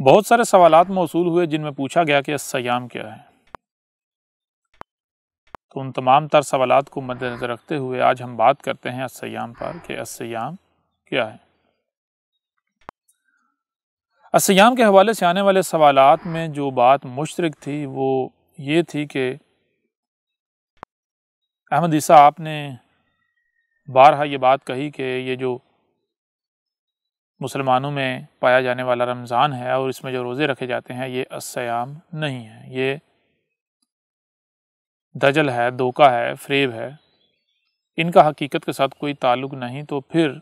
بہت سارے سوالات موصول ہوئے جن میں پوچھا گیا کہ الصیام کیا ہے۔ تو ان تمام تر سوالات کو مد نظر رکھتے ہوئے آج ہم بات کرتے ہیں الصیام پر کہ الصیام کیا ہے۔ الصیام کے حوالے سے آنے والے سوالات میں جو بات مشترک تھی وہ یہ تھی کہ احمد عیسیٰ آپ نے بارہا یہ بات کہی کہ یہ جو مسلمانوں میں پایا جانے والا رمضان ہے اور اس میں جو روزے رکھے جاتے ہیں یہ الصیام نہیں ہے، یہ دجل ہے، دھوکہ ہے، فریب ہے، ان کا حقیقت کے ساتھ کوئی تعلق نہیں۔ تو پھر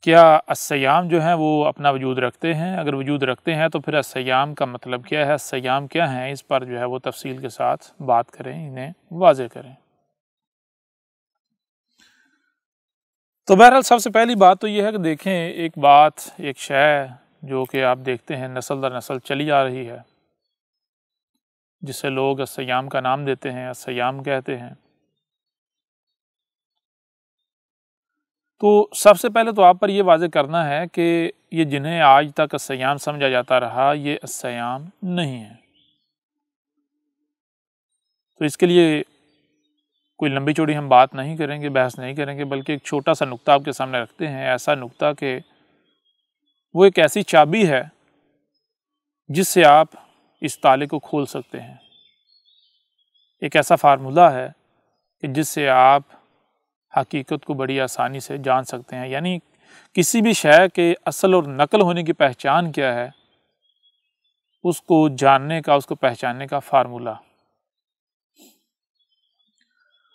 کیا الصیام جو ہیں وہ اپنا وجود رکھتے ہیں؟ اگر وجود رکھتے ہیں تو پھر الصیام کا مطلب کیا ہے، الصیام کیا ہے، اس پر جو ہے وہ تفصیل کے ساتھ بات کریں، انہیں واضح کریں۔ تو بہرحال سب سے پہلی بات تو یہ ہے کہ دیکھیں ایک بات، ایک شے جو کہ آپ دیکھتے ہیں نسل در نسل چلی آ رہی ہے، جسے لوگ الصیام کا نام دیتے ہیں، الصیام کہتے ہیں۔ تو سب سے پہلے تو آپ پر یہ واضح کرنا ہے کہ یہ جنہیں آج تک الصیام سمجھا جاتا رہا یہ الصیام نہیں ہے۔ تو اس کے لیے کوئی لمبی چوڑی ہم بات نہیں کریں گے، بحث نہیں کریں گے، بلکہ ایک چھوٹا سا نقطہ آپ کے سامنے رکھتے ہیں، ایسا نقطہ کہ وہ ایک ایسی چابی ہے جس سے آپ اس تالے کو کھول سکتے ہیں، ایک ایسا فارمولہ ہے کہ جس سے آپ حقیقت کو بڑی آسانی سے جان سکتے ہیں۔ یعنی کسی بھی شے کے اصل اور نقل ہونے کی پہچان کیا ہے، اس کو جاننے کا، اس کو پہچاننے کا فارمولہ۔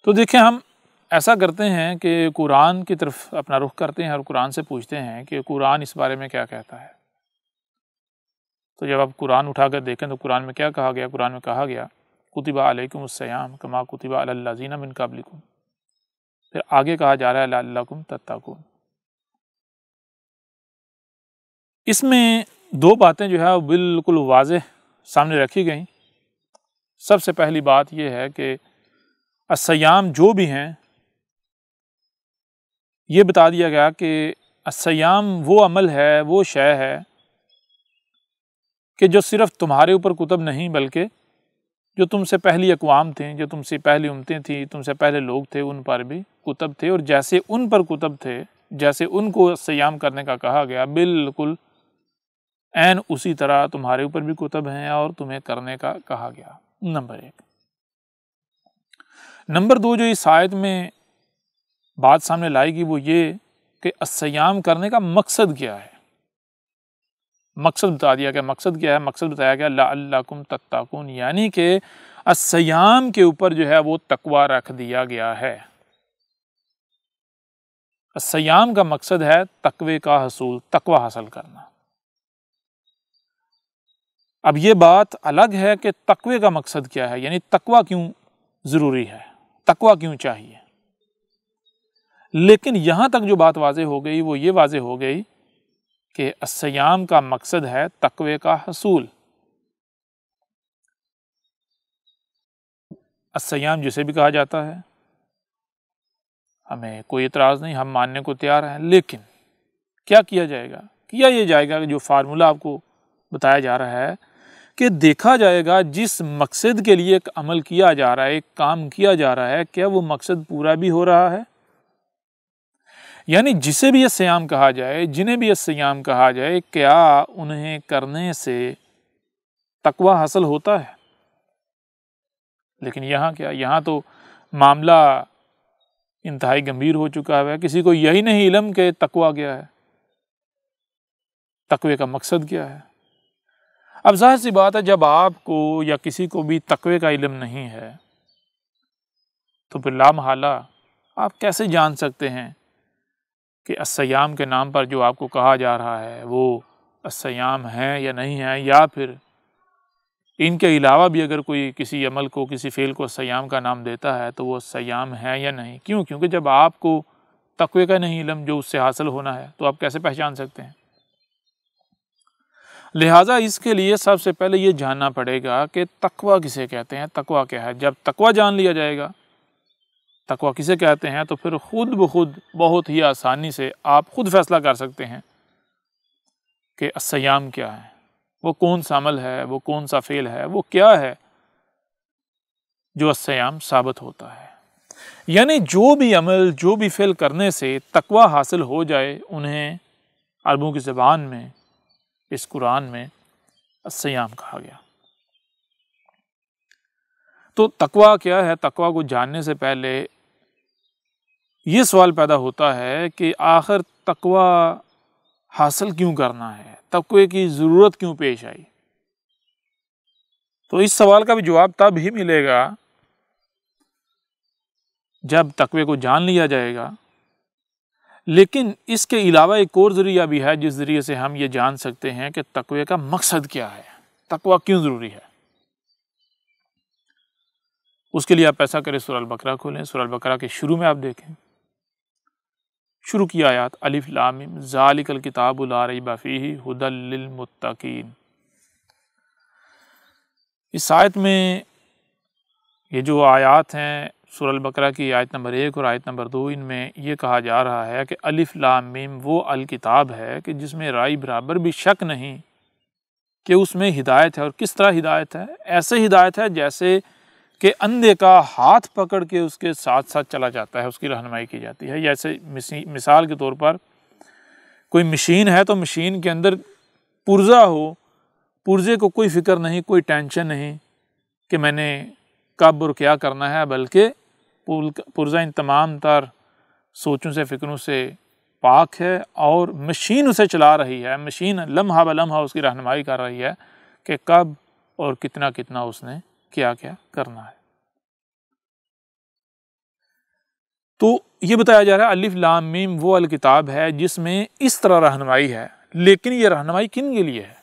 تو دیکھیں ہم ایسا کرتے ہیں کہ قرآن کی طرف اپنا رخ کرتے ہیں اور قرآن سے پوچھتے ہیں کہ قرآن اس بارے میں کیا کہتا ہے۔ تو جب آپ قرآن اٹھا کر دیکھیں تو قرآن میں کیا کہا گیا؟ قرآن میں کہا گیا کتب علیکم الصیام کما کتب علی الذین من قبلکم، پھر آگے کہا جا رہا ہے لعلکم تتقون۔ اس میں دو باتیں جو ہے بالکل واضح سامنے رکھی گئیں۔ سب سے پہلی بات یہ ہے کہ الصیام جو بھی ہیں یہ بتا دیا گیا کہ الصیام وہ عمل ہے، وہ شے ہے کہ جو صرف تمہارے اوپر کتب نہیں بلکہ جو تم سے پہلی اقوام تھیں، جو تم سے پہلی امتیں تھیں، تم سے پہلے لوگ تھے، ان پر بھی کتب تھے، اور جیسے ان پر کتب تھے، جیسے ان کو الصیام کرنے کا کہا گیا، بالکل عین اسی طرح تمہارے اوپر بھی کتب ہیں اور تمہیں کرنے کا کہا گیا۔ نمبر ایک۔ نمبر دو جو اس آیت میں بات سامنے لائے گی وہ یہ کہ الصیام کرنے کا مقصد کیا ہے۔ مقصد بتا دیا گیا، مقصد کیا ہے؟ مقصد بتایا گیا لعلکم تتقون، یعنی کہ الصیام کے اوپر جو ہے وہ تقوی رکھ دیا گیا ہے۔ الصیام کا مقصد ہے تقوی کا حصول، تقوی حاصل کرنا۔ اب یہ بات الگ ہے کہ تقوی کا مقصد کیا ہے، یعنی تقوی کیوں ضروری ہے، تقوی کیوں چاہیے۔ لیکن یہاں تک جو بات واضح ہو گئی وہ یہ واضح ہو گئی کہ الصیام کا مقصد ہے تقوی کا حصول۔ الصیام جسے بھی کہا جاتا ہے ہمیں کوئی اعتراض نہیں، ہم ماننے کو تیار ہیں، لیکن کیا کیا جائے گا؟ کیا یہ جائے گا کہ جو فارمولہ آپ کو بتایا جا رہا ہے کہ دیکھا جائے گا جس مقصد کے لیے ایک عمل کیا جا رہا ہے، ایک کام کیا جا رہا ہے، کیا وہ مقصد پورا بھی ہو رہا ہے؟ یعنی جسے بھی الصیام کہا جائے، جنہیں بھی الصیام کہا جائے، کیا انہیں کرنے سے تقوی حاصل ہوتا ہے؟ لیکن یہاں کیا، یہاں تو معاملہ انتہائی گمبھیر ہو چکا ہے، کسی کو یہی نہیں علم کہ تقوی کیا ہے، تقوی کا مقصد کیا ہے۔ اب ظاہر سی بات ہے جب آپ کو یا کسی کو بھی تقوی کا علم نہیں ہے تو پھر لا محالہ آپ کیسے جان سکتے ہیں کہ الصیام کے نام پر جو آپ کو کہا جا رہا ہے وہ الصیام ہے یا نہیں ہے، یا پھر ان کے علاوہ بھی اگر کوئی کسی عمل کو، کسی فعل کو الصیام کا نام دیتا ہے تو وہ الصیام ہے یا نہیں۔ کیوں؟ کیونکہ جب آپ کو تقوی کا نہیں علم جو اس سے حاصل ہونا ہے تو آپ کیسے پہچان سکتے ہیں؟ لہٰذا اس کے لیے سب سے پہلے یہ جاننا پڑے گا کہ تقوی کسے کہتے ہیں، تقوی کیا ہے۔ جب تقوی جان لیا جائے گا تقوی کسے کہتے ہیں تو پھر خود بخود بہت ہی آسانی سے آپ خود فیصلہ کر سکتے ہیں کہ الصیام کیا ہے، وہ کون سا عمل ہے، وہ کون سا فعل ہے، وہ کیا ہے جو الصیام ثابت ہوتا ہے۔ یعنی جو بھی عمل، جو بھی فعل کرنے سے تقوی حاصل ہو جائے، انہیں عربوں کی زبان میں اس قرآن میں الصیام کہا گیا۔ تو تقوی کیا ہے؟ تقوی کو جاننے سے پہلے یہ سوال پیدا ہوتا ہے کہ آخر تقوی حاصل کیوں کرنا ہے، تقوی کی ضرورت کیوں پیش آئی؟ تو اس سوال کا بھی جواب تب ہی ملے گا جب تقوی کو جان لیا جائے گا۔ لیکن اس کے علاوہ ایک اور ذریعہ بھی ہے جس ذریعے سے ہم یہ جان سکتے ہیں کہ تقوی کا مقصد کیا ہے، تقوی کیوں ضروری ہے۔ اس کے لیے آپ ایسا کریں، سورہ البقرہ کھولیں، سورہ البقرہ کے شروع میں آپ دیکھیں، شروع کی آیات الف لام میم ذالک الکتاب لا ریب فیہ ھدی للمتقین۔ اس آیت میں یہ جو آیات ہیں سورہ البقرہ کی آیت نمبر 1 اور آیت نمبر 2، ان میں یہ کہا جا رہا ہے کہ الف لام میم وہ الکتاب ہے کہ جس میں رائے برابر بھی شک نہیں کہ اس میں ہدایت ہے۔ اور کس طرح ہدایت ہے؟ ایسے ہدایت ہے جیسے کہ اندھے کا ہاتھ پکڑ کے اس کے ساتھ ساتھ چلا جاتا ہے، اس کی رہنمائی کی جاتی ہے۔ جیسے مثال کے طور پر کوئی مشین ہے تو مشین کے اندر پرزہ ہو، پرزے کو کوئی فکر نہیں، کوئی ٹینشن نہیں کہ میں نے کب اور کیا کرنا ہے، بلکہ پرزہ ان تمام تر سوچوں سے، فکروں سے پاک ہے، اور مشین اسے چلا رہی ہے، مشین لمحہ بلمحہ اس کی رہنمائی کر رہی ہے کہ کب اور کتنا کتنا اس نے کیا کیا کرنا ہے۔ تو یہ بتایا جا رہا ہے الف لام میم وہ الکتاب ہے جس میں اس طرح رہنمائی ہے، لیکن یہ رہنمائی کن کے لیے ہے؟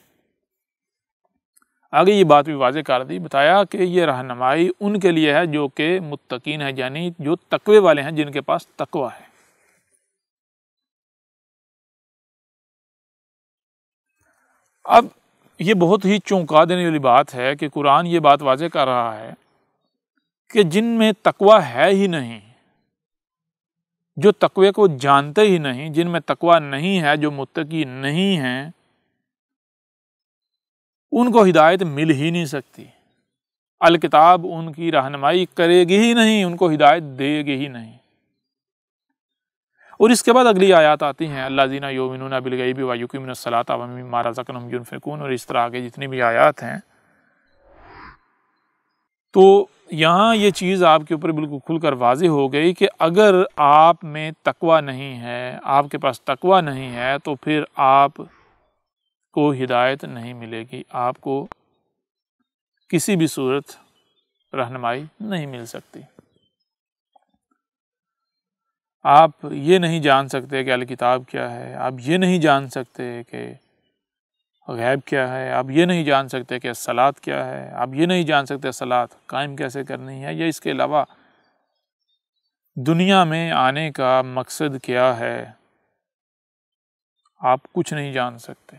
آگے یہ بات بھی واضح کر دی، بتایا کہ یہ رہنمائی ان کے لیے ہے جو کہ متقین ہیں، یعنی جو تقوی والے ہیں، جن کے پاس تقوی ہے۔ اب یہ بہت ہی چونکا دینے والی بات ہے کہ قرآن یہ بات واضح کر رہا ہے کہ جن میں تقوی ہے ہی نہیں، جو تقوی کو جانتے ہی نہیں، جن میں تقوی نہیں ہے، جو متقی نہیں ہیں، ان کو ہدایت مل ہی نہیں سکتی۔ الکتاب ان کی رہنمائی کرے گی ہی نہیں، ان کو ہدایت دے گی ہی نہیں۔ اور اس کے بعد اگلی آیات آتی ہیں الذین یؤمنون بالغیب ویقیمون الصلاۃ ومما رزقناہم ینفقون، اور اس طرح آگے جتنی بھی آیات ہیں۔ تو یہاں یہ چیز آپ کے اوپر بالکل کھل کر واضح ہو گئی کہ اگر آپ میں تقوی نہیں ہے، آپ کے پاس تقوی نہیں ہے، تو پھر آپ کو ہدایت نہیں ملے گی، آپ کو کسی بھی صورت رہنمائی نہیں مل سکتی۔ آپ یہ نہیں جان سکتے کہ الکتاب کیا ہے، آپ یہ نہیں جان سکتے کہ غیب کیا ہے، آپ یہ نہیں جان سکتے کہ صلاۃ کیا ہے، آپ یہ نہیں جان سکتے صلاۃ قائم کیسے کرنی ہے، یا اس کے علاوہ دنیا میں آنے کا مقصد کیا ہے، آپ کچھ نہیں جان سکتے۔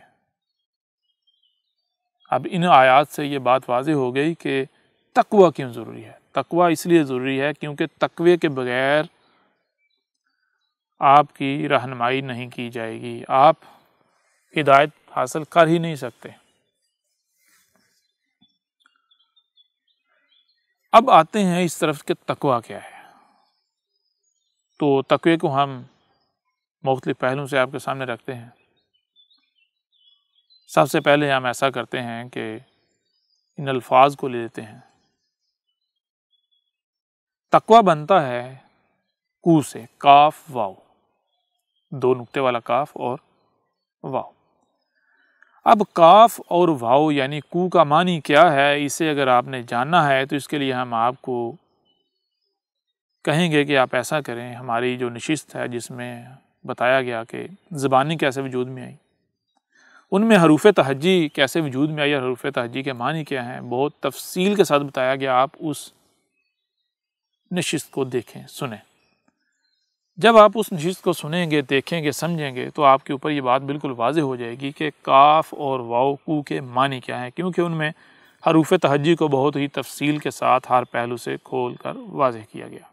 اب ان آیات سے یہ بات واضح ہو گئی کہ تقوی کیوں ضروری ہے۔ تقوی اس لیے ضروری ہے کیونکہ تقوی کے بغیر آپ کی رہنمائی نہیں کی جائے گی، آپ ہدایت حاصل کر ہی نہیں سکتے۔ اب آتے ہیں اس طرف کہ تقوی کیا ہے۔ تو تقوی کو ہم مختلف پہلوؤں سے آپ کے سامنے رکھتے ہیں۔ سب سے پہلے ہم ایسا کرتے ہیں کہ ان الفاظ کو لے لیتے ہیں۔ تقوی بنتا ہے کو سے، کاف واو، دو نقطے والا کاف اور واو۔ اب کاف اور واو یعنی کو کا معنی کیا ہے، اسے اگر آپ نے جاننا ہے تو اس کے لیے ہم آپ کو کہیں گے کہ آپ ایسا کریں، ہماری جو نشست ہے جس میں بتایا گیا کہ زبانی کیسے وجود میں آئی، ان میں حروف تہجی کیسے وجود میں آئی اور حروف تہجی کے معنی کیا ہیں، بہت تفصیل کے ساتھ بتایا گیا۔ آپ اس نشست کو دیکھیں، سنیں۔ جب آپ اس نشست کو سنیں گے، دیکھیں گے، سمجھیں گے تو آپ کے اوپر یہ بات بالکل واضح ہو جائے گی کہ کاف اور واو کو کے معنی کیا ہیں، کیونکہ ان میں حروف تہجی کو بہت ہی تفصیل کے ساتھ ہر پہلو سے کھول کر واضح کیا گیا۔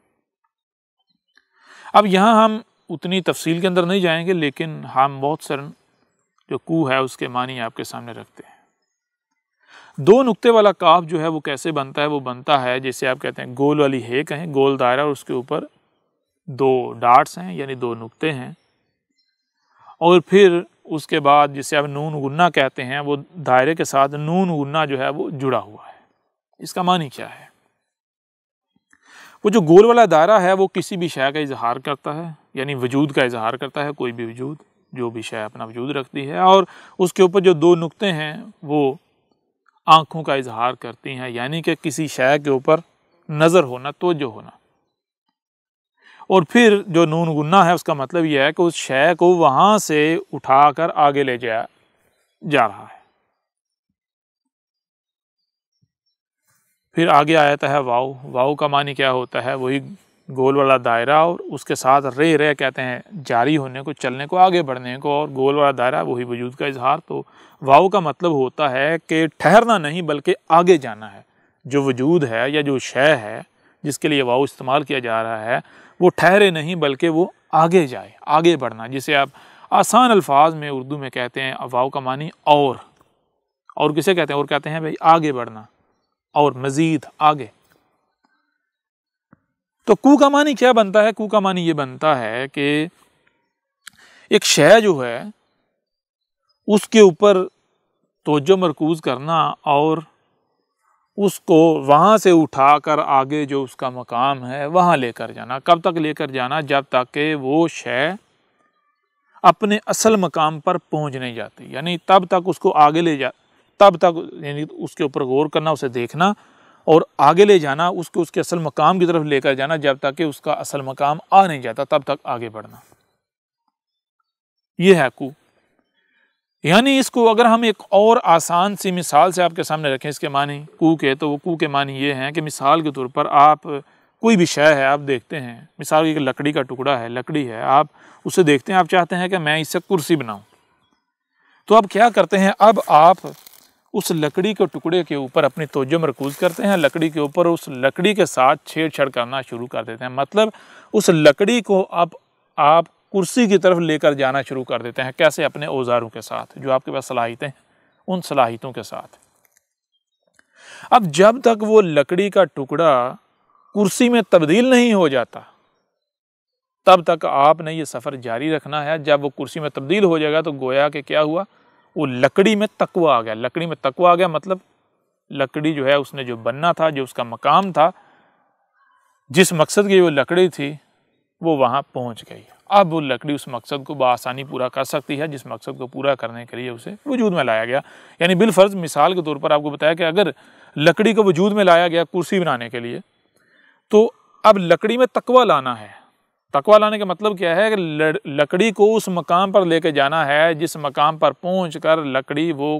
اب یہاں ہم اتنی تفصیل کے اندر نہیں جائیں گے، لیکن ہم بہت سارے جو کو ہے اس کے معنی آپ کے سامنے رکھتے ہیں۔ دو نقطے والا کاف جو ہے وہ کیسے بنتا ہے؟ وہ بنتا ہے جیسے آپ کہتے ہیں گول والی ہے کہیں، گول دائرہ اور اس کے اوپر دو ڈاٹس ہیں یعنی دو نقطے ہیں، اور پھر اس کے بعد جسے آپ نون غنہ کہتے ہیں وہ دائرے کے ساتھ نون غنہ جو ہے وہ جڑا ہوا ہے۔ اس کا معنی کیا ہے؟ وہ جو گول والا دائرہ ہے وہ کسی بھی شے کا اظہار کرتا ہے، یعنی وجود کا اظہار کرتا ہے، کوئی بھی وجود، جو بھی شے اپنا وجود رکھتی ہے، اور اس کے اوپر جو دو نقطے ہیں وہ آنکھوں کا اظہار کرتی ہیں، یعنی کہ کسی شے کے اوپر نظر ہونا، توجہ ہونا۔ اور پھر جو نون غنہ ہے اس کا مطلب یہ ہے کہ اس شے کو وہاں سے اٹھا کر آگے لے جا رہا ہے۔ پھر آگے آتا ہے واو۔ واو کا معنی کیا ہوتا ہے؟ وہی گول والا دائرہ اور اس کے ساتھ رے کہتے ہیں جاری ہونے کو، چلنے کو، آگے بڑھنے کو، اور گول والا دائرہ وہی وجود کا اظہار۔ تو واو کا مطلب ہوتا ہے کہ ٹھہرنا نہیں بلکہ آگے جانا ہے۔ جو وجود ہے یا جو شے ہے جس کے لیے واو استعمال کیا جا رہا ہے وہ ٹھہرے نہیں بلکہ وہ آگے جائے، آگے بڑھنا، جسے آپ آسان الفاظ میں اردو میں کہتے ہیں واو کا معنی اور کسے کہتے ہیں؟ اور کہتے ہیں بھائی آگے بڑھنا اور مزید آگے۔ تو کو کا معنی کیا بنتا ہے؟ کو کا معنی یہ بنتا ہے کہ ایک شے جو ہے اس کے اوپر توجہ مرکوز کرنا اور اس کو وہاں سے اٹھا کر آگے جو اس کا مقام ہے وہاں لے کر جانا۔ کب تک لے کر جانا؟ جب تک کہ وہ شے اپنے اصل مقام پر پہنچ نہیں جاتی، یعنی تب تک اس کو آگے لے جا، تب تک یعنی اس کے اوپر غور کرنا، اسے دیکھنا اور آگے لے جانا، اس کو اس کے اصل مقام کی طرف لے کر جانا، جب تک کہ اس کا اصل مقام آ نہیں جاتا تب تک آگے بڑھنا۔ یہ ہے کو۔ یعنی اس کو اگر ہم ایک اور آسان سی مثال سے آپ کے سامنے رکھیں اس کے معنی کو کے، تو وہ کو کے معنی یہ ہیں کہ مثال کے طور پر آپ کوئی بھی شے ہے، آپ دیکھتے ہیں، مثال کی لکڑی کا ٹکڑا ہے، لکڑی ہے، آپ اسے دیکھتے ہیں، آپ چاہتے ہیں کہ میں اس سے کرسی بناؤں، تو اب کیا کرتے ہیں؟ اب آپ اس لکڑی کے ٹکڑے کے اوپر اپنی توجہ مرکوز کرتے ہیں، لکڑی کے اوپر اس لکڑی کے ساتھ چھیڑ چھاڑ کرنا شروع کر دیتے ہیں، مطلب اس لکڑی کو اب آپ کرسی کی طرف لے کر جانا شروع کر دیتے ہیں۔ کیسے؟ اپنے اوزاروں کے ساتھ، جو آپ کے پاس صلاحیتیں ہیں ان صلاحیتوں کے ساتھ۔ اب جب تک وہ لکڑی کا ٹکڑا کرسی میں تبدیل نہیں ہو جاتا تب تک آپ نے یہ سفر جاری رکھنا ہے۔ جب وہ کرسی میں تبدیل ہو جائے گا تو گویا کہ کیا ہوا؟ وہ لکڑی میں تقوی آ گیا۔ لکڑی میں تقوی آ گیا مطلب لکڑی جو ہے اس نے جو بننا تھا، جو اس کا مقام تھا، جس مقصد کی وہ لکڑی تھی وہ وہاں پہنچ گئی۔ اب وہ لکڑی اس مقصد کو بآسانی پورا کر سکتی ہے جس مقصد کو پورا کرنے کے لیے اسے وجود میں لایا گیا۔ یعنی بالفرض مثال کے طور پر آپ کو بتایا کہ اگر لکڑی کو وجود میں لایا گیا کرسی بنانے کے لیے، تو اب لکڑی میں تقوی لانا ہے۔ تقوی لانے کا مطلب کیا ہے کہ لکڑی کو اس مقام پر لے کے جانا ہے جس مقام پر پہنچ کر لکڑی وہ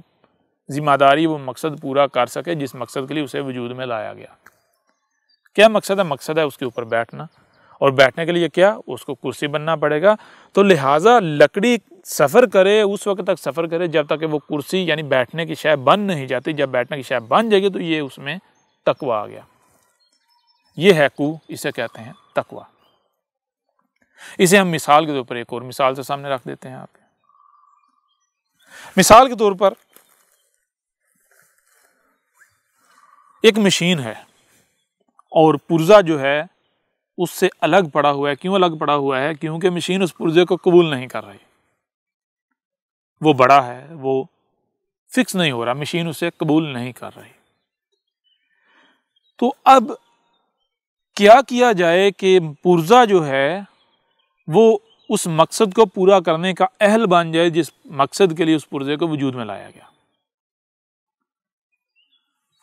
ذمہ داری، وہ مقصد پورا کر سکے جس مقصد کے لیے اسے وجود میں لایا گیا۔ کیا مقصد ہے؟ مقصد ہے اس کے اوپر بیٹھنا، اور بیٹھنے کے لیے کیا؟ اس کو کرسی بننا پڑے گا۔ تو لہٰذا لکڑی سفر کرے، اس وقت تک سفر کرے جب تک کہ وہ کرسی یعنی بیٹھنے کی شے بن نہیں جاتی۔ جب بیٹھنے کی شے بن جائے گی تو یہ اس میں تقوی آ گیا۔ یہ ہے کو، اسے کہتے ہیں تقوی۔ اسے ہم مثال کے طور پر ایک اور مثال سے سامنے رکھ دیتے ہیں۔ آپ مثال کے طور پر ایک مشین ہے اور پرزہ جو ہے اس سے الگ پڑا ہوا ہے۔ کیوں الگ پڑا ہوا ہے؟ کیونکہ مشین اس پرزے کو قبول نہیں کر رہی، وہ بڑا ہے، وہ فکس نہیں ہو رہا، مشین اسے قبول نہیں کر رہی۔ تو اب کیا کیا جائے کہ پرزہ جو ہے وہ اس مقصد کو پورا کرنے کا اہل بن جائے جس مقصد کے لیے اس پرزے کو وجود میں لایا گیا؟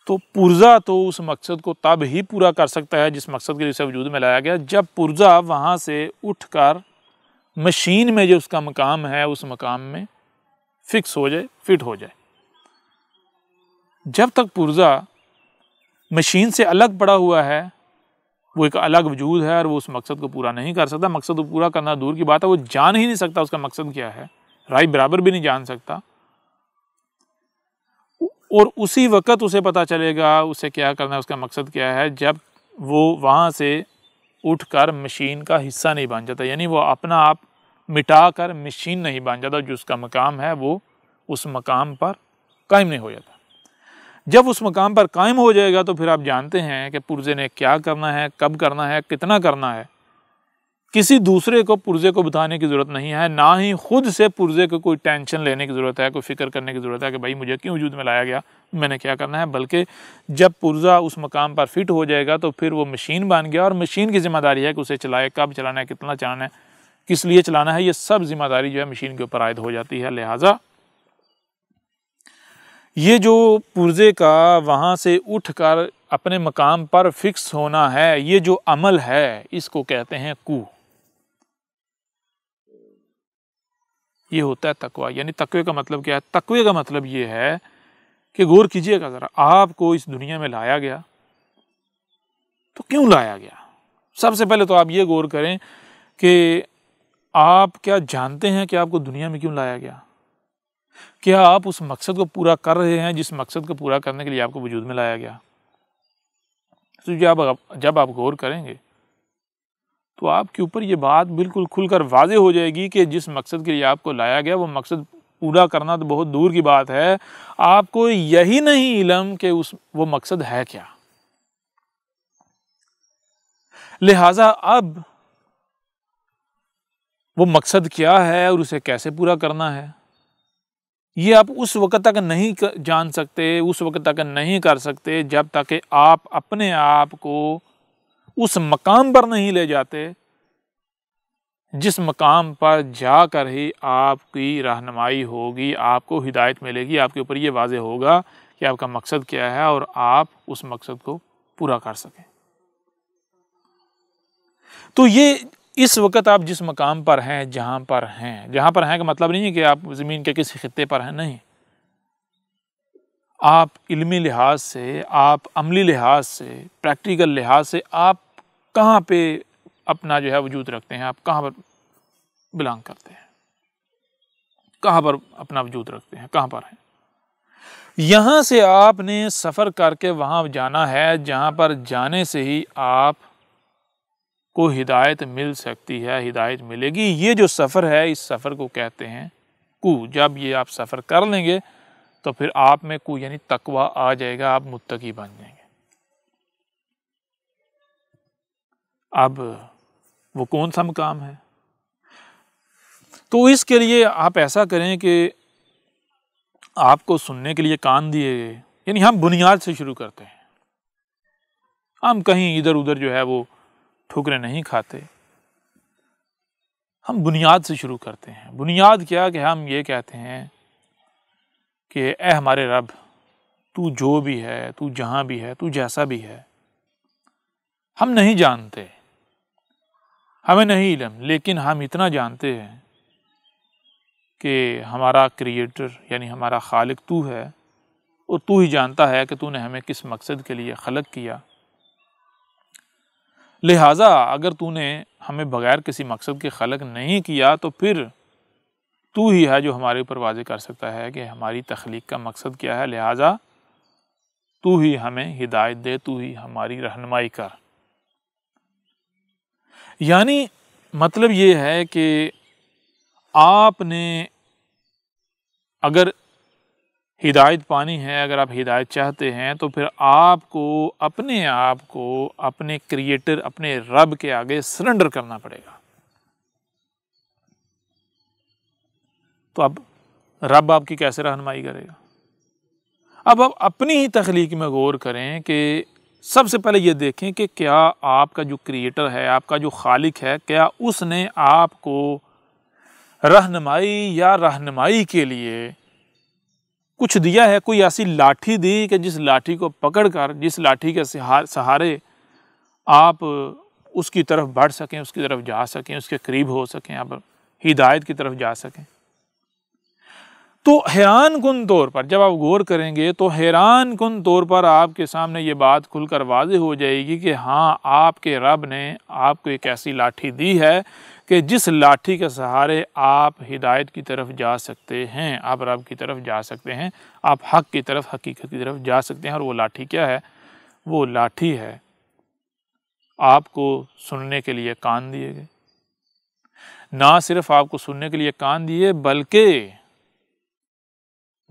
تو پرزہ تو اس مقصد کو تب ہی پورا کر سکتا ہے جس مقصد کے لیے اسے وجود میں لایا گیا، جب پرزہ وہاں سے اٹھ کر مشین میں جو اس کا مقام ہے اس مقام میں فکس ہو جائے، فٹ ہو جائے۔ جب تک پرزہ مشین سے الگ پڑا ہوا ہے، وہ ایک الگ وجود ہے اور وہ اس مقصد کو پورا نہیں کر سکتا۔ مقصد کو پورا کرنا دور کی بات ہے، وہ جان ہی نہیں سکتا اس کا مقصد کیا ہے، رائے برابر بھی نہیں جان سکتا۔ اور اسی وقت اسے پتا چلے گا اسے کیا کرنا ہے، اس کا مقصد کیا ہے، جب وہ وہاں سے اٹھ کر مشین کا حصہ نہیں بن جاتا، یعنی وہ اپنا آپ مٹا کر مشین نہیں بن جاتا، جو اس کا مقام ہے وہ اس مقام پر قائم نہیں ہو جاتا۔ جب اس مقام پر قائم ہو جائے گا تو پھر آپ جانتے ہیں کہ پرزے نے کیا کرنا ہے، کب کرنا ہے، کتنا کرنا ہے۔ کسی دوسرے کو پرزے کو بتانے کی ضرورت نہیں ہے، نہ ہی خود سے پرزے کو کوئی ٹینشن لینے کی ضرورت ہے، کوئی فکر کرنے کی ضرورت ہے کہ بھائی مجھے کیوں وجود میں لایا گیا، میں نے کیا کرنا ہے۔ بلکہ جب پرزا اس مقام پر فٹ ہو جائے گا تو پھر وہ مشین بن گیا، اور مشین کی ذمہ داری ہے کہ اسے چلائے، کب چلانا ہے، کتنا چلانا ہے، کس لیے چلانا ہے، یہ سب ذمہ داری جو ہے مشین کے اوپر عائد ہو جاتی ہے۔ لہٰذا یہ جو پرزے کا وہاں سے اٹھ کر اپنے مقام پر فکس ہونا ہے، یہ جو عمل ہے، اس کو کہتے ہیں کو۔ یہ ہوتا ہے تقوی۔ یعنی تقوی کا مطلب کیا ہے؟ تقوی کا مطلب یہ ہے کہ غور کیجئے گا ذرا، آپ کو اس دنیا میں لایا گیا تو کیوں لایا گیا؟ سب سے پہلے تو آپ یہ غور کریں کہ آپ کیا جانتے ہیں کہ آپ کو دنیا میں کیوں لایا گیا؟ کیا آپ اس مقصد کو پورا کر رہے ہیں جس مقصد کو پورا کرنے کے لیے آپ کو وجود میں لایا گیا؟ تو جب آپ غور کریں گے تو آپ کے اوپر یہ بات بالکل کھل کر واضح ہو جائے گی کہ جس مقصد کے لیے آپ کو لایا گیا وہ مقصد پورا کرنا تو بہت دور کی بات ہے، آپ کو یہی نہیں علم کہ وہ مقصد ہے کیا۔ لہٰذا اب وہ مقصد کیا ہے اور اسے کیسے پورا کرنا ہے، یہ آپ اس وقت تک نہیں جان سکتے، اس وقت تک نہیں کر سکتے جب تک کہ آپ اپنے آپ کو اس مقام پر نہیں لے جاتے جس مقام پر جا کر ہی آپ کی رہنمائی ہوگی، آپ کو ہدایت ملے گی، آپ کے اوپر یہ واضح ہوگا کہ آپ کا مقصد کیا ہے اور آپ اس مقصد کو پورا کر سکیں۔ تو یہ اس وقت آپ جس مقام پر ہیں، جہاں پر ہیں کا مطلب نہیں ہے کہ آپ زمین کے کسی خطے پر ہیں، نہیں، آپ علمی لحاظ سے، آپ عملی لحاظ سے، پریکٹیکل لحاظ سے آپ کہاں پہ اپنا جو ہے وجود رکھتے ہیں، آپ کہاں پر بلانگ کرتے ہیں، کہاں پر اپنا وجود رکھتے ہیں، کہاں پر ہیں۔ یہاں سے آپ نے سفر کر کے وہاں جانا ہے جہاں پر جانے سے ہی آپ کو ہدایت مل سکتی ہے، ہدایت ملے گی۔ یہ جو سفر ہے اس سفر کو کہتے ہیں کو۔ جب یہ آپ سفر کر لیں گے تو پھر آپ میں کو یعنی تقوی آ جائے گا، آپ متقی بن جائیں گے۔ اب وہ کون سا مقام ہے؟ تو اس کے لیے آپ ایسا کریں کہ آپ کو سننے کے لیے کان دیے گئے، یعنی ہم بنیاد سے شروع کرتے ہیں، ہم کہیں ادھر ادھر جو ہے وہ ٹھوکریں نہیں کھاتے، ہم بنیاد سے شروع کرتے ہیں۔ بنیاد کیا کہ ہم یہ کہتے ہیں کہ اے ہمارے رب، تو جو بھی ہے، تو جہاں بھی ہے، تو جیسا بھی ہے، ہم نہیں جانتے، ہمیں نہیں علم، لیکن ہم اتنا جانتے ہیں کہ ہمارا کریٹر یعنی ہمارا خالق تو ہے، اور تو ہی جانتا ہے کہ تو نے ہمیں کس مقصد کے لیے خلق کیا۔ لہٰذا اگر تو نے ہمیں بغیر کسی مقصد کے خلق نہیں کیا تو پھر تو ہی ہے جو ہمارے اوپر واضح کر سکتا ہے کہ ہماری تخلیق کا مقصد کیا ہے۔ لہٰذا تو ہی ہمیں ہدایت دے، تو ہی ہماری رہنمائی کر۔ یعنی مطلب یہ ہے کہ آپ نے اگر ہدایت پانی ہے، اگر آپ ہدایت چاہتے ہیں تو پھر آپ کو اپنے کریٹر، اپنے رب کے آگے سرنڈر کرنا پڑے گا۔ تو اب رب آپ کی کیسے رہنمائی کرے گا؟ اب آپ اپنی ہی تخلیق میں غور کریں کہ سب سے پہلے یہ دیکھیں کہ کیا آپ کا جو کریٹر ہے، آپ کا جو خالق ہے، کیا اس نے آپ کو رہنمائی کے لیے کچھ دیا ہے، کوئی ایسی لاٹھی دی کہ جس لاٹھی کو پکڑ کر، جس لاٹھی کے سہارے آپ اس کی طرف بڑھ سکیں، اس کی طرف جا سکیں، اس کے قریب ہو سکیں، آپ ہدایت کی طرف جا سکیں۔ تو حیران کن طور پر جب آپ غور کریں گے تو حیران کن طور پر آپ کے سامنے یہ بات کھل کر واضح ہو جائے گی کہ ہاں، آپ کے رب نے آپ کو ایک ایسی لاٹھی دی ہے کہ جس لاٹھی کے سہارے آپ ہدایت کی طرف جا سکتے ہیں، آپ رب کی طرف جا سکتے ہیں، آپ حق کی طرف، حقیقت کی طرف جا سکتے ہیں۔ اور وہ لاٹھی کیا ہے؟ وہ لاٹھی ہے آپ کو سننے کے لیے کان دیے گئے۔ نہ صرف آپ کو سننے کے لیے کان دیے، بلکہ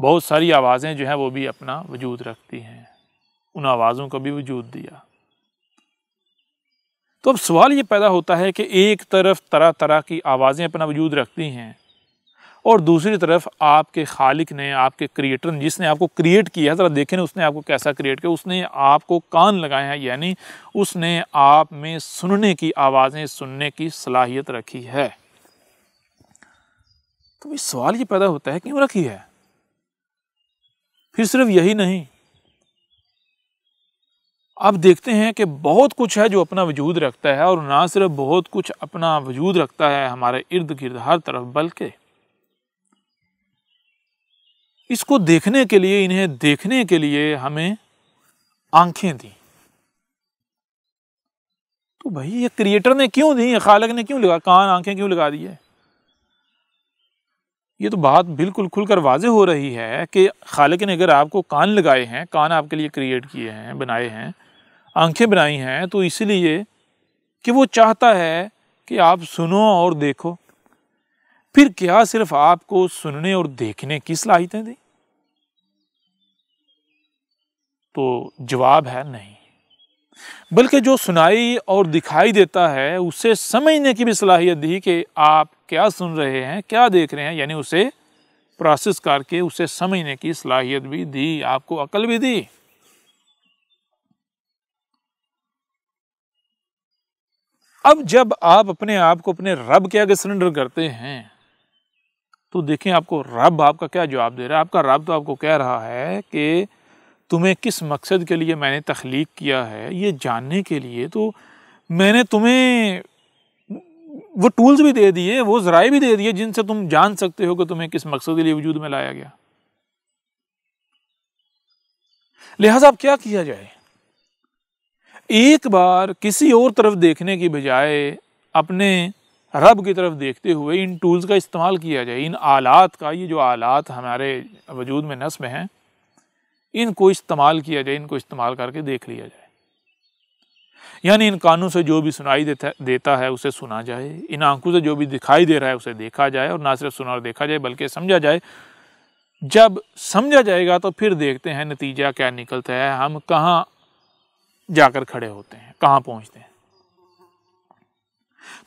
بہت ساری آوازیں جو ہیں وہ بھی اپنا وجود رکھتی ہیں، ان آوازوں کا بھی وجود دیا۔ تو اب سوال یہ پیدا ہوتا ہے کہ ایک طرف طرح طرح کی آوازیں اپنا وجود رکھتی ہیں، اور دوسری طرف آپ کے خالق نے، آپ کے کریٹر نے، جس نے آپ کو کریٹ کیا ہے، ذرا دیکھیں اس نے آپ کو کیسا کریٹ کیا، اس نے آپ کو کان لگائے ہیں، یعنی اس نے آپ میں سننے کی، آوازیں سننے کی صلاحیت رکھی ہے۔ تو اس سوال یہ پیدا ہوتا ہے کیوں رکھی ہے؟ پھر صرف یہی نہیں، اب دیکھتے ہیں کہ بہت کچھ ہے جو اپنا وجود رکھتا ہے، اور نہ صرف بہت کچھ اپنا وجود رکھتا ہے ہمارے ارد گرد ہر طرف، بلکہ اس کو دیکھنے کے لیے، انہیں دیکھنے کے لیے ہمیں آنکھیں دیں۔ تو بھائی یہ کریٹر نے کیوں دی، خالق نے کیوں لگا کان، آنکھیں کیوں لگا دی ہے؟ یہ تو بات بالکل کھل کر واضح ہو رہی ہے کہ خالق نے اگر آپ کو کان لگائے ہیں، کان آپ کے لیے کریٹ کیے ہیں، بنائے ہیں، آنکھیں بنائی ہیں، تو اس لیے کہ وہ چاہتا ہے کہ آپ سنو اور دیکھو۔ پھر کیا صرف آپ کو سننے اور دیکھنے کی صلاحیتیں دی؟ تو جواب ہے نہیں، بلکہ جو سنائی اور دکھائی دیتا ہے اسے سمجھنے کی بھی صلاحیت دی کہ آپ کیا سن رہے ہیں، کیا دیکھ رہے ہیں، یعنی اسے پروسیس کر کے اسے سمجھنے کی صلاحیت بھی دی، آپ کو عقل بھی دی۔ اب جب آپ اپنے آپ کو اپنے رب کے آگے سرنڈر کرتے ہیں تو دیکھیں آپ کو رب آپ کا کیا جواب دے رہا ہے۔ آپ کا رب تو آپ کو کہہ رہا ہے کہ تمہیں کس مقصد کے لیے میں نے تخلیق کیا ہے، یہ جاننے کے لیے تو میں نے تمہیں وہ ٹولز بھی دے دیے، وہ ذرائع بھی دے دیے جن سے تم جان سکتے ہو کہ تمہیں کس مقصد کے لیے وجود میں لایا گیا۔ لہٰذا اب کیا کیا جائے؟ ایک بار کسی اور طرف دیکھنے کی بجائے اپنے رب کی طرف دیکھتے ہوئے ان ٹولز کا استعمال کیا جائے، ان آلات کا، یہ جو آلات ہمارے وجود میں نصب ہیں، ان کو استعمال کیا جائے، ان کو استعمال کر کے دیکھ لیا جائے۔ یعنی ان کانوں سے جو بھی سنائی دیتا ہے اسے سنا جائے، ان آنکھوں سے جو بھی دکھائی دے رہا ہے اسے دیکھا جائے، اور نہ صرف سنا اور دیکھا جائے بلکہ سمجھا جائے۔ جب سمجھا جائے گا تو پھر دیکھتے ہیں نتیجہ کیا نکلتا ہے، ہم کہاں جا کر کھڑے ہوتے ہیں، کہاں پہنچتے ہیں۔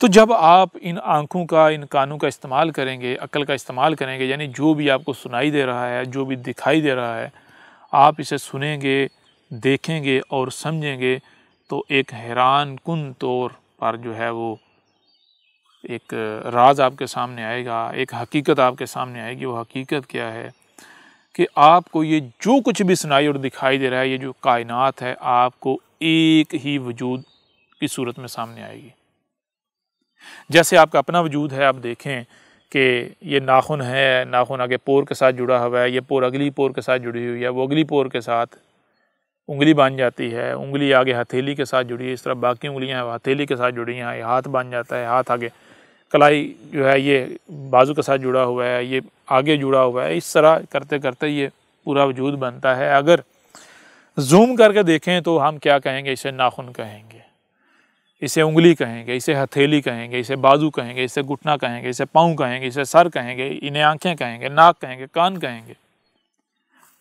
تو جب آپ ان آنکھوں کا، ان کانوں کا استعمال کریں گے، عقل کا استعمال کریں گے، یعنی جو بھی آپ کو سنائی دے رہا ہے، جو بھی دکھائی دے رہا ہے، آپ اسے سنیں گے، دیکھیں گے اور سمجھیں گے، تو ایک حیران کن طور پر جو ہے وہ ایک راز آپ کے سامنے آئے گا، ایک حقیقت آپ کے سامنے آئے گی۔ وہ حقیقت کیا ہے کہ آپ کو یہ جو کچھ بھی سنائی اور دکھائی دے رہا ہے، یہ جو کائنات ہے، آپ کو ایک ہی وجود کی صورت میں سامنے آئے گی۔ جیسے آپ کا اپنا وجود ہے، آپ دیکھیں کہ یہ ناخن ہے، ناخن آگے پور کے ساتھ جڑا ہوا ہے، یہ پور اگلی پور کے ساتھ جڑی ہوئی ہے، وہ اگلی پور کے ساتھ انگلی بن جاتی ہے، انگلی آگے ہتھیلی کے ساتھ جڑی ہے، اس طرح باقی انگلیاں ہیں وہ ہتھیلی کے ساتھ جڑی ہیں، یہ ہاتھ بن جاتا ہے، ہاتھ آگے کلائی جو ہے یہ بازو کے ساتھ جڑا ہوا ہے، یہ آگے جڑا ہوا ہے، اس طرح کرتے کرتے یہ پورا وجود بنتا ہے۔ اگر زوم کر کے دیکھیں تو ہم کیا کہیں گے؟ اسے ناخن کہیں گے، اسے انگلی کہیں گے، اسے ہتھیلی کہیں گے، اسے بازو کہیں گے، اسے گھٹنا کہیں گے، اسے پاؤں کہیں گے، اسے سر کہیں گے، انہیں آنکھیں کہیں گے، ناک کہیں گے، کان کہیں گے،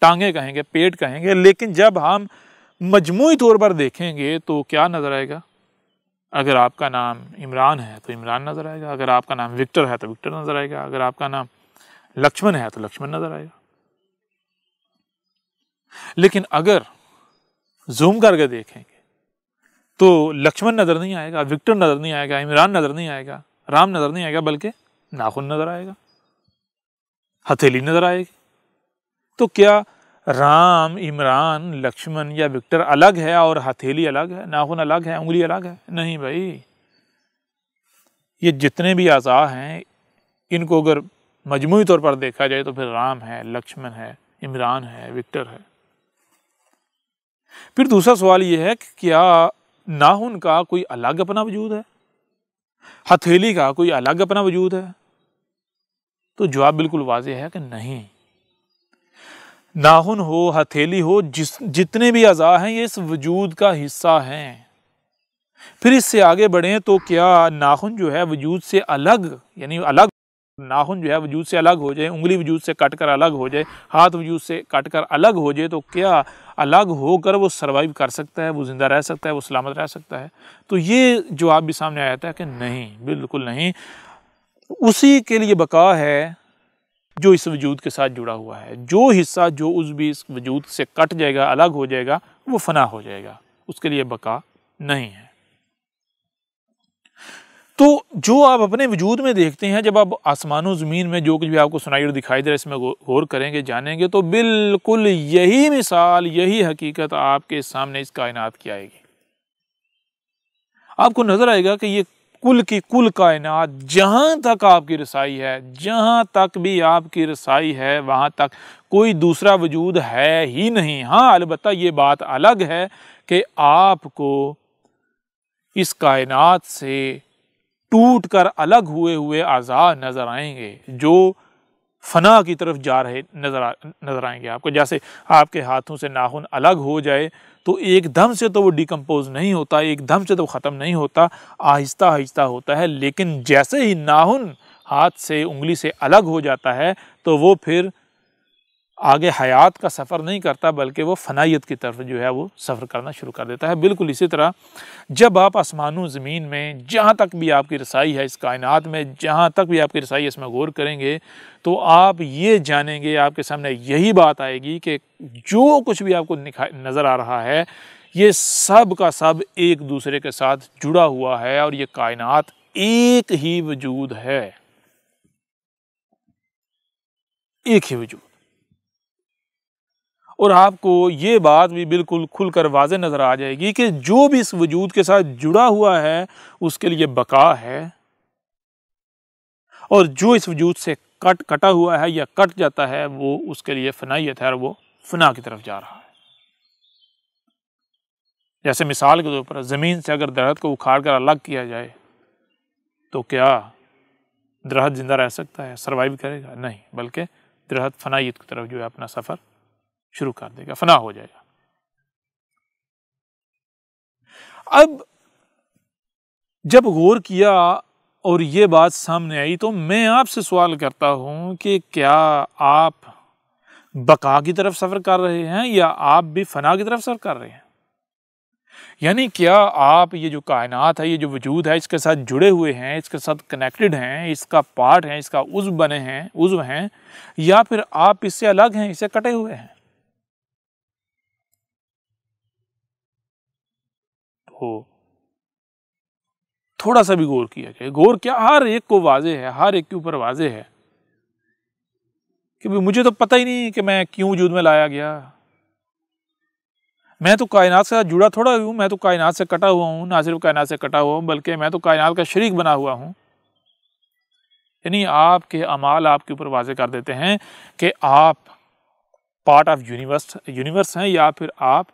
ٹانگیں کہیں گے، پیٹ کہیں گے۔ لیکن جب ہم مجموعی طور پر دیکھیں گے تو کیا نظر آئے گا؟ اگر آپ کا نام عمران ہے تو عمران نظر آئے گا، اگر آپ کا نام وکٹر ہے تو وکٹر نظر آئے گا، اگر آپ کا نام لکشمن ہے تو لکشمن نظر آئے گا۔ لیکن اگر زوم کر کے دیکھیں گے تو لکشمن نظر نہیں آئے گا، وکٹر نظر نہیں آئے گا، عمران نظر نہیں آئے گا، رام نظر نہیں آئے گا، بلکہ ناخن نظر آئے گا، ہتھیلی نظر آئے گی۔ تو کیا رام، عمران، لکشمن یا وکٹر الگ ہے اور ہتھیلی الگ ہے، ناخن الگ ہے، انگلی الگ ہے؟ نہیں بھائی، یہ جتنے بھی اعضاء ہیں ان کو اگر مجموعی طور پر دیکھا جائے تو پھر رام ہے، لکشمن ہے، عمران ہے، وکٹر ہے۔ پھر دوسرا سوال یہ ہے کہ کیا ناخن کا کوئی الگ اپنا وجود ہے، ہتھیلی کا کوئی الگ اپنا وجود ہے؟ تو جواب بالکل واضح ہے کہ نہیں۔ ناخن ہو، ہتھیلی ہو، جتنے بھی اعضاء ہیں یہ اس وجود کا حصہ ہیں۔ پھر اس سے آگے بڑھیں تو کیا ناخن جو ہے وجود سے الگ، یعنی الگ ناخن جو ہے وجود سے الگ ہو جائے، انگلی وجود سے کٹ کر الگ ہو جائے، ہاتھ وجود سے کٹ کر الگ ہو جائے، تو کیا الگ ہو کر وہ سروائیو کر سکتا ہے، وہ زندہ رہ سکتا ہے، وہ سلامت رہ سکتا ہے؟ تو یہ جواب بھی سامنے آیا تھا کہ نہیں، بالکل نہیں۔ اسی کے لیے بقا ہے جو اس وجود کے ساتھ جڑا ہوا ہے۔ جو حصہ، جو عضو بھی اس وجود سے کٹ جائے گا، الگ ہو جائے گا، وہ فنا ہو جائے گا، اس کے لیے بقا نہیں ہے۔ تو جو آپ اپنے وجود میں دیکھتے ہیں، جب آپ آسمان و زمین میں جو کچھ بھی آپ کو سنائی اور دکھائی دے رہا ہے، اس میں غور کریں گے، جانیں گے، تو بالکل یہی مثال، یہی حقیقت آپ کے سامنے اس کائنات کی آئے گی۔ آپ کو نظر آئے گا کہ یہ کل کی کل کائنات، جہاں تک آپ کی رسائی ہے، جہاں تک بھی آپ کی رسائی ہے، وہاں تک کوئی دوسرا وجود ہے ہی نہیں۔ ہاں، البتہ یہ بات الگ ہے کہ آپ کو اس کائنات سے ٹوٹ کر الگ ہوئے ہوئے اعضاء نظر آئیں گے، جو فنا کی طرف جا رہے نظر آئیں گے آپ کو۔ جیسے آپ کے ہاتھوں سے ناخن الگ ہو جائے تو ایک دم سے تو وہ ڈیکمپوز نہیں ہوتا، ایک دم سے تو ختم نہیں ہوتا، آہستہ آہستہ ہوتا ہے۔ لیکن جیسے ہی ناخن ہاتھ سے، انگلی سے الگ ہو جاتا ہے، تو وہ پھر آگے حیات کا سفر نہیں کرتا، بلکہ وہ فنائیت کی طرف جو ہے وہ سفر کرنا شروع کر دیتا ہے۔ بالکل اسی طرح جب آپ آسمان و زمین میں، جہاں تک بھی آپ کی رسائی ہے اس کائنات میں، جہاں تک بھی آپ کی رسائی ہے اس میں غور کریں گے، تو آپ یہ جانیں گے، آپ کے سامنے یہی بات آئے گی کہ جو کچھ بھی آپ کو نظر آ رہا ہے، یہ سب کا سب ایک دوسرے کے ساتھ جڑا ہوا ہے، اور یہ کائنات ایک ہی وجود ہے، ایک ہی وجود۔ اور آپ کو یہ بات بھی بالکل کھل کر واضح نظر آ جائے گی کہ جو بھی اس وجود کے ساتھ جڑا ہوا ہے، اس کے لیے بقا ہے، اور جو اس وجود سے کٹا ہوا ہے یا کٹ جاتا ہے، وہ اس کے لیے فنائیت ہے، اور وہ فنا کی طرف جا رہا ہے۔ جیسے مثال کے طور پر زمین سے اگر درخت کو اکھاڑ کر الگ کیا جائے، تو کیا درخت زندہ رہ سکتا ہے، سروائیو کرے گا؟ نہیں، بلکہ درخت فنائیت کی طرف جو ہے اپنا سفر شروع کر دے گا، فنا ہو جائے گا۔ اب جب غور کیا اور یہ بات سامنے آئی، تو میں آپ سے سوال کرتا ہوں کہ کیا آپ بقا کی طرف سفر کر رہے ہیں، یا آپ بھی فنا کی طرف سفر کر رہے ہیں؟ یعنی کیا آپ یہ جو کائنات ہے، یہ جو وجود ہے، اس کے ساتھ جڑے ہوئے ہیں، اس کے ساتھ کنیکٹڈ ہیں، اس کا پارٹ ہیں، اس کا عضو ہیں، یا پھر آپ اس سے الگ ہیں، اس سے کٹے ہوئے ہیں؟ تو تھوڑا سا بھی غور کیا جائے، غور کیا ہر ایک کو واضح ہے، ہر ایک کے اوپر واضح ہے کہ مجھے تو پتہ ہی نہیں کہ میں کیوں وجود میں لایا گیا، میں تو کائنات سے جڑا تھوڑا ہوں، میں تو کائنات سے کٹا ہوا ہوں، نہ صرف کائنات سے کٹا ہوا ہوں، بلکہ میں تو کائنات کا شریک بنا ہوا ہوں۔ یعنی آپ کے اعمال آپ کے اوپر واضح کر دیتے ہیں کہ آپ پارٹ آف یونیورس ہیں، یا پھر آپ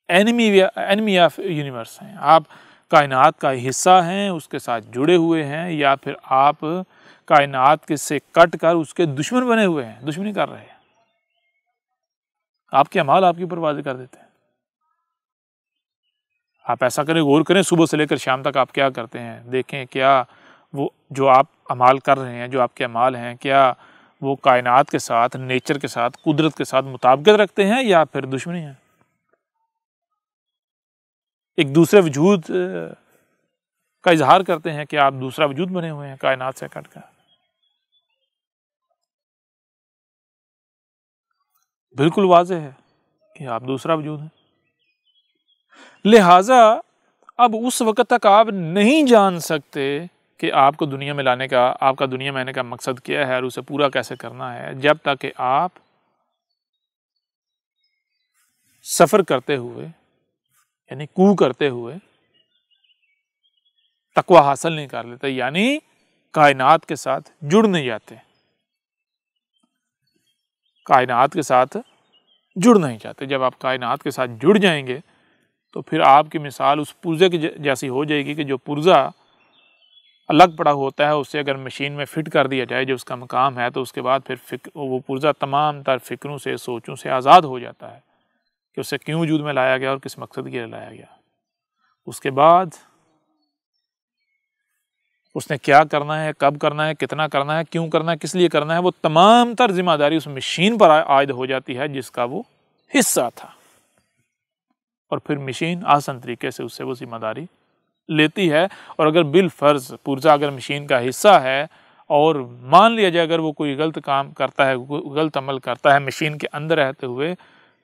اینمی آف یونیورس ہیں، آپ کائنات کا حصہ ہیں، اس کے ساتھ جڑے ہوئے ہیں، یا پھر آپ کائنات کے سے کٹ کر اس کے دشمن بنے ہوئے ہیں، دشمنی کر رہے ہیں۔ آپ کے اعمال آپ کے اوپر واضح کر دیتے ہیں۔ آپ ایسا کریں، غور کریں، صبح سے لے کر شام تک آپ کیا کرتے ہیں، دیکھیں کیا وہ جو آپ اعمال کر رہے ہیں، جو آپ کے اعمال ہیں، کیا وہ کائنات کے ساتھ، نیچر کے ساتھ، قدرت کے ساتھ مطابقت رکھتے ہیں، یا پھر دشمنی ہیں، ایک دوسرے وجود کا اظہار کرتے ہیں کہ آپ دوسرا وجود بنے ہوئے ہیں کائنات سے کٹ کر؟ بالکل واضح ہے کہ آپ دوسرا وجود ہیں۔ لہٰذا اب اس وقت تک آپ نہیں جان سکتے کہ آپ کو دنیا میں لانے کا، آپ کا دنیا میں آنے کا مقصد کیا ہے اور اسے پورا کیسے کرنا ہے، جب تک کہ آپ سفر کرتے ہوئے، یعنی کو کرتے ہوئے تقوی حاصل نہیں کر لیتے، یعنی کائنات کے ساتھ جڑ نہیں جاتے، کائنات کے ساتھ جڑ نہیں جاتے۔ جب آپ کائنات کے ساتھ جڑ جائیں گے تو پھر آپ کی مثال اس پرزے کی جیسی ہو جائے گی کہ جو پرزا الگ پڑا ہوتا ہے، اسے اگر مشین میں فٹ کر دیا جائے جو اس کا مقام ہے، تو اس کے بعد پھر وہ پرزا تمام تر فکروں سے، سوچوں سے آزاد ہو جاتا ہے کہ اسے کیوں وجود میں لایا گیا اور کس مقصد کے لیے لایا گیا۔ اس کے بعد اس نے کیا کرنا ہے، کب کرنا ہے، کتنا کرنا ہے، کیوں کرنا ہے، کس لیے کرنا ہے، وہ تمام تر ذمہ داری اس مشین پر عائد ہو جاتی ہے جس کا وہ حصہ تھا، اور پھر مشین آسان طریقے سے اس سے وہ ذمہ داری لیتی ہے۔ اور اگر بالفرض پرزا اگر مشین کا حصہ ہے اور مان لیا جائے اگر وہ کوئی غلط کام کرتا ہے، غلط عمل کرتا ہے مشین کے اندر رہتے ہوئے،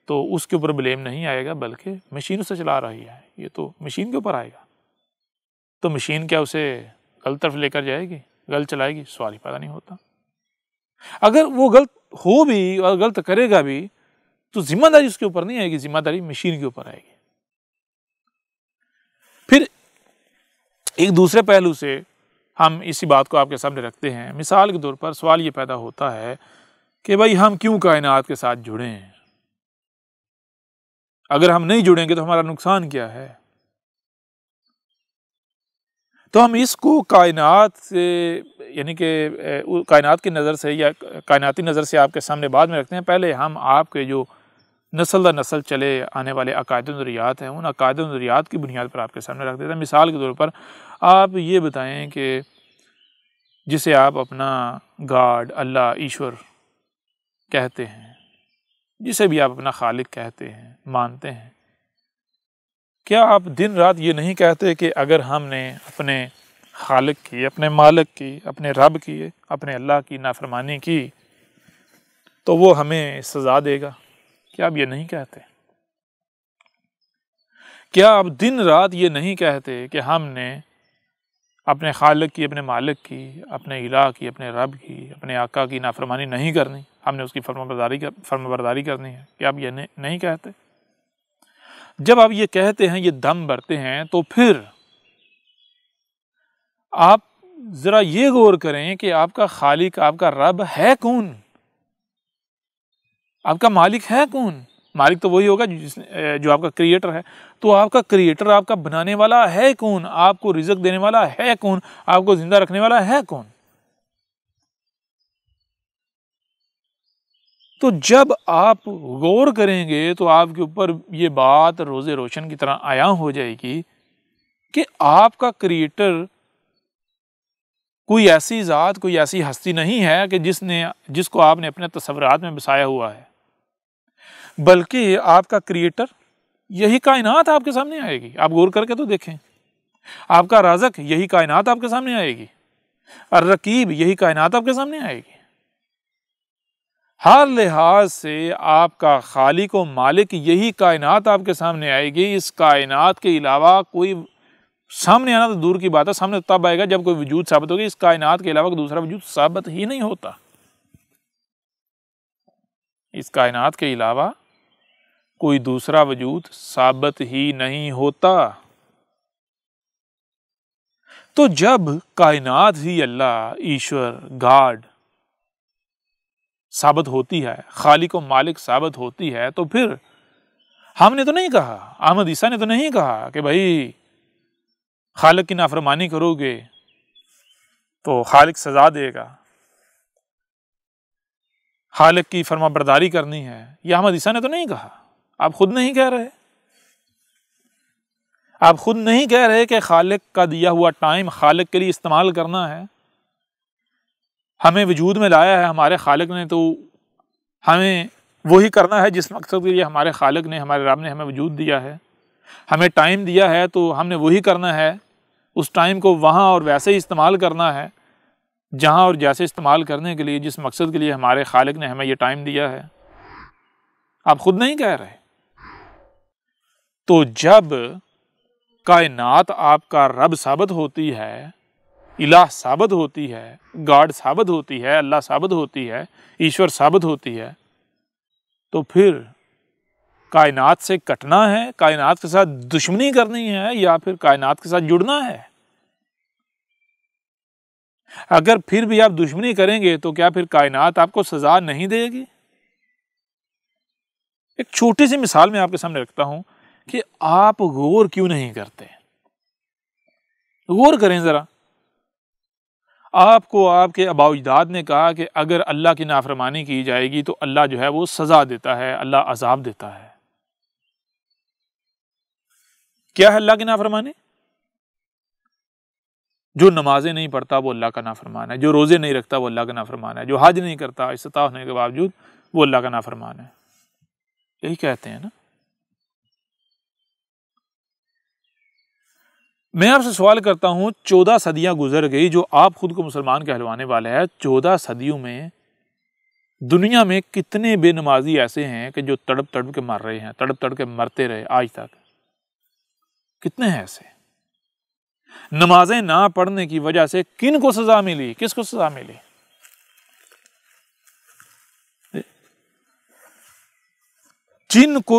تو اس کے اوپر بلیم نہیں آئے گا، بلکہ مشین اسے چلا رہی ہے، یہ تو مشین کے اوپر آئے گا۔ تو مشین کیا اسے غلط طرف لے کر جائے گی، غلط چلائے گی؟ سوال ہی پیدا نہیں ہوتا۔ اگر وہ غلط ہو بھی اور غلط کرے گا بھی تو ذمہ داری اس کے اوپر نہیں آئے گی، ذمہ داری مشین کے اوپر آئے گی۔ پھر ایک دوسرے پہلو سے ہم اسی بات کو آپ کے سامنے رکھتے ہیں۔ مثال کے طور پر سوال یہ پیدا ہوتا ہے کہ بھائی ہم کیوں کائنات کے ساتھ جڑے ہیں؟ اگر ہم نہیں جڑیں گے تو ہمارا نقصان کیا ہے؟ تو ہم اس کو کائنات سے، یعنی کہ کائنات کی نظر سے یا کائناتی نظر سے آپ کے سامنے بعد میں رکھتے ہیں۔ پہلے ہم آپ کے جو نسل در نسل چلے آنے والے عقائد و نظریات ہیں، ان عقائد و نظریات کی بنیاد پر آپ کے سامنے رکھ دیتے ہیں۔ مثال کے طور پر آپ یہ بتائیں کہ جسے آپ اپنا گاڈ، اللہ، ایشور کہتے ہیں، جسے بھی آپ اپنا خالق کہتے ہیں، مانتے ہیں، کیا آپ دن رات یہ نہیں کہتے کہ اگر ہم نے اپنے خالق کی، اپنے مالک کی، اپنے رب کی، اپنے اللہ کی نافرمانی کی تو وہ ہمیں سزا دے گا؟ کیا آپ یہ نہیں کہتے؟ کیا آپ دن رات یہ نہیں کہتے کہ ہم نے اپنے خالق کی، اپنے مالک کی، اپنے الہ کی، اپنے رب کی، اپنے آقا کی نافرمانی نہیں کرنی، ہم نے اس کی فرمانبرداری کرنی ہے؟ کیا آپ یہ نہیں کہتے؟ جب آپ یہ کہتے ہیں، یہ دم بھرتے ہیں، تو پھر آپ ذرا یہ غور کریں کہ آپ کا خالق، آپ کا رب ہے کون؟ آپ کا مالک ہے کون؟ مالک تو وہی ہوگا جو آپ کا کریٹر ہے۔ تو آپ کا کریٹر، آپ کا بنانے والا ہے کون؟ آپ کو رزق دینے والا ہے کون؟ آپ کو زندہ رکھنے والا ہے کون؟ تو جب آپ غور کریں گے تو آپ کے اوپر یہ بات روز روشن کی طرح عیاں ہو جائے گی کہ آپ کا کریٹر کوئی ایسی ذات، کوئی ایسی ہستی نہیں ہے کہ جس کو آپ نے اپنے تصورات میں بسایا ہوا ہے، بلکہ آپ کا کریٹر، یہی کائنات آپ کے سامنے آئے گی۔ آپ غور کر کے تو دیکھیں، آپ کا رازق، یہی کائنات آپ کے سامنے آئے گی، الرقیب، یہی کائنات آپ کے سامنے آئے گی۔ ہر لحاظ سے آپ کا خالق و مالک، یہی کائنات آپ کے سامنے آئے گی۔ اس کائنات کے علاوہ کوئی سامنے آنا تو دور کی بات ہے، سامنے تب آئے گا جب کوئی وجود ثابت ہوگی۔ اس کائنات کے علاوہ کوئی دوسرا وجود ثابت ہی نہیں ہوتا۔ اس کائنات کے علاوہ کوئی دوسرا وجود ثابت ہی نہیں ہوتا۔ تو جب کائنات ہی اللہ، ایشور، گاڈ ثابت ہوتی ہے، خالق و مالک ثابت ہوتی ہے، تو پھر ہم نے تو نہیں کہا، احمد عیسیٰ نے تو نہیں کہا کہ بھائی خالق کی نافرمانی کرو گے تو خالق سزا دے گا، خالق کی فرما برداری کرنی ہے۔ یہ احمد عیسیٰ نے تو نہیں کہا، آپ خود نہیں کہہ رہے۔ آپ خود نہیں کہہ رہے کہ خالق کا دیا ہوا ٹائم خالق کے لیے استعمال کرنا ہے۔ ہمیں وجود میں لایا ہے ہمارے خالق نے، تو ہمیں وہی کرنا ہے جس مقصد کے لیے ہمارے خالق نے، ہمارے رب نے ہمیں وجود دیا ہے۔ ہمیں ٹائم دیا ہے تو ہم نے وہی کرنا ہے، اس ٹائم کو وہاں اور ویسے ہی استعمال کرنا ہے جہاں اور جیسے استعمال کرنے کے لیے، جس مقصد کے لیے ہمارے خالق نے ہمیں یہ ٹائم دیا ہے۔ آپ خود نہیں کہہ رہے۔ تو جب کائنات آپ کا رب ثابت ہوتی ہے، الہ ثابت ہوتی ہے، گاڈ ثابت ہوتی ہے، اللہ ثابت ہوتی ہے، ایشور ثابت ہوتی ہے، تو پھر کائنات سے کٹنا ہے، کائنات کے ساتھ دشمنی کرنی ہے، یا پھر کائنات کے ساتھ جڑنا ہے؟ اگر پھر بھی آپ دشمنی کریں گے تو کیا پھر کائنات آپ کو سزا نہیں دے گی؟ ایک چھوٹی سی مثال میں آپ کے سامنے رکھتا ہوں کہ آپ غور کیوں نہیں کرتے؟ غور کریں ذرا۔ آپ کو آپ کے آباء و اجداد نے کہا کہ اگر اللہ کی نافرمانی کی جائے گی تو اللہ جو ہے وہ سزا دیتا ہے، اللہ عذاب دیتا ہے۔ کیا ہے اللہ کی نافرمانی؟ جو نمازیں نہیں پڑھتا وہ اللہ کا نافرمان ہے، جو روزے نہیں رکھتا وہ اللہ کا نافرمان ہے، جو حج نہیں کرتا استطاعت ہونے کے باوجود وہ اللہ کا نافرمان ہے. یہی کہتے ہیں نا. میں آپ سے سوال کرتا ہوں، 14 صدیاں گزر گئی جو آپ خود کو مسلمان کہلوانے والے ہیں، 14 صدیوں میں دنیا میں کتنے بے نمازی ایسے ہیں کہ جو تڑپ تڑپ کے مر رہے ہیں، تڑپ تڑپ کے مرتے رہے آج تک؟ کتنے ہیں ایسے؟ نمازیں نہ پڑھنے کی وجہ سے کن کو سزا ملی؟ کس کو سزا ملی؟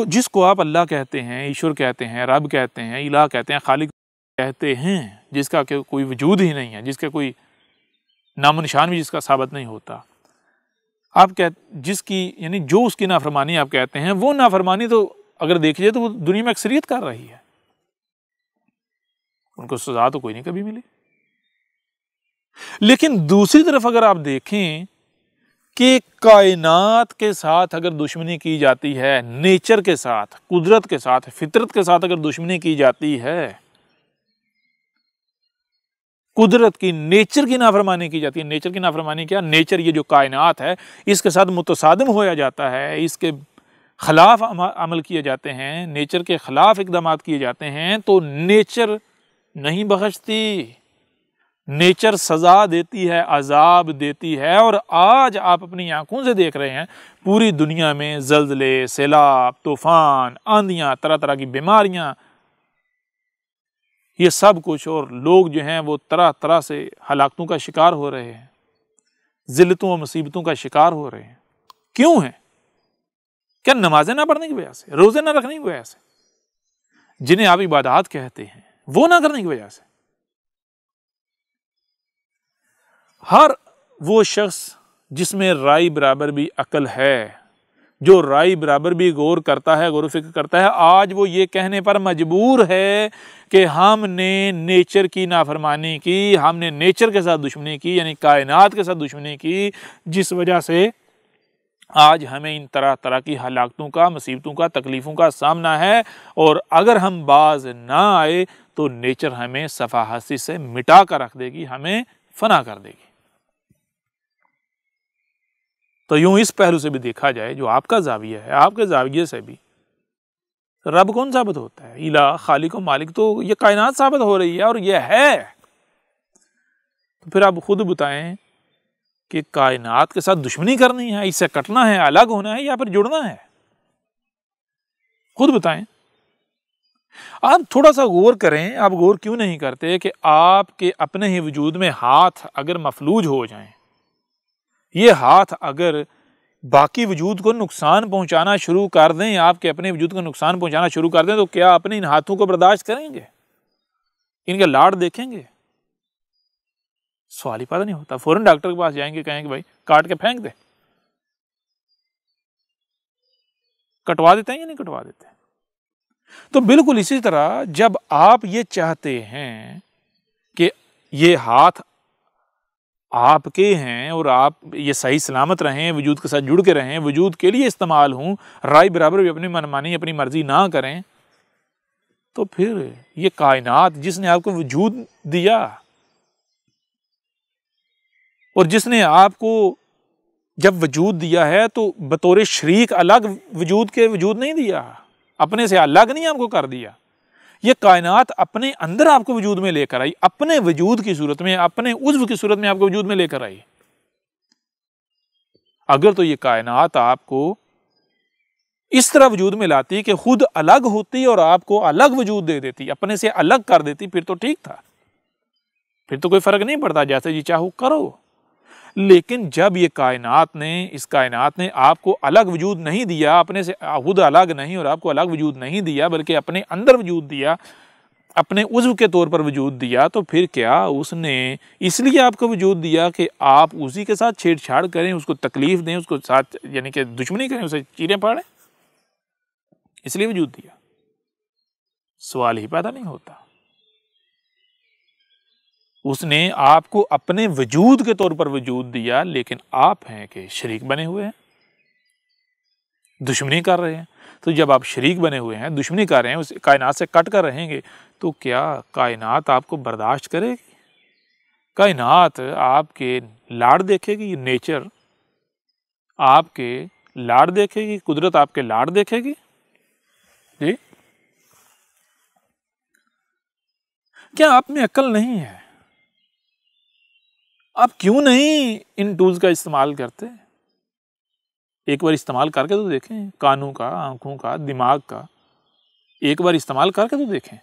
جس کو آپ اللہ کہتے ہیں، ایشور کہتے ہیں، رب کہتے ہیں، الہ کہتے ہیں، خالق کہتے ہیں، جس کا کوئی وجود ہی نہیں ہے، جس کا کوئی نام و نشان بھی جس کا ثابت نہیں ہوتا، آپ جس کی یعنی جو اس کی نافرمانی آپ کہتے ہیں، وہ نافرمانی تو اگر دیکھ جائے تو وہ دنیا میں اکثریت کر رہی ہے. ان کو سزا تو کوئی نہیں کبھی ملی. لیکن دوسری طرف اگر آپ دیکھیں کہ کائنات کے ساتھ اگر دشمنی کی جاتی ہے، نیچر کے ساتھ، قدرت کے ساتھ، فطرت کے ساتھ اگر دشمنی کی جاتی ہے، قدرت کی، نیچر کی نافرمانی کی جاتی ہے. نیچر کی نافرمانی کیا؟ نیچر یہ جو کائنات ہے اس کے ساتھ متصادم ہویا جاتا ہے، اس کے خلاف عمل کیے جاتے ہیں، نیچر کے خلاف اقدامات کیے جاتے ہیں، تو نیچر نہیں بخشتی، نیچر سزا دیتی ہے، عذاب دیتی ہے. اور آج آپ اپنی آنکھوں سے دیکھ رہے ہیں پوری دنیا میں زلزلے، سیلاب، طوفان، آندیاں، طرح طرح کی بیماریاں، یہ سب کچھ، اور لوگ جو ہیں وہ طرح طرح سے ہلاکتوں کا شکار ہو رہے ہیں، ذلتوں اور مصیبتوں کا شکار ہو رہے ہیں. کیوں ہیں؟ کیا نمازیں نہ پڑھنے کی وجہ سے، روزے نہ رکھنے کی وجہ سے، جنہیں آپ عبادات کہتے ہیں وہ نہ کرنے کی وجہ سے؟ ہر وہ شخص جس میں رائے برابر بھی عقل ہے، جو رائے برابر بھی غور کرتا ہے، غور و فکر کرتا ہے، آج وہ یہ کہنے پر مجبور ہے کہ ہم نے نیچر کی نافرمانی کی، ہم نے نیچر کے ساتھ دشمنی کی، یعنی کائنات کے ساتھ دشمنی کی، جس وجہ سے آج ہمیں ان طرح طرح کی ہلاکتوں کا، مصیبتوں کا، تکلیفوں کا سامنا ہے. اور اگر ہم باز نہ آئے تو نیچر ہمیں صفحہ ہستی سے مٹا کر رکھ دے گی، ہمیں فنا کر دے گی. تو یوں اس پہلو سے بھی دیکھا جائے، جو آپ کا زاویہ ہے، آپ کے زاویے سے بھی رب کون ثابت ہوتا ہے؟ الہ، خالق و مالک تو یہ کائنات ثابت ہو رہی ہے، اور یہ ہے. تو پھر آپ خود بتائیں کہ کائنات کے ساتھ دشمنی کرنی ہے، اس سے کٹنا ہے، الگ ہونا ہے، یا پھر جڑنا ہے؟ خود بتائیں. آپ تھوڑا سا غور کریں. آپ غور کیوں نہیں کرتے کہ آپ کے اپنے ہی وجود میں ہاتھ اگر مفلوج ہو جائیں، یہ ہاتھ اگر باقی وجود کو نقصان پہنچانا شروع کر دیں، آپ کے اپنے وجود کو نقصان پہنچانا شروع کر دیں، تو کیا اپنے ان ہاتھوں کو برداشت کریں گے؟ ان کے لاڑ دیکھیں گے؟ سوال ہی پیدا نہیں ہوتا. فوراً ڈاکٹر کے پاس جائیں گے، کہیں گے بھائی کاٹ کے پھینک دے. کٹوا دیتے ہیں یا نہیں کٹوا دیتے؟ تو بالکل اسی طرح جب آپ یہ چاہتے ہیں کہ یہ ہاتھ آپ کے ہیں اور آپ یہ صحیح سلامت رہیں، وجود کے ساتھ جڑ کے رہیں، وجود کے لیے استعمال ہوں، رائے برابر بھی اپنی منمانی، اپنی مرضی نہ کریں، تو پھر یہ کائنات جس نے آپ کو وجود دیا اور جس نے آپ کو جب وجود دیا ہے تو بطور شریک الگ وجود کے وجود نہیں دیا، اپنے سے الگ نہیں آپ کو کر دیا. یہ کائنات اپنے اندر آپ کو وجود میں لے کر آئی، اپنے وجود کی صورت میں، اپنے عضو کی صورت میں آپ کو وجود میں لے کر آئی. اگر تو یہ کائنات آپ کو اس طرح وجود میں لاتی کہ خود الگ ہوتی اور آپ کو الگ وجود دے دیتی، اپنے سے الگ کر دیتی، پھر تو ٹھیک تھا، پھر تو کوئی فرق نہیں پڑتا، جیسے جی چاہو کرو. لیکن جب یہ اس کائنات نے آپ کو الگ وجود نہیں دیا، اپنے سے خود الگ نہیں اور آپ کو الگ وجود نہیں دیا، بلکہ اپنے اندر وجود دیا، اپنے عضو کے طور پر وجود دیا، تو پھر کیا اس نے اس لیے آپ کو وجود دیا کہ آپ اسی کے ساتھ چھیڑ چھاڑ کریں، اس کو تکلیف دیں، اس کو ساتھ یعنی کہ دشمنی کریں، اسے چیریں پاڑیں؟ اس لیے وجود دیا؟ سوال ہی پیدا نہیں ہوتا. اس نے آپ کو اپنے وجود کے طور پر وجود دیا، لیکن آپ ہیں کہ شریک بنے ہوئے ہیں، دشمنی کر رہے ہیں. تو جب آپ شریک بنے ہوئے ہیں، دشمنی کر رہے ہیں، اس کائنات سے کٹ کر رہیں گے، تو کیا کائنات آپ کو برداشت کرے گی؟ کائنات آپ کے لاڑ دیکھے گی، نیچر آپ کے لاڑ دیکھے گی، قدرت آپ کے لاڑ دیکھے گی؟ جی کیا آپ میں عقل نہیں ہے؟ آپ کیوں نہیں ان ٹولز کا استعمال کرتے؟ ایک بار استعمال کر کے تو دیکھیں، کانوں کا، آنکھوں کا، دماغ کا ایک بار استعمال کر کے تو دیکھیں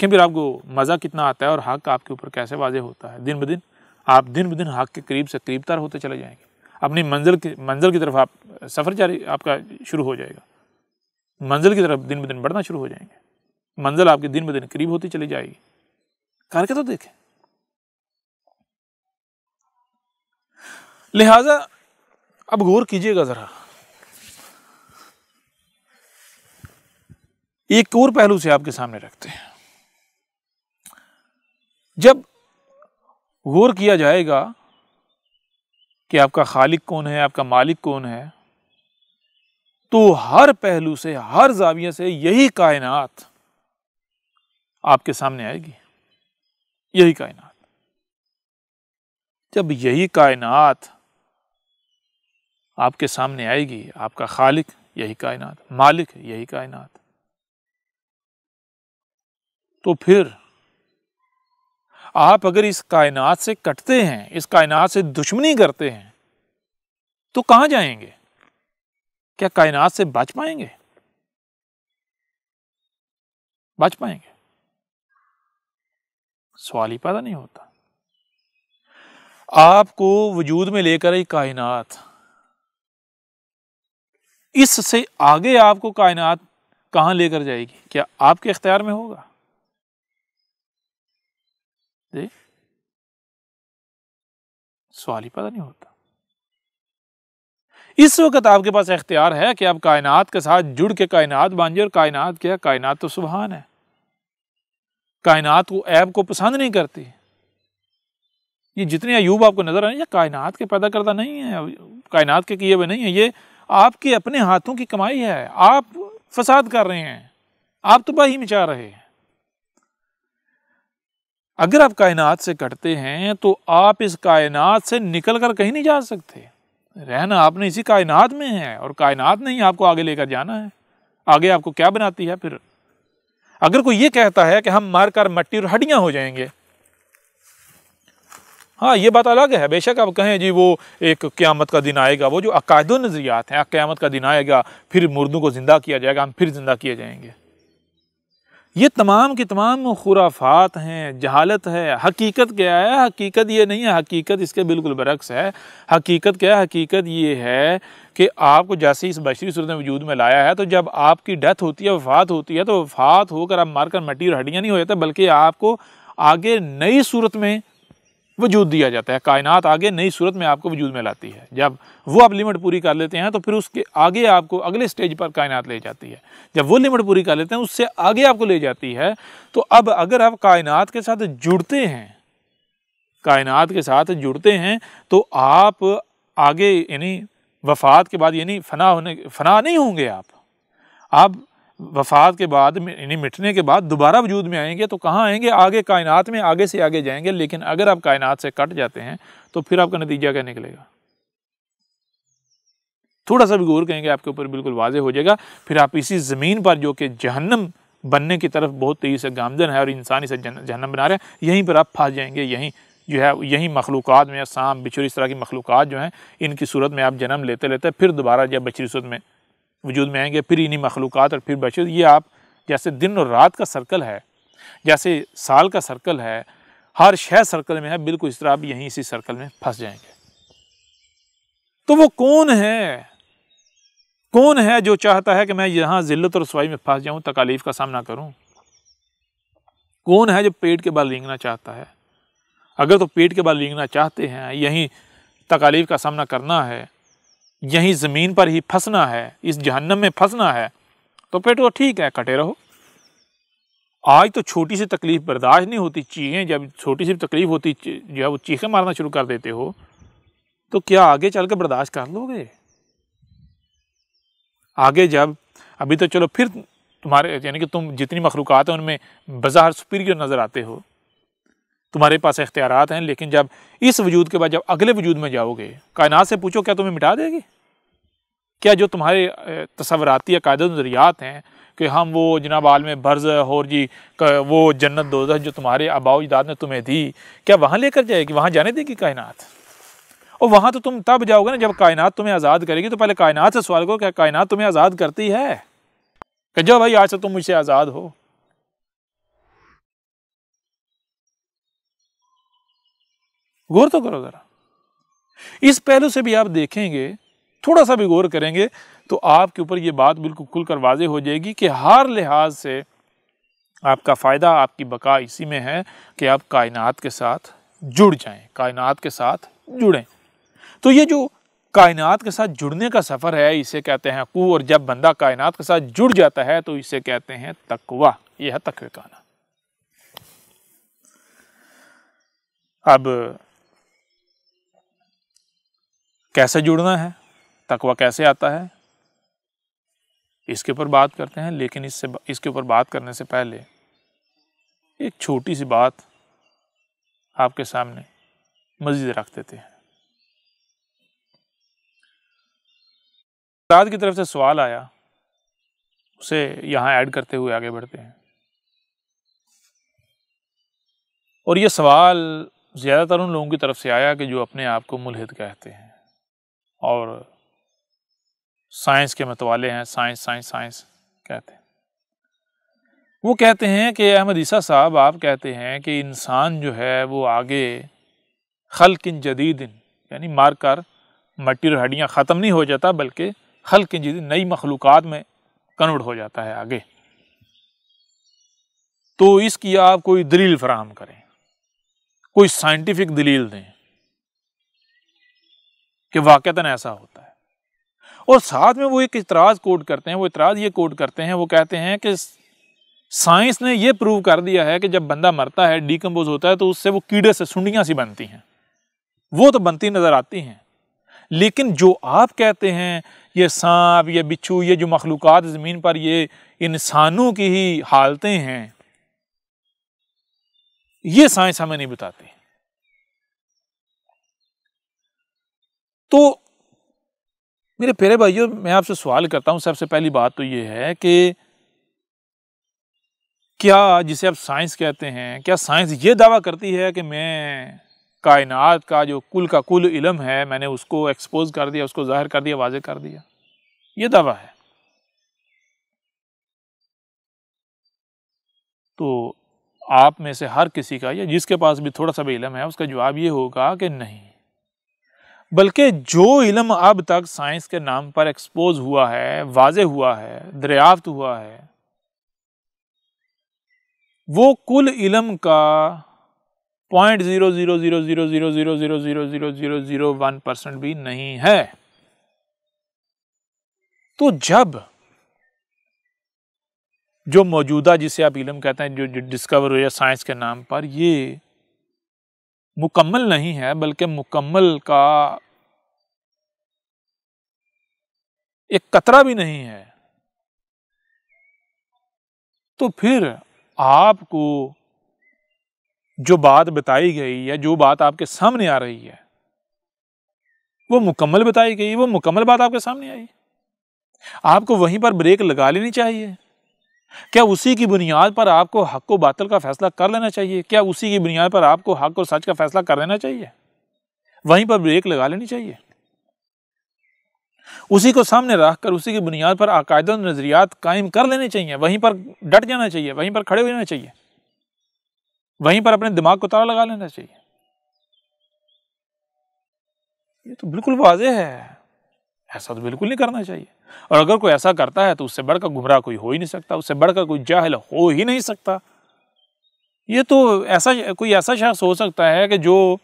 پھر آپ کو مزہ کتنا آتا ہے اور حق آپ کے اوپر کیسے واضح ہوتا ہے۔ دن بدن آپ دن بدن حق کے قریب سے قریب تر ہوتے چلے جائیں گے، اپنی منزل کی طرف آپ سفر جاری آپ کا شروع ہو جائے گا، منزل کی طرف دن بدن بڑھنا شروع ہو جائیں گے، منزل آپ کے دن بدن قریب ہوتی چلی جائے گی۔ کر کے تو دیکھیں۔ لہذا اب غور کیجئے گا ذرا، ایک اور پہلو سے آپ کے سامنے رکھتے ہیں۔ جب غور کیا جائے گا کہ آپ کا خالق کون ہے، آپ کا مالک کون ہے، تو ہر پہلو سے، ہر زاویے سے یہی کائنات آپ کے سامنے آئے گی، یہی کائنات۔ جب یہی کائنات آپ کے سامنے آئے گی، آپ کا خالق یہی کائنات، مالک یہی کائنات، تو پھر آپ اگر اس کائنات سے کٹتے ہیں، اس کائنات سے دشمنی کرتے ہیں، تو کہاں جائیں گے؟ کیا کائنات سے بچ پائیں گے؟ بچ پائیں گے؟ سوال ہی پیدا نہیں ہوتا۔ آپ کو وجود میں لے کر آئی کائنات، اس سے آگے آپ کو کائنات کہاں لے کر جائے گی؟ کیا آپ کے اختیار میں ہوگا؟ جی سوال ہی پیدا نہیں ہوتا۔ اس وقت آپ کے پاس اختیار ہے کہ آپ کائنات کے ساتھ جڑ کے کائنات بن جائے، اور کائنات کیا؟ کائنات تو سبحان ہے، کائنات کو عیب کو پسند نہیں کرتی۔ یہ جتنے عیوب آپ کو نظر آئے، یہ کائنات کے پیدا کردہ نہیں ہے، کائنات کے کیے ہوئے نہیں ہے، یہ آپ کے اپنے ہاتھوں کی کمائی ہے۔ آپ فساد کر رہے ہیں، آپ تباہی مچا رہے ہیں۔ اگر آپ کائنات سے کٹتے ہیں تو آپ اس کائنات سے نکل کر کہیں نہیں جا سکتے، رہنا آپ نے اسی کائنات میں ہے، اور کائنات نہیں آپ کو آگے لے کر جانا ہے۔ آگے آپ کو کیا بناتی ہے پھر؟ اگر کوئی یہ کہتا ہے کہ ہم مر کر مٹی اور ہڈیاں ہو جائیں گے، ہاں یہ بات الگ ہے، بے شک آپ کہیں جی وہ ایک قیامت کا دن آئے گا، وہ جو عقائد و نظریات ہیں، قیامت کا دن آئے گا، پھر مردوں کو زندہ کیا جائے گا، ہم پھر زندہ کیے جائیں گے، یہ تمام کی تمام خرافات ہیں، جہالت ہے۔ حقیقت کیا ہے؟ حقیقت یہ نہیں ہے، حقیقت اس کے بالکل برعکس ہے۔ حقیقت کیا ہے؟ حقیقت یہ ہے کہ آپ کو جیسے اس بشری صورت میں وجود میں لایا ہے، تو جب آپ کی ڈیتھ ہوتی ہے، وفات ہوتی ہے، تو وفات ہو کر آپ مر کر مٹی اور ہڈیاں نہیں ہو جاتے، بلکہ آپ کو آگے نئی صورت میں وجود دیا جاتا ہے۔ کائنات آگے نئی صورت میں آپ کو وجود میں لاتی ہے۔ جب وہ آپ لمٹ پوری کر لیتے ہیں تو پھر اس کے آگے آپ کو اگلے سٹیج پر کائنات لے جاتی ہے۔ جب وہ لمٹ پوری کر لیتے ہیں، اس سے آگے آپ کو لے جاتی ہے۔ تو اب اگر آپ کائنات کے ساتھ جڑتے ہیں، کائنات کے ساتھ جڑتے ہیں، تو آپ آگے یعنی وفات کے بعد یعنی فنا نہیں ہوں گے آپ وفات کے بعد یعنی مٹنے کے بعد دوبارہ وجود میں آئیں گے، تو کہاں آئیں گے؟ آگے کائنات میں آگے سے آگے جائیں گے۔ لیکن اگر آپ کائنات سے کٹ جاتے ہیں تو پھر آپ کا نتیجہ کیا نکلے گا؟ تھوڑا سا بھی غور کریں گے آپ کے اوپر بالکل واضح ہو جائے گا۔ پھر آپ اسی زمین پر جو کہ جہنم بننے کی طرف بہت تیزی سے گامزن ہے اور انسان اسے جہنم بنا رہے ہیں، یہیں پر آپ پھنس جائیں گے۔ یہیں جو ہے یہیں مخلوقات میں سانپ بچھو اس طرح کی مخلوقات جو ہیں، ان کی صورت میں آپ جنم لیتے لیتے پھر دوبارہ جب بچری صورت میں وجود میں آئیں گے، پھر انہی مخلوقات اور پھر بشر۔ یہ آپ جیسے دن اور رات کا سرکل ہے، جیسے سال کا سرکل ہے، ہر شے سرکل میں ہے، بالکل اس طرح آپ یہیں اسی سرکل میں پھنس جائیں گے۔ تو وہ کون ہے جو چاہتا ہے کہ میں یہاں ذلت اور رسوائی میں پھنس جاؤں، تکالیف کا سامنا کروں؟ کون ہے جو پیٹ کے بل رینگنا چاہتا ہے؟ اگر تو پیٹ کے بل رینگنا چاہتے ہیں، یہیں تکالیف کا سامنا کرنا ہے، یہیں زمین پر ہی پھنسنا ہے، اس جہنم میں پھنسنا ہے، تو پھر تو ٹھیک ہے، کٹے رہو۔ آج تو چھوٹی سی تکلیف برداشت نہیں ہوتی، چیخیں جب چھوٹی سی تکلیف ہوتی جو ہے وہ چیخیں مارنا شروع کر دیتے ہو، تو کیا آگے چل کے برداشت کر لو گے؟ آگے جب ابھی تو چلو پھر تمہارے یعنی کہ تم جتنی مخلوقات ہیں ان میں بظاہر سپیریئر نظر آتے ہو، تمہارے پاس اختیارات ہیں، لیکن جب اس وجود کے بعد جب اگلے وجود میں جاؤ گے، کائنات سے پوچھو کیا تمہیں مٹا دے گی؟ کیا جو تمہارے تصوراتی عقائد و نظریات ہیں کہ ہم وہ جناب عالم برزخ اور جی وہ جنت دوزخ جو تمہارے آباء و اجداد نے تمہیں دی، کیا وہاں لے کر جائے گی؟ وہاں جانے دے گی کائنات؟ اور وہاں تو تم تب جاؤ گے نا جب کائنات تمہیں آزاد کرے گی۔ تو پہلے کائنات سے سوال کرو، کیا کائنات تمہیں آزاد کرتی ہے؟ کہ جاؤ بھائی آج سے تم مجھ سے آزاد ہو۔ غور تو کرو ذرا، اس پہلو سے بھی آپ دیکھیں گے، تھوڑا سا بھی غور کریں گے تو آپ کے اوپر یہ بات بالکل کھل کر واضح ہو جائے گی کہ ہر لحاظ سے آپ کا فائدہ، آپ کی بقا اسی میں ہے کہ آپ کائنات کے ساتھ جڑ جائیں، کائنات کے ساتھ جڑیں۔ تو یہ جو کائنات کے ساتھ جڑنے کا سفر ہے اسے کہتے ہیں قو، اور جب بندہ کائنات کے ساتھ جڑ جاتا ہے تو اسے کہتے ہیں تقویٰ۔ یہ ہے تقوی کا نام۔ اب کیسے جڑنا ہے، تقویٰ کیسے آتا ہے، اس کے اوپر بات کرتے ہیں، لیکن اس کے اوپر بات کرنے سے پہلے ایک چھوٹی سی بات آپ کے سامنے مزید رکھ دیتے ہیں۔ استاد کی طرف سے سوال آیا، اسے یہاں ایڈ کرتے ہوئے آگے بڑھتے ہیں۔ اور یہ سوال زیادہ تر ان لوگوں کی طرف سے آیا کہ جو اپنے آپ کو ملحد کہتے ہیں اور سائنس کے متوالے ہیں، سائنس سائنس سائنس کہتے ہیں۔ وہ کہتے ہیں کہ احمد عیسیٰ صاحب آپ کہتے ہیں کہ انسان جو ہے وہ آگے خلق جدید، یعنی مار کر مٹی اور ہڈیاں ختم نہیں ہو جاتا، بلکہ خلق جدید، نئی مخلوقات میں کنورٹ ہو جاتا ہے آگے۔ تو اس کی آپ کوئی دلیل فراہم کریں، کوئی سائنٹیفک دلیل دیں کہ واقعتاً ایسا ہوتا ہے۔ اور ساتھ میں وہ ایک اعتراض کوٹ کرتے ہیں، وہ اعتراض یہ کوٹ کرتے ہیں، وہ کہتے ہیں کہ سائنس نے یہ پروو کر دیا ہے کہ جب بندہ مرتا ہے، ڈیکمپوز ہوتا ہے، تو اس سے وہ کیڑے سے سنڈیاں سی بنتی ہیں، وہ تو بنتی نظر آتی ہیں، لیکن جو آپ کہتے ہیں یہ سانپ، یہ بچھو، یہ جو مخلوقات زمین پر یہ انسانوں کی ہی حالتیں ہیں، یہ سائنس ہمیں نہیں بتاتی۔ تو میرے پیارے بھائیوں، میں آپ سے سوال کرتا ہوں، سب سے پہلی بات تو یہ ہے کہ کیا جسے آپ سائنس کہتے ہیں، کیا سائنس یہ دعویٰ کرتی ہے کہ میں کائنات کا جو کل کا کل علم ہے، میں نے اس کو ایکسپوز کر دیا، اس کو ظاہر کر دیا، واضح کر دیا؟ یہ دعویٰ ہے؟ تو آپ میں سے ہر کسی کا، یا جس کے پاس بھی تھوڑا سا بھی علم ہے، اس کا جواب یہ ہوگا کہ نہیں، بلکہ جو علم اب تک سائنس کے نام پر ایکسپوز ہوا ہے، واضح ہوا ہے، دریافت ہوا ہے، وہ کل علم کا 0.00000000001% بھی نہیں ہے۔ تو جب جو موجودہ جسے آپ علم کہتے ہیں، جو ڈسکور ہوا سائنس کے نام پر، یہ مکمل نہیں ہے، بلکہ مکمل کا ایک قطرہ بھی نہیں ہے، تو پھر آپ کو جو بات بتائی گئی یا جو بات آپ کے سامنے آ رہی ہے وہ مکمل بتائی گئی، وہ مکمل بات آپ کے سامنے آئی، آپ کو وہیں پر بریک لگا لینی چاہیے؟ کیا اسی کی بنیاد پر آپ کو حق و باطل کا فیصلہ کر لینا چاہیے؟ کیا اسی کی بنیاد پر آپ کو حق اور سچ کا فیصلہ کر لینا چاہیے؟ وہیں پر بریک لگا لینی چاہیے؟ اسی کو سامنے رکھ کر اسی کی بنیاد پر عقائد و نظریات قائم کر لینے چاہیے، وہیں پر ڈٹ جانا چاہیے، وہیں پر کھڑے ہو جانا چاہیے، وہیں پر اپنے دماغ کو تالا لگا لینا چاہیے؟ یہ تو بالکل واضح ہے، ایسا تو بالکل نہیں کرنا چاہیے۔ اور اگر کوئی ایسا کرتا ہے تو اس سے بڑھ کر گمراہ کوئی ہو ہی نہیں سکتا، اس سے بڑھ کر کوئی جاہل ہو ہی نہیں سکتا۔ یہ تو کوئی ایسا شخص ہو سکتا ہے کہ جو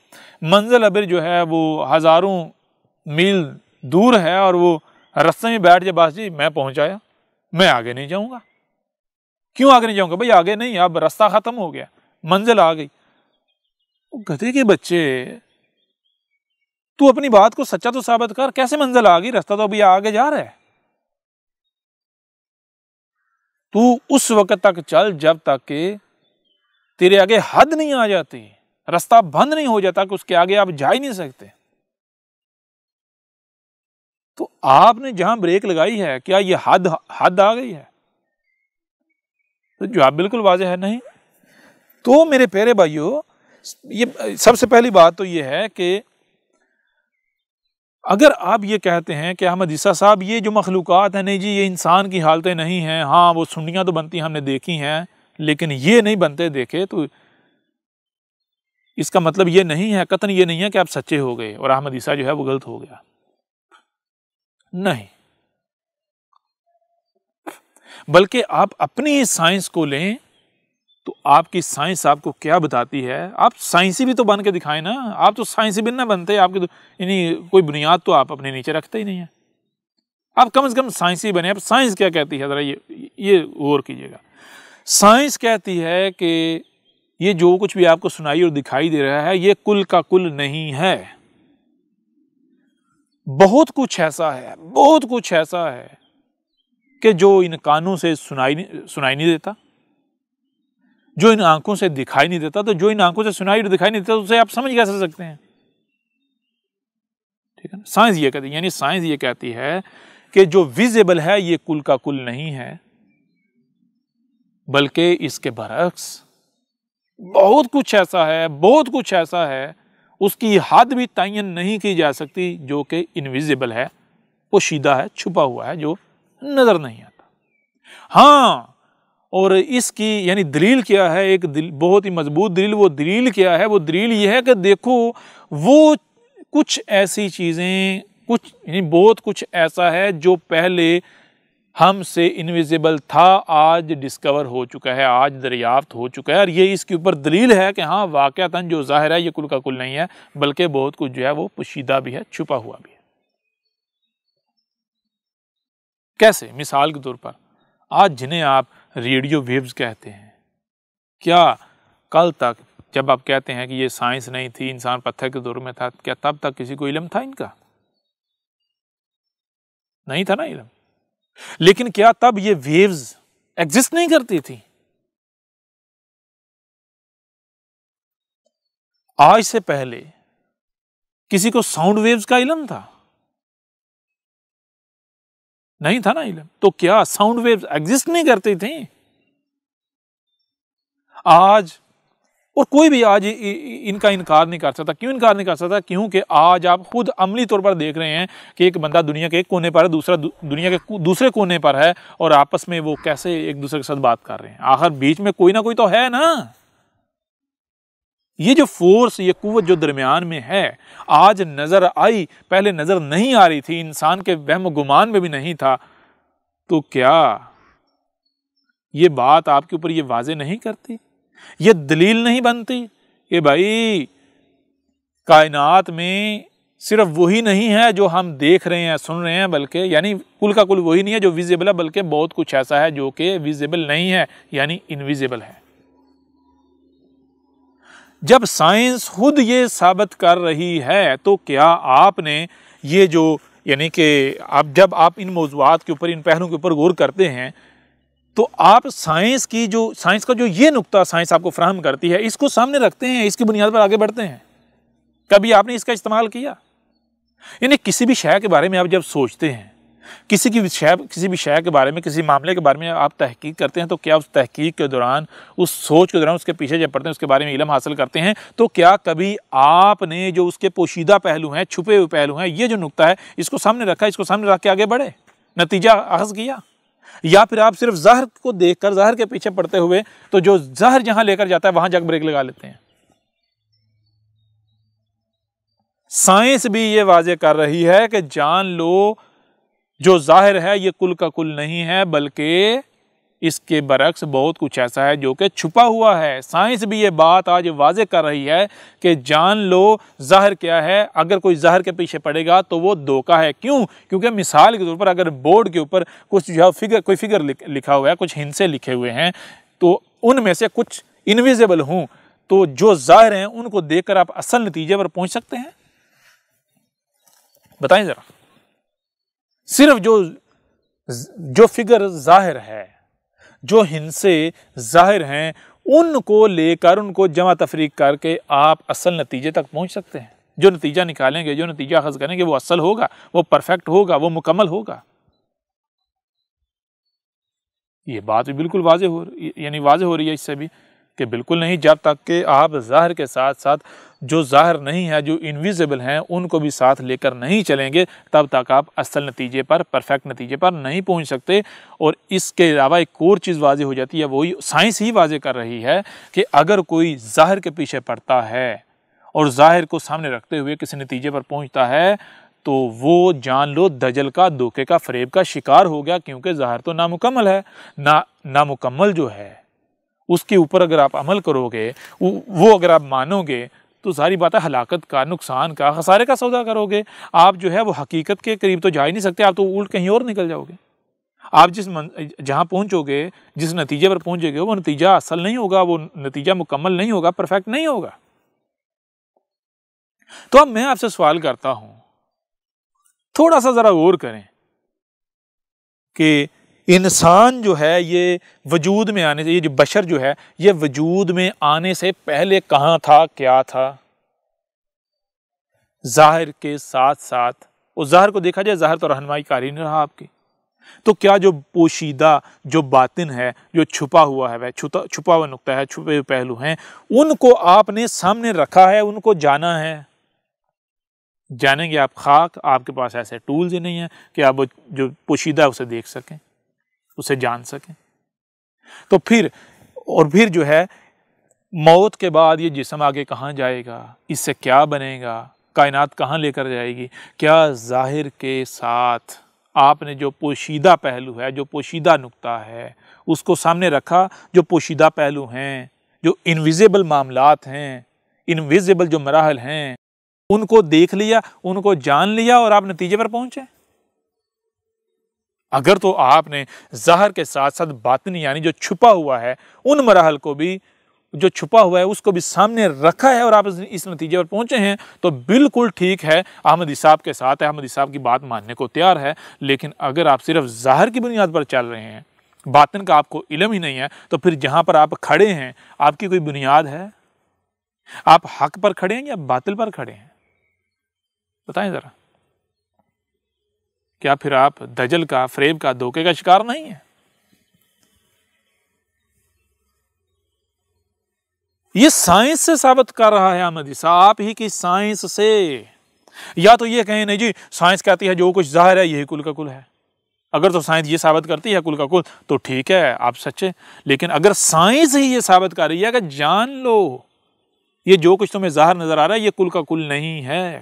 منزل ابر جو ہے وہ ہزاروں میل دور ہے اور وہ رستے میں بیٹھ جائے، بس جی میں پہنچ آیا، میں آگے نہیں جاؤں گا۔ کیوں آگے نہیں جاؤں گا؟ بھائی آگے نہیں، اب راستہ ختم ہو گیا، منزل آ گئی۔ گدھے کے بچے، تو اپنی بات کو سچا تو ثابت کر، کیسے منزل آ گئی؟ راستہ تو ابھی آگے جا رہا ہے۔ تو اس وقت تک چل جب تک کہ تیرے آگے حد نہیں آ جاتی، راستہ بند نہیں ہو جاتا کہ اس کے آگے آپ جا ہی نہیں سکتے. تو آپ نے جہاں بریک لگائی ہے کیا یہ حد آ گئی ہے؟ تو جواب بالکل واضح ہے نہیں. تو میرے پیارے بھائیو، یہ سب سے پہلی بات تو یہ ہے کہ اگر آپ یہ کہتے ہیں کہ احمد عیسیٰ صاحب یہ جو مخلوقات ہیں، نہیں جی یہ انسان کی حالتیں نہیں ہیں، ہاں وہ سنڈیاں تو بنتی ہم نے دیکھی ہیں لیکن یہ نہیں بنتے دیکھے، تو اس کا مطلب یہ نہیں ہے، قطعاً یہ نہیں ہے کہ آپ سچے ہو گئے اور احمد عیسیٰ جو ہے وہ غلط ہو گیا. نہیں، بلکہ آپ اپنی سائنس کو لیں تو آپ کی سائنس آپ کو کیا بتاتی ہے. آپ سائنسی بھی تو بن کے دکھائیں نا. آپ تو سائنسی بھی نہ بنتے، آپ کی تو یعنی کوئی بنیاد تو آپ اپنے نیچے رکھتے ہی نہیں ہیں. آپ کم از کم سائنسی بنے. اب سائنس کیا کہتی ہے ذرا یہ غور کیجیے گا. سائنس کہتی ہے کہ یہ جو کچھ بھی آپ کو سنائی اور دکھائی دے رہا ہے یہ کل کا کل نہیں ہے. بہت کچھ ایسا ہے کہ جو ان کانوں سے سنائی نہیں دیتا، جو ان آنکھوں سے دکھائی نہیں دیتا. تو جو ان آنکھوں سے سنائی اور دکھائی نہیں دیتا اسے آپ سمجھ کیسے سکتے ہیں؟ ٹھیک ہے نا. سائنس یہ کہتی ہے، یعنی سائنس یہ کہتی ہے کہ جو ویزیبل ہے یہ کل کا کل نہیں ہے، بلکہ اس کے برعکس بہت کچھ ایسا ہے اس کی حد بھی تعین نہیں کی جا سکتی جو کہ انویزیبل ہے، پوشیدہ ہے، چھپا ہوا ہے، جو نظر نہیں آتا. ہاں، اور اس کی یعنی دلیل کیا ہے؟ ایک بہت ہی مضبوط دلیل. وہ دلیل کیا ہے؟ وہ دلیل یہ ہے کہ دیکھو وہ کچھ ایسی چیزیں یعنی بہت کچھ ایسا ہے جو پہلے ہم سے انویزیبل تھا، آج ڈسکور ہو چکا ہے، آج دریافت ہو چکا ہے. اور یہ اس کے اوپر دلیل ہے کہ ہاں واقعتاً جو ظاہر ہے یہ کل کا کل نہیں ہے، بلکہ بہت کچھ جو ہے وہ پوشیدہ بھی ہے، چھپا ہوا بھی ہے. کیسے؟ مثال کے طور پر آج جنہیں آپ ریڈیو ویوز کہتے ہیں، کیا کل تک جب آپ کہتے ہیں کہ یہ سائنس نہیں تھی، انسان پتھر کے دور میں تھا، کیا تب تک کسی کو علم تھا ان کا؟ نہیں تھا نا علم. لیکن کیا تب یہ ویوز ایگزسٹ نہیں کرتی تھی؟ آج سے پہلے کسی کو ساؤنڈ ویوز کا علم تھا؟ نہیں تھا نا علم. تو کیا ساؤنڈ ویوز ایگزسٹ نہیں کرتی تھیں؟ آج اور کوئی بھی آج ان کا انکار نہیں کر سکتا. کیوں انکار نہیں کر سکتا؟ کیونکہ آج آپ خود عملی طور پر دیکھ رہے ہیں کہ ایک بندہ دنیا کے ایک کونے پر ہے، دوسرا دنیا کے دوسرے کونے پر ہے، اور آپس میں وہ کیسے ایک دوسرے کے ساتھ بات کر رہے ہیں. آخر بیچ میں کوئی نہ کوئی تو ہے نا. یہ جو فورس، یہ قوت جو درمیان میں ہے، آج نظر آئی، پہلے نظر نہیں آ رہی تھی، انسان کے وہم و گمان میں بھی نہیں تھا. تو کیا یہ بات آپ کے اوپر یہ واضح نہیں کرتی؟ یہ دلیل نہیں بنتی کہ بھائی کائنات میں صرف وہی نہیں ہے جو ہم دیکھ رہے ہیں، سن رہے ہیں، بلکہ یعنی کل کا کل وہی نہیں ہے جو ویزیبل ہے، بلکہ بہت کچھ ایسا ہے جو کہ ویزیبل نہیں ہے، یعنی انویزیبل ہے. جب سائنس خود یہ ثابت کر رہی ہے تو کیا آپ نے یہ جو یعنی کہ جب آپ ان موضوعات کے اوپر، ان پہلوؤں کے اوپر غور کرتے ہیں تو آپ سائنس کا جو یہ نقطہ سائنس آپ کو فراہم کرتی ہے اس کو سامنے رکھتے ہیں، اس کی بنیاد پر آگے بڑھتے ہیں. کبھی آپ نے اس کا استعمال کیا؟ یعنی کسی بھی شے کے بارے میں آپ جب سوچتے ہیں، کسی بھی شے کے بارے میں، کسی معاملے کے بارے میں آپ تحقیق کرتے ہیں، تو کیا اس تحقیق کے دوران، اس سوچ کے دوران، اس کے پیچھے جب پڑھتے ہیں، اس کے بارے میں علم حاصل کرتے ہیں، تو کیا کبھی آپ نے جو اس کے پوشیدہ پہلو ہیں، چھپے ہوئے پہلو ہیں، یہ جو نقطہ ہے اس کو سامنے رکھا، اس کو سامنے رکھ کے آگے بڑھے، نتیجہ اخذ کیا؟ یا پھر آپ صرف ظاہر کو دیکھ کر، ظاہر کے پیچھے پڑتے ہوئے، تو جو ظاہر جہاں لے کر جاتا ہے وہاں جا کے بریک لگا لیتے ہیں؟ سائنس بھی یہ واضح کر رہی ہے کہ جان لو جو ظاہر ہے یہ کل کا کل نہیں ہے، بلکہ اس کے برعکس بہت کچھ ایسا ہے جو کہ چھپا ہوا ہے. سائنس بھی یہ بات آج واضح کر رہی ہے کہ جان لو ظاہر کیا ہے، اگر کوئی ظاہر کے پیچھے پڑے گا تو وہ دھوکہ ہے. کیوں؟ کیونکہ مثال کے طور پر اگر بورڈ کے اوپر کچھ جو کوئی فگر لکھا ہوا ہے، کچھ ہندسے لکھے ہوئے ہیں، تو ان میں سے کچھ انویزیبل ہوں، تو جو ظاہر ہیں ان کو دیکھ کر آپ اصل نتیجے پر پہنچ سکتے ہیں؟ بتائیں ذرا. صرف جو فگر ظاہر ہے، جو ہندسے ظاہر ہیں، ان کو لے کر ان کو جمع تفریق کر کے آپ اصل نتیجے تک پہنچ سکتے ہیں. جو نتیجہ نکالیں گے، جو نتیجہ اخذ کریں گے، وہ اصل ہوگا، وہ پرفیکٹ ہوگا، وہ مکمل ہوگا. یہ بات بھی بالکل واضح ہو رہی ہے اس سے بھی کہ بالکل نہیں. جب تک کہ آپ ظاہر کے ساتھ ساتھ جو ظاہر نہیں ہے، جو انویزیبل ہیں، ان کو بھی ساتھ لے کر نہیں چلیں گے، تب تک آپ اصل نتیجے پر، پرفیکٹ نتیجے پر نہیں پہنچ سکتے. اور اس کے علاوہ ایک اور چیز واضح ہو جاتی ہے، وہی سائنس ہی واضح کر رہی ہے کہ اگر کوئی ظاہر کے پیچھے پڑتا ہے اور ظاہر کو سامنے رکھتے ہوئے کسی نتیجے پر پہنچتا ہے، تو وہ جان لو دجل کا، دھوکے کا، فریب کا شکار ہو گیا. کیونکہ ظاہر تو نامکمل ہے. نامکمل جو ہے اس کے اوپر اگر آپ عمل کرو گے، وہ اگر آپ مانو گے، تو ظاہری بات ہے ہلاکت کا، نقصان کا، خسارے کا سودا کرو گے. آپ جو ہے وہ حقیقت کے قریب تو جا ہی نہیں سکتے، آپ تو الٹ کہیں اور نکل جاؤ گے. آپ جہاں پہنچو گے، جس نتیجے پر پہنچے گے، وہ نتیجہ اصل نہیں ہوگا، وہ نتیجہ مکمل نہیں ہوگا، پرفیکٹ نہیں ہوگا. تو اب میں آپ سے سوال کرتا ہوں، تھوڑا سا ذرا غور کریں کہ انسان جو ہے یہ وجود میں آنے سے، یہ جو بشر جو ہے یہ وجود میں آنے سے پہلے کہاں تھا، کیا تھا؟ ظاہر کے ساتھ ساتھ، اور ظاہر کو دیکھا جائے، ظاہر تو رہنمائی کاری نہیں رہا آپ کی. تو کیا جو پوشیدہ، جو باطن ہے، جو چھپا ہوا ہے، چھپا ہوا نقطہ ہے، چھپے ہوئے پہلو ہیں، ان کو آپ نے سامنے رکھا ہے، ان کو جانا ہے؟ جانیں گے آپ خاک، آپ کے پاس ایسے ٹولز ہی نہیں ہیں کہ آپ جو پوشیدہ اسے دیکھ سکیں، اسے جان سکیں. تو پھر جو ہے موت کے بعد یہ جسم آگے کہاں جائے گا، اس سے کیا بنے گا، کائنات کہاں لے کر جائے گی؟ کیا ظاہر کے ساتھ آپ نے جو پوشیدہ پہلو ہے، جو پوشیدہ نقطہ ہے، اس کو سامنے رکھا؟ جو پوشیدہ پہلو ہیں، جو انویزیبل معاملات ہیں، انویزیبل جو مراحل ہیں، ان کو دیکھ لیا، ان کو جان لیا اور آپ نتیجے پر پہنچے؟ اگر تو آپ نے ظاہر کے ساتھ ساتھ باطن، یعنی جو چھپا ہوا ہے، ان مراحل کو بھی، جو چھپا ہوا ہے اس کو بھی سامنے رکھا ہے اور آپ اس نتیجے پر پہنچے ہیں، تو بالکل ٹھیک ہے، احمدی صاحب کے ساتھ ہے، احمدی صاحب کی بات ماننے کو تیار ہے. لیکن اگر آپ صرف ظاہر کی بنیاد پر چل رہے ہیں، باطن کا آپ کو علم ہی نہیں ہے، تو پھر جہاں پر آپ کھڑے ہیں آپ کی کوئی بنیاد ہے؟ آپ حق پر کھڑے ہیں یا باطل پر کھڑے ہیں؟ بتائیں ذرا. کیا پھر آپ دجل کا، فریب کا، دھوکے کا شکار نہیں ہیں؟ یہ سائنس سے ثابت کر رہا ہے احمدی صاحب، آپ ہی کی سائنس سے. یا تو یہ کہیں نہیں جی سائنس کہتی ہے جو کچھ ظاہر ہے یہی کل کا کل ہے. اگر تو سائنس یہ ثابت کرتی ہے کل کا کل، تو ٹھیک ہے، آپ سچے. لیکن اگر سائنس ہی یہ ثابت کر رہی ہے کہ جان لو یہ جو کچھ تمہیں ظاہر نظر آ رہا ہے یہ کل کا کل نہیں ہے،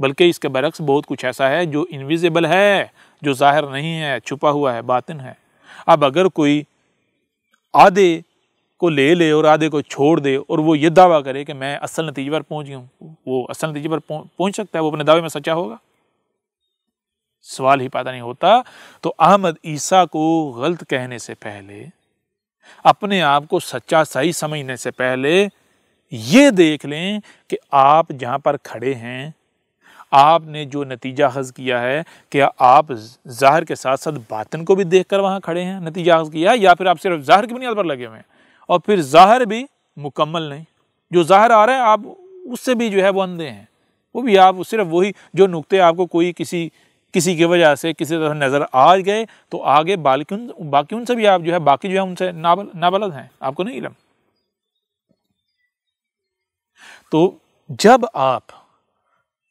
بلکہ اس کے برعکس بہت کچھ ایسا ہے جو انویزیبل ہے، جو ظاہر نہیں ہے، چھپا ہوا ہے، باطن ہے. اب اگر کوئی آدھے کو لے اور آدھے کو چھوڑ دے اور وہ یہ دعویٰ کرے کہ میں اصل نتیجے پر پہنچ گیا ہوں، وہ اصل نتیجے پر پہنچ سکتا ہے؟ وہ اپنے دعوے میں سچا ہوگا؟ سوال ہی پیدا نہیں ہوتا. تو احمد عیسیٰ کو غلط کہنے سے پہلے، اپنے آپ کو سچا صحیح سمجھنے سے پہلے، یہ دیکھ لیں کہ آپ جہاں پر کھڑے ہیں، آپ نے جو نتیجہ اخذ کیا ہے، کیا آپ ظاہر کے ساتھ ساتھ باطن کو بھی دیکھ کر وہاں کھڑے ہیں، نتیجہ اخذ کیا، یا پھر آپ صرف ظاہر کی بنیاد پر لگے ہوئے ہیں؟ اور پھر ظاہر بھی مکمل نہیں، جو ظاہر آ رہا ہے آپ اس سے بھی جو ہے وہ اندھے ہیں. وہ بھی آپ صرف وہی جو نقطے آپ کو کوئی کسی کی وجہ سے کسی طرح نظر آ گئے، تو آگے باقی ان سے بھی آپ جو ہے، باقی جو ہے ان سے نابلد ہیں، آپ کو نہیں علم. تو جب آپ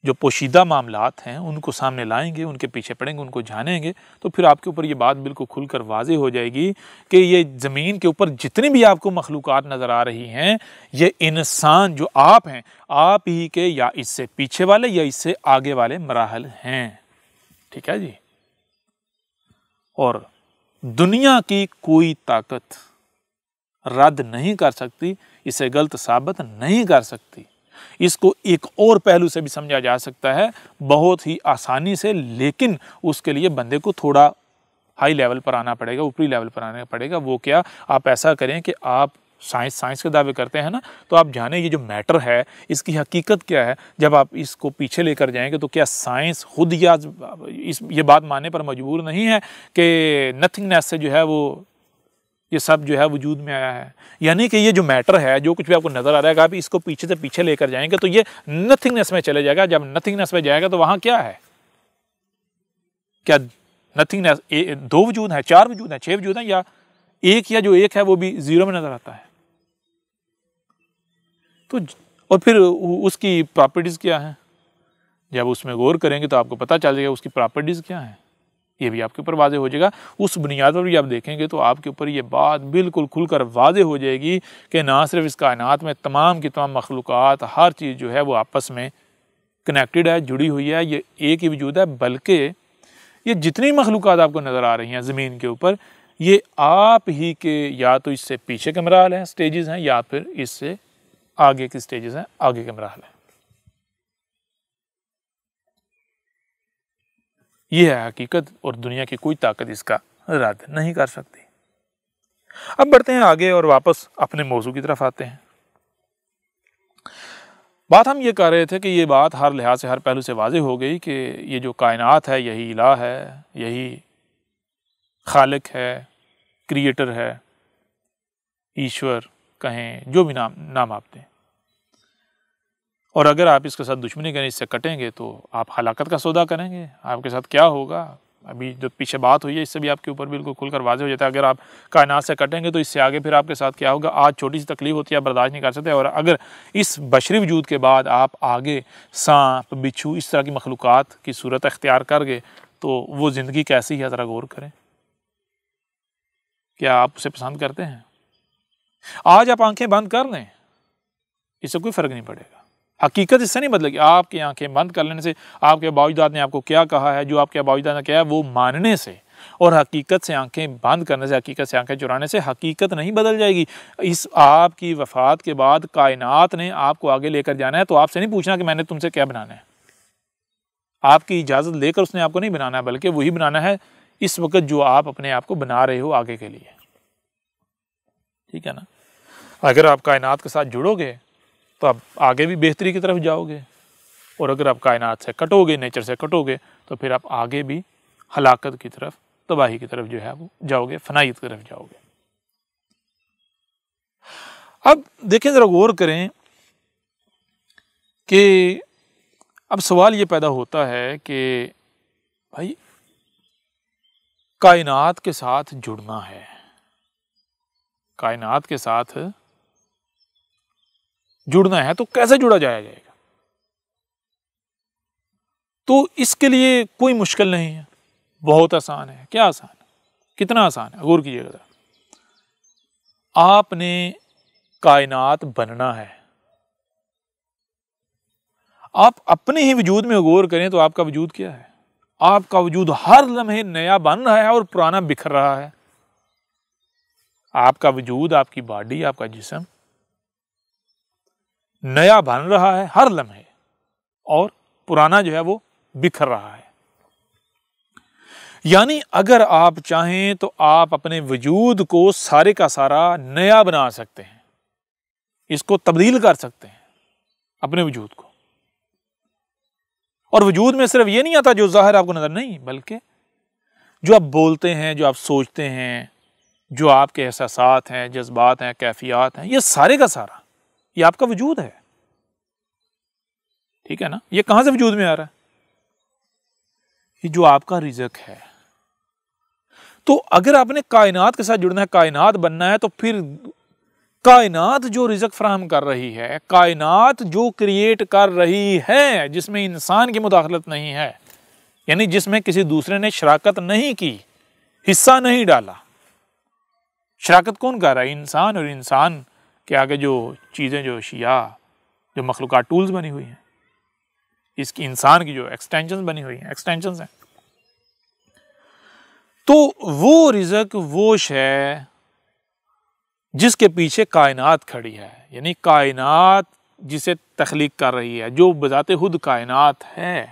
جو پوشیدہ معاملات ہیں ان کو سامنے لائیں گے، ان کے پیچھے پڑیں گے، ان کو جانیں گے، تو پھر آپ کے اوپر یہ بات بالکل کھل کر واضح ہو جائے گی کہ یہ زمین کے اوپر جتنی بھی آپ کو مخلوقات نظر آ رہی ہیں، یہ انسان جو آپ ہیں، آپ ہی کے یا اس سے پیچھے والے یا اس سے آگے والے مراحل ہیں. ٹھیک ہے جی. اور دنیا کی کوئی طاقت رد نہیں کر سکتی، اسے غلط ثابت نہیں کر سکتی. اس کو ایک اور پہلو سے بھی سمجھا جا سکتا ہے بہت ہی آسانی سے، لیکن اس کے لیے بندے کو تھوڑا ہائی لیول پر آنا پڑے گا، اوپری لیول پر آنا پڑے گا. وہ کیا؟ آپ ایسا کریں کہ آپ سائنس کے دعوے کرتے ہیں نا، تو آپ جانیں یہ جو میٹر ہے اس کی حقیقت کیا ہے. جب آپ اس کو پیچھے لے کر جائیں گے تو کیا سائنس خود یہ بات ماننے پر مجبور نہیں ہے کہ نتھنگنیس سے جو ہے وہ یہ سب جو ہے وجود میں آیا ہے. یعنی کہ یہ جو میٹر ہے، جو کچھ بھی آپ کو نظر آ رہا ہے، کہ آپ اس کو پیچھے سے پیچھے لے کر جائیں گے تو یہ نتھنگنیس میں چلے جائے گا. جب نتھنگنیس میں جائے گا تو وہاں کیا ہے؟ کیا نتھنگنیس 2 وجود ہیں، 4 وجود ہیں، 6 وجود ہیں، یا جو ایک ہے وہ بھی زیرو میں نظر آتا ہے؟ تو اور پھر اس کی پراپرٹیز کیا ہیں؟ جب اس میں غور کریں گے تو آپ کو پتہ چل جائے گا اس کی پراپرٹیز کیا ہیں. یہ بھی آپ کے اوپر واضح ہو جائے گا. اس بنیاد پر بھی آپ دیکھیں گے تو آپ کے اوپر یہ بات بالکل کھل کر واضح ہو جائے گی کہ نہ صرف اس کائنات میں تمام کی تمام مخلوقات، ہر چیز جو ہے وہ آپس میں کنیکٹڈ ہے، جڑی ہوئی ہے، یہ ایک ہی وجود ہے، بلکہ یہ جتنی مخلوقات آپ کو نظر آ رہی ہیں زمین کے اوپر، یہ آپ ہی کے یا تو اس سے پیچھے کے مراحل ہیں، سٹیجز ہیں، یا پھر اس سے آگے کی سٹیجز ہیں، آگے کے مراحل ہیں. یہ ہے حقیقت، اور دنیا کی کوئی طاقت اس کا رد نہیں کر سکتی. اب بڑھتے ہیں آگے اور واپس اپنے موضوع کی طرف آتے ہیں. بات ہم یہ کر رہے تھے کہ یہ بات ہر لحاظ سے، ہر پہلو سے واضح ہو گئی کہ یہ جو کائنات ہے یہی الہ ہے، یہی خالق ہے، کریٹر ہے، ایشور کہیں، جو بھی نام آپ دیں. اور اگر آپ اس کے ساتھ دشمنی کریں، اس سے کٹیں گے تو آپ ہلاکت کا سودا کریں گے. آپ کے ساتھ کیا ہوگا؟ ابھی جو پیچھے بات ہوئی ہے اس سے بھی آپ کے اوپر بالکل کھل کر واضح ہو جاتا ہے. اگر آپ کائنات سے کٹیں گے تو اس سے آگے پھر آپ کے ساتھ کیا ہوگا؟ آج چھوٹی سی تکلیف ہوتی ہے، آپ برداشت نہیں کر سکتے، اور اگر اس بشری وجود کے بعد آپ آگے سانپ، بچھو، اس طرح کی مخلوقات کی صورت اختیار کر گئے تو وہ زندگی کیسی ہے؟ ذرا غور کریں. کیا آپ اسے پسند کرتے ہیں؟ آج آپ آنکھیں بند کر لیں، اس سے کوئی فرق نہیں پڑے گا. حقیقت اس سے نہیں بدلے گی. آپ کی آنکھیں بند کر لینے سے، آپ کے آباء و اجداد نے آپ کو کیا کہا ہے، جو آپ کے آباء و اجداد نے کہا ہے وہ ماننے سے، اور حقیقت سے آنکھیں بند کرنے سے، حقیقت سے آنکھیں چرانے سے حقیقت نہیں بدل جائے گی. اس آپ کی وفات کے بعد کائنات نے آپ کو آگے لے کر جانا ہے، تو آپ سے نہیں پوچھنا کہ میں نے تم سے کیا بنانا ہے. آپ کی اجازت لے کر اس نے آپ کو نہیں بنانا ہے، بلکہ وہی بنانا ہے اس وقت جو آپ اپنے آپ کو بنا رہے ہو آگے کے لیے. ٹھیک ہے نا؟ اگر آپ کائنات کے ساتھ جڑو گے تو آپ آگے بھی بہتری کی طرف جاؤ گے، اور اگر آپ کائنات سے کٹو گے، نیچر سے کٹو گے، تو پھر آپ آگے بھی ہلاکت کی طرف، تباہی کی طرف جو ہے وہ جاؤ گے، فنائیت کی طرف جاؤ گے. اب دیکھیں، ذرا غور کریں کہ اب سوال یہ پیدا ہوتا ہے کہ بھائی کائنات کے ساتھ جڑنا ہے، کائنات کے ساتھ جڑنا ہے تو کیسے جڑا جائے گا؟ تو اس کے لیے کوئی مشکل نہیں ہے، بہت آسان ہے. کیا آسان ہے؟ کتنا آسان ہے؟ غور کیجیے گا. آپ نے کائنات بننا ہے. آپ اپنے ہی وجود میں غور کریں تو آپ کا وجود کیا ہے؟ آپ کا وجود ہر لمحے نیا بن رہا ہے اور پرانا بکھر رہا ہے. آپ کا وجود، آپ کی باڈی، آپ کا جسم نیا بن رہا ہے ہر لمحے، اور پرانا جو ہے وہ بکھر رہا ہے. یعنی اگر آپ چاہیں تو آپ اپنے وجود کو سارے کا سارا نیا بنا سکتے ہیں، اس کو تبدیل کر سکتے ہیں اپنے وجود کو. اور وجود میں صرف یہ نہیں آتا جو ظاہر آپ کو نظر نہیں، بلکہ جو آپ بولتے ہیں، جو آپ سوچتے ہیں، جو آپ کے احساسات ہیں، جذبات ہیں، کیفیات ہیں، یہ سارے کا سارا یہ آپ کا وجود ہے. ٹھیک ہے نا؟ یہ کہاں سے وجود میں آ رہا ہے؟ یہ جو آپ کا رزق ہے. تو اگر آپ نے کائنات کے ساتھ جڑنا ہے، کائنات بننا ہے، تو پھر کائنات جو رزق فراہم کر رہی ہے، کائنات جو کریٹ کر رہی ہے، جس میں انسان کی مداخلت نہیں ہے، یعنی جس میں کسی دوسرے نے شراکت نہیں کی، حصہ نہیں ڈالا. شراکت کون کر رہا ہے؟ انسان. اور انسان کے آگے جو چیزیں، جو اشیاء، جو مخلوقات ٹولز بنی ہوئی ہیں، اس کی انسان کی جو ایکسٹینشنز بنی ہوئی ہیں، ایکسٹینشنز ہیں. تو وہ رزق، وہ شے جس کے پیچھے کائنات کھڑی ہے، یعنی کائنات جسے تخلیق کر رہی ہے، جو بذات خود کائنات ہے،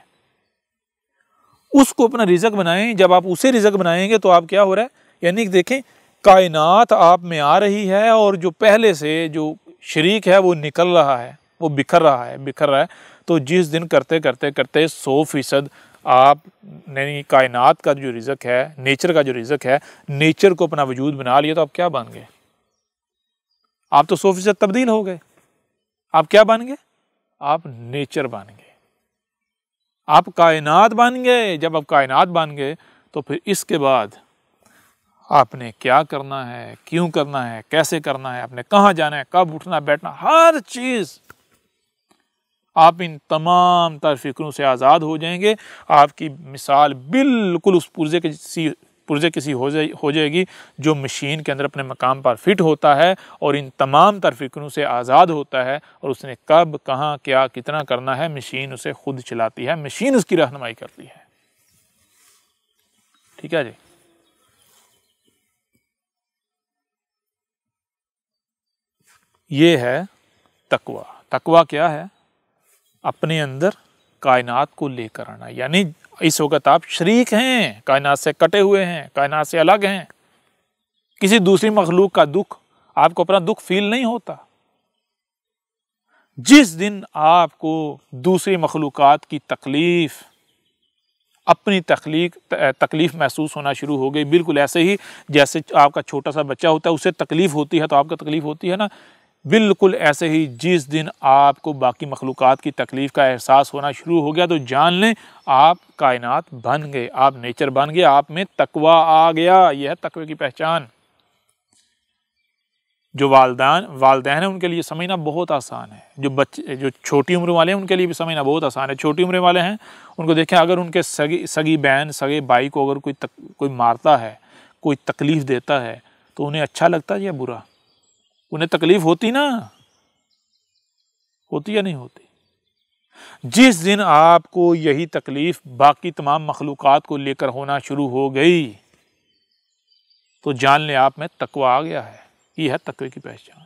اس کو اپنا رزق بنائیں. جب آپ اسے رزق بنائیں گے تو آپ کیا ہو رہا ہے؟ یعنی دیکھیں، کائنات آپ میں آ رہی ہے، اور جو پہلے سے جو شریک ہے وہ نکل رہا ہے، وہ بکھر رہا ہے. تو جس دن کرتے کرتے 100% آپ نے کائنات کا جو رزق ہے، نیچر کا جو رزق ہے، نیچر کو اپنا وجود بنا لیا تو آپ کیا بن گئے؟ آپ تو 100% تبدیل ہو گئے۔ آپ کیا بن گئے؟ آپ نیچر بن گئے، آپ کائنات بن گئے۔ جب آپ کائنات بن گئے تو پھر اس کے بعد آپ نے کیا کرنا ہے، کیوں کرنا ہے، کیسے کرنا ہے، آپ نے کہاں جانا ہے، کب اٹھنا بیٹھنا، ہر چیز آپ ان تمام تر فکروں سے آزاد ہو جائیں گے۔ آپ کی مثال بالکل اس پرزے کسی ہو جائے گی جو مشین کے اندر اپنے مقام پر فٹ ہوتا ہے اور ان تمام تر فکروں سے آزاد ہوتا ہے، اور اس نے کب، کہاں، کیا، کتنا کرنا ہے، مشین اسے خود چلاتی ہے، مشین اس کی رہنمائی کرتی ہے۔ ٹھیک ہے جی۔ یہ ہے تقویٰ۔ تقویٰ کیا ہے؟ اپنے اندر کائنات کو لے کر آنا، یعنی اس وقت آپ شریک ہیں، کائنات سے کٹے ہوئے ہیں، کائنات سے الگ ہیں۔ کسی دوسری مخلوق کا دکھ آپ کو اپنا دکھ فیل نہیں ہوتا۔ جس دن آپ کو دوسری مخلوقات کی تکلیف، اپنی تکلیف محسوس ہونا شروع ہو گئی، بالکل ایسے ہی جیسے آپ کا چھوٹا سا بچہ ہوتا ہے، اسے تکلیف ہوتی ہے تو آپ کو تکلیف ہوتی ہے نا، بالکل ایسے ہی جس دن آپ کو باقی مخلوقات کی تکلیف کا احساس ہونا شروع ہو گیا تو جان لیں آپ کائنات بن گئے، آپ نیچر بن گئے، آپ میں تقویٰ آ گیا۔ یہ ہے تقوی کی پہچان۔ جو والدین ہیں ان کے لیے سمجھنا بہت آسان ہے، جو چھوٹی عمر والے ہیں ان کے لیے بھی سمجھنا بہت آسان ہے۔ چھوٹی عمر والے ہیں ان کو دیکھیں، اگر ان کے سگی بہن، سگے بھائی کو اگر کوئی مارتا ہے، کوئی تکلیف دیتا ہے تو انہیں اچھا لگتا ہے یا برا؟ انہیں تکلیف ہوتی نا، ہوتی یا نہیں ہوتی؟ جس دن آپ کو یہی تکلیف باقی تمام مخلوقات کو لے کر ہونا شروع ہو گئی تو جان لیں آپ میں تقویٰ آ گیا ہے۔ یہ ہے تقوی کی پہچان۔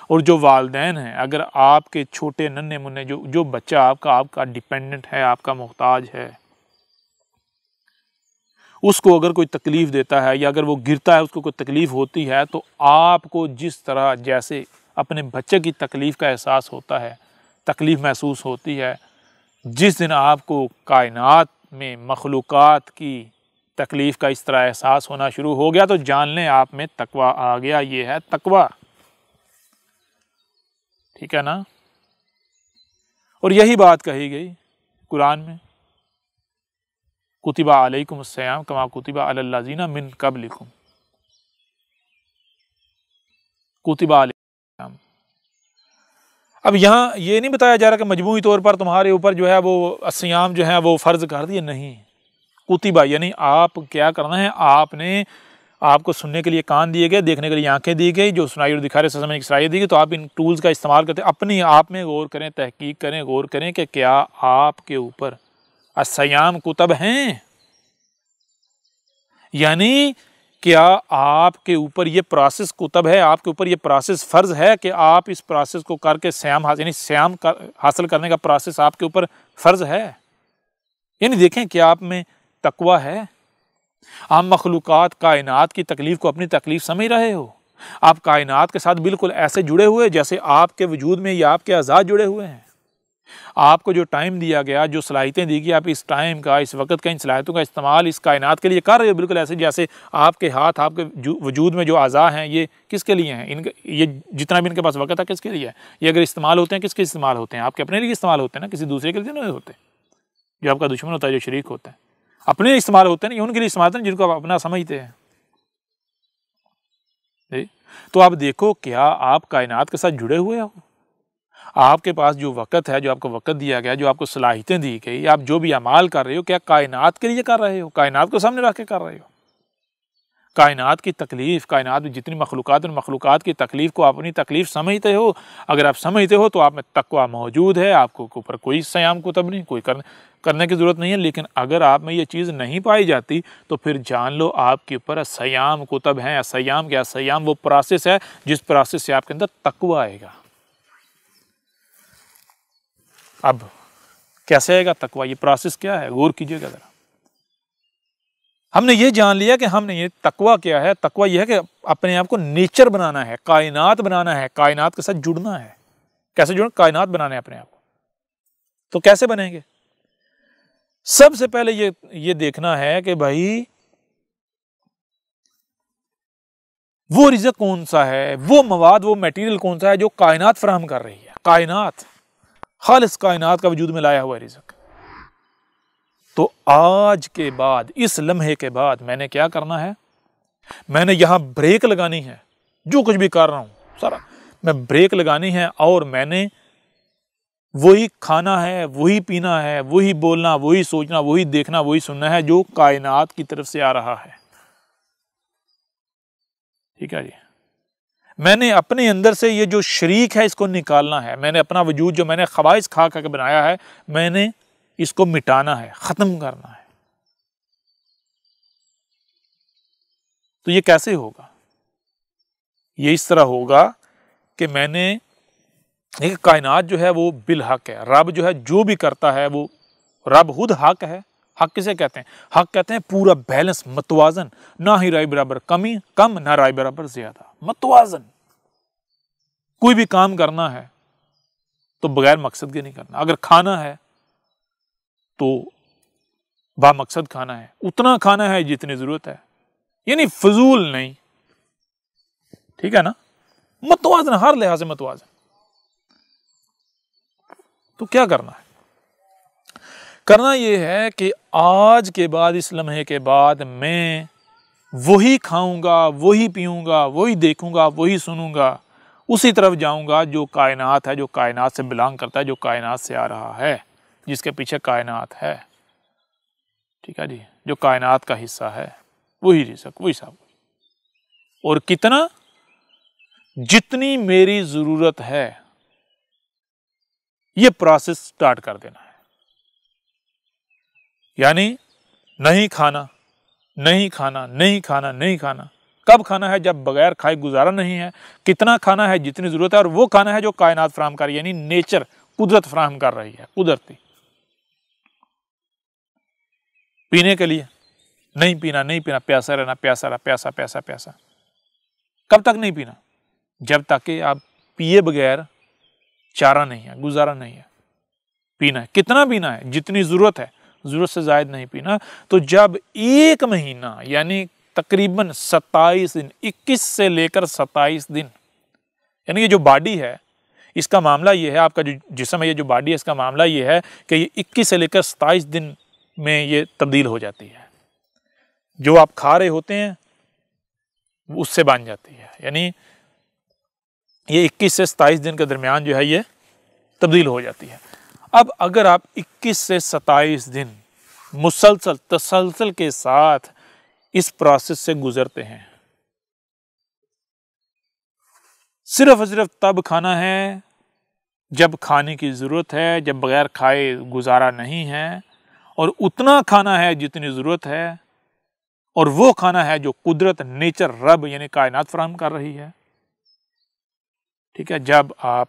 اور جو والدین ہیں، اگر آپ کے چھوٹے ننھے منھے جو بچہ آپ کا ڈیپینڈنٹ ہے، آپ کا محتاج ہے، اس کو اگر کوئی تکلیف دیتا ہے یا اگر وہ گرتا ہے، اس کو کوئی تکلیف ہوتی ہے تو آپ کو جس طرح جیسے اپنے بچے کی تکلیف کا احساس ہوتا ہے، تکلیف محسوس ہوتی ہے، جس دن آپ کو کائنات میں مخلوقات کی تکلیف کا اس طرح احساس ہونا شروع ہو گیا تو جان لیں آپ میں تقویٰ آ گیا۔ یہ ہے تقویٰ۔ ٹھیک ہے نا؟ اور یہی بات کہی گئی قرآن میں، کتب علیکم الصیام کما کتب علی الذین من قبلکم، کتب علیکم الصیام۔ اب یہاں یہ نہیں بتایا جا رہا کہ مجموعی طور پر تمہارے اوپر جو ہے وہ الصیام جو ہے وہ فرض کر دیے، نہیں۔ کتبہ یعنی آپ کیا کرنا ہے، آپ کو سننے کے لیے کان دیے گئے، دیکھنے کے لیے آنکھیں دی گئی، جو سنائی اور دکھائی سمجھنے کی صلاحیت دی گئی، تو آپ ان ٹولز کا استعمال کرتے اپنی آپ میں غور کریں، تحقیق کریں، غور کریں کہ کیا آپ کے اوپر الصیام کتب ہیں، یعنی کیا آپ کے اوپر یہ پروسیس کتب ہے، آپ کے اوپر یہ پروسیس فرض ہے کہ آپ اس پروسیس کو کر کے سیام حاصل کرنے کا پروسیس آپ کے اوپر فرض ہے۔ یعنی دیکھیں کیا آپ میں تقویٰ ہے۔ آپ مخلوقات کائنات کی تکلیف کو اپنی تکلیف سمجھ رہے ہو، آپ کائنات کے ساتھ بالکل ایسے جڑے ہوئے جیسے آپ کے وجود میں یا آپ کے اعضاء جڑے ہوئے ہیں۔ آپ کو جو ٹائم دیا گیا، جو صلاحیتیں دی گئی، آپ اس ٹائم کا، اس وقت کا، ان صلاحیتوں کا استعمال اس کائنات کے لیے کر رہے ہو، بالکل ایسے جیسے آپ کے ہاتھ، آپ کے وجود میں جو اعضاء ہیں یہ کس کے لیے ہیں، یہ جتنا بھی ان کے پاس وقت ہے کس کے لیے ہے، یہ اگر استعمال ہوتے ہیں کس کے استعمال ہوتے ہیں؟ آپ کے اپنے لیے استعمال ہوتے ہیں نا، کسی دوسرے کے لیے نہیں ہوتے۔ جو آپ کا دشمن ہوتا ہے، جو شریک ہوتا ہے، اپنے لیے استعمال ہوتے ہیں نا، یہ ان کے لیے استعمال ہوتے ہیں جن کو آپ اپنا سمجھتے ہیں۔ تو آپ دیکھو کیا آپ کائنات کے ساتھ جڑے ہوئے ہو؟ آپ کے پاس جو وقت ہے، جو آپ کو وقت دیا گیا، جو آپ کو صلاحیتیں دی گئی، آپ جو بھی اعمال کر رہے ہو، کیا کائنات کے لیے کر رہے ہو؟ کائنات کو سامنے رکھ کے کر رہے ہو؟ کائنات کی تکلیف، کائنات میں جتنی مخلوقات ہیں، مخلوقات کی تکلیف کو اپنی تکلیف سمجھتے ہو؟ اگر آپ سمجھتے ہو تو آپ میں تقویٰ موجود ہے، آپ کو اوپر کوئی صیام کتب نہیں، کوئی کرنے کی ضرورت نہیں ہے۔ لیکن اگر آپ میں یہ چیز نہیں پائی جاتی تو پھر جان لو آپ کے اوپر صیام کتب ہیں۔ صیام کیا؟ صیام وہ پروسیس ہے جس پروسیس سے آپ کے اندر تقویٰ آئے گا۔ اب کیسے آئے گا تقویٰ؟ یہ پروسیس کیا ہے؟ غور کیجئے گا ذرا۔ ہم نے یہ جان لیا کہ ہم نے یہ تقویٰ کیا ہے۔ تقویٰ یہ ہے کہ اپنے آپ کو نیچر بنانا ہے، کائنات بنانا ہے، کائنات کے ساتھ جڑنا ہے۔ کیسے جڑنا؟ کائنات بنانا ہے اپنے آپ کو۔ تو کیسے بنیں گے؟ سب سے پہلے یہ دیکھنا ہے کہ بھائی وہ رزق کون سا ہے، وہ مواد، وہ میٹیریل کون سا ہے جو کائنات فراہم کر رہی ہے، کائنات، خالص کائنات کا وجود میں لایا ہوا رزق۔ تو آج کے بعد، اس لمحے کے بعد میں نے کیا کرنا ہے، میں نے یہاں بریک لگانی ہے، جو کچھ بھی کر رہا ہوں سارا میں بریک لگانی ہے، اور میں نے وہی کھانا ہے، وہی پینا ہے، وہی بولنا، وہی سوچنا، وہی دیکھنا، وہی سننا ہے جو کائنات کی طرف سے آ رہا ہے۔ ٹھیک ہے جی، میں نے اپنے اندر سے یہ جو شریک ہے اس کو نکالنا ہے، میں نے اپنا وجود جو میں نے خبائث کھا کے بنایا ہے، میں نے اس کو مٹانا ہے، ختم کرنا ہے۔ تو یہ کیسے ہوگا؟ یہ اس طرح ہوگا کہ میں نے ایک کائنات جو ہے وہ بالحق ہے، رب جو ہے جو بھی کرتا ہے وہ رب خود حق ہے۔ حق کسے کہتے ہیں؟ حق کہتے ہیں پورا بیلنس، متوازن، نہ ہی رائے برابر کم نہ رائے برابر زیادہ، متوازن۔ کوئی بھی کام کرنا ہے تو بغیر مقصد کے نہیں کرنا، اگر کھانا ہے تو با مقصد کھانا ہے، اتنا کھانا ہے جتنی ضرورت ہے، یعنی فضول نہیں، ٹھیک ہے نا، متوازن، ہر لحاظ سے متوازن۔ تو کیا کرنا ہے؟ کرنا یہ ہے کہ آج کے بعد، اس لمحے کے بعد، میں وہی کھاؤں گا، وہی پیوں گا، وہی دیکھوں گا، وہی سنوں گا، اسی طرف جاؤں گا جو کائنات ہے، جو کائنات سے بلانگ کرتا ہے، جو کائنات سے آ رہا ہے، جس کے پیچھے کائنات ہے، ٹھیک ہے جی، جو کائنات کا حصہ ہے، وہی رزق، وہی سب، اور کتنا، جتنی میری ضرورت ہے، یہ پروسیس سٹارٹ کر دینا ہے۔ یعنی نہیں کھانا، نہیں کھانا، نہیں کھانا، نہیں کھانا۔ کب کھانا ہے؟ جب بغیر کھائے گزارا نہیں ہے۔ کتنا کھانا ہے؟ جتنی ضرورت ہے، اور وہ کھانا ہے جو کائنات فراہم کر رہی ہے، یعنی نیچر، قدرت فراہم کر رہی ہے، قدرتی۔ پینے کے لیے نہیں پینا، نہیں پینا، پیاسا رہنا، پیاسا رہنا، پیاسا پیاسا پیاسا۔ کب تک نہیں پینا؟ جب تک کہ آپ پیے بغیر چارہ نہیں ہے، گزارا نہیں ہے۔ پینا ہے، کتنا پینا ہے؟ جتنی ضرورت ہے، ضرورت سے زائد نہیں پینا۔ تو جب ایک مہینہ، یعنی تقریباً 27 دن، 21 سے لے کر 27 دن، یعنی یہ جو باڈی ہے اس کا معاملہ یہ ہے، آپ کا جو جسم ہے، یہ جو باڈی ہے اس کا معاملہ یہ ہے کہ یہ 21 سے لے کر 27 دن میں یہ تبدیل ہو جاتی ہے۔ جو آپ کھا رہے ہوتے ہیں اس سے بن جاتی ہے، یعنی یہ 21 سے 27 دن کے درمیان جو ہے یہ تبدیل ہو جاتی ہے۔ اب اگر آپ 21 سے 27 دن مسلسل تسلسل کے ساتھ اس پروسیس سے گزرتے ہیں، صرف اور صرف تب کھانا ہے جب کھانے کی ضرورت ہے، جب بغیر کھائے گزارا نہیں ہے، اور اتنا کھانا ہے جتنی ضرورت ہے، اور وہ کھانا ہے جو قدرت، نیچر، رب یعنی کائنات فراہم کر رہی ہے، ٹھیک ہے۔ جب آپ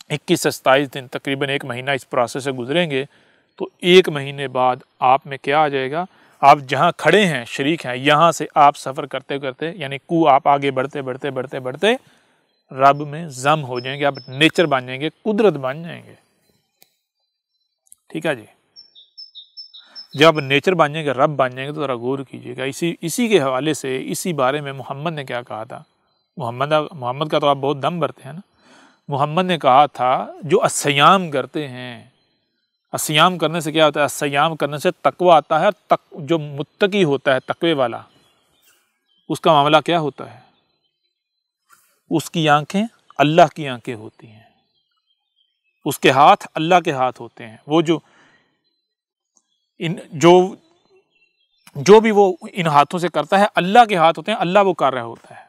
21 سے 27 دن، تقریباً ایک مہینہ اس پروسیس سے گزریں گے، تو ایک مہینے بعد آپ میں کیا آ جائے گا؟ آپ جہاں کھڑے ہیں، شریک ہیں، یہاں سے آپ سفر کرتے کرتے، یعنی آپ آگے بڑھتے بڑھتے بڑھتے بڑھتے رب میں ضم ہو جائیں گے، آپ نیچر بن جائیں گے، قدرت بن جائیں گے، ٹھیک ہے جی۔ جب نیچر بن جائیں گے، رب بن جائیں گے، تو ذرا غور کیجیے گا۔ اسی کے حوالے سے، اسی بارے میں محمد نے کیا کہا تھا؟ محمد کا تو آپ بہت دم بھرتے ہیں نا۔ محمد نے کہا تھا جو الصیام کرتے ہیں، الصیام کرنے سے کیا ہوتا ہے؟ الصیام کرنے سے تقوی آتا ہے، جو متقی ہوتا ہے، تقوی والا، اس کا معاملہ کیا ہوتا ہے؟ اس کی آنکھیں اللہ کی آنکھیں ہوتی ہیں، اس کے ہاتھ اللہ کے ہاتھ ہوتے ہیں۔ وہ جو بھی وہ ان ہاتھوں سے کرتا ہے، اللہ کے ہاتھ ہوتے ہیں، اللہ وہ کر رہا ہوتا ہے۔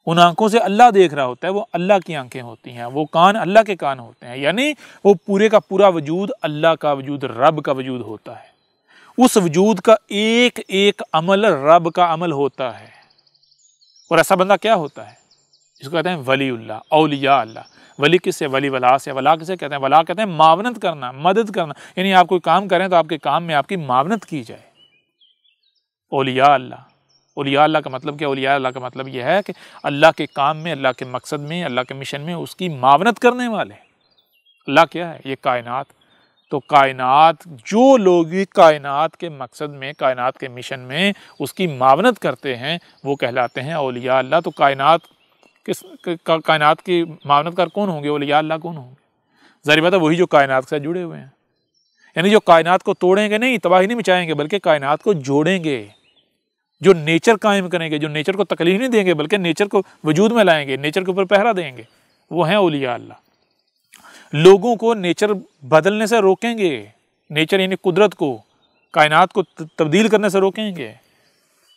ان آنکھوں سے اللہ دیکھ رہا ہوتا ہے، وہ اللہ کی آنکھیں ہوتی ہیں۔ وہ کان اللہ کے کان ہوتے ہیں، یعنی وہ پورے کا پورا وجود اللہ کا وجود، رب کا وجود ہوتا ہے۔ اس وجود کا ایک ایک عمل رب کا عمل ہوتا ہے۔ اور ایسا بندہ کیا ہوتا ہے؟ اس کو کہتے ہیں ولی اللہ، اولیاء اللہ۔ ولی کس سے؟ ولی ولا سے۔ ولا کسے کہتے ہیں؟ ولا کہتے ہیں معاونت کرنا، مدد کرنا، یعنی آپ کوئی کام کریں تو آپ کے کام میں آپ کی معاونت کی جائے۔ اولیاء اللہ، اولیاء اللہ کا مطلب کیا؟ اولیاء اللہ کا مطلب یہ ہے کہ اللہ کے کام میں، اللہ کے مقصد میں، اللہ کے مشن میں اس کی معاونت کرنے والے۔ اللہ کیا ہے؟ یہ کائنات، تو کائنات جو لوگ بھی کائنات کے مقصد میں، کائنات کے مشن میں اس کی معاونت کرتے ہیں وہ کہلاتے ہیں اولیاء اللہ۔ تو کائنات کی معاونت کار کون ہوں گے؟ اولیاء اللہ کون ہوں گے؟ ظاہر بات ہے وہی جو کائنات سے جڑے ہوئے ہیں، یعنی جو کائنات کو توڑیں گے نہیں، تباہی نہیں مچائیں گے، بلکہ کائنات کو جوڑیں گے، جو نیچر قائم کریں گے، جو نیچر کو تکلیف نہیں دیں گے بلکہ نیچر کو وجود میں لائیں گے، نیچر کے اوپر پہرا دیں گے، وہ ہیں اولیاء اللہ۔ لوگوں کو نیچر بدلنے سے روکیں گے، نیچر یعنی قدرت کو، کائنات کو تبدیل کرنے سے روکیں گے،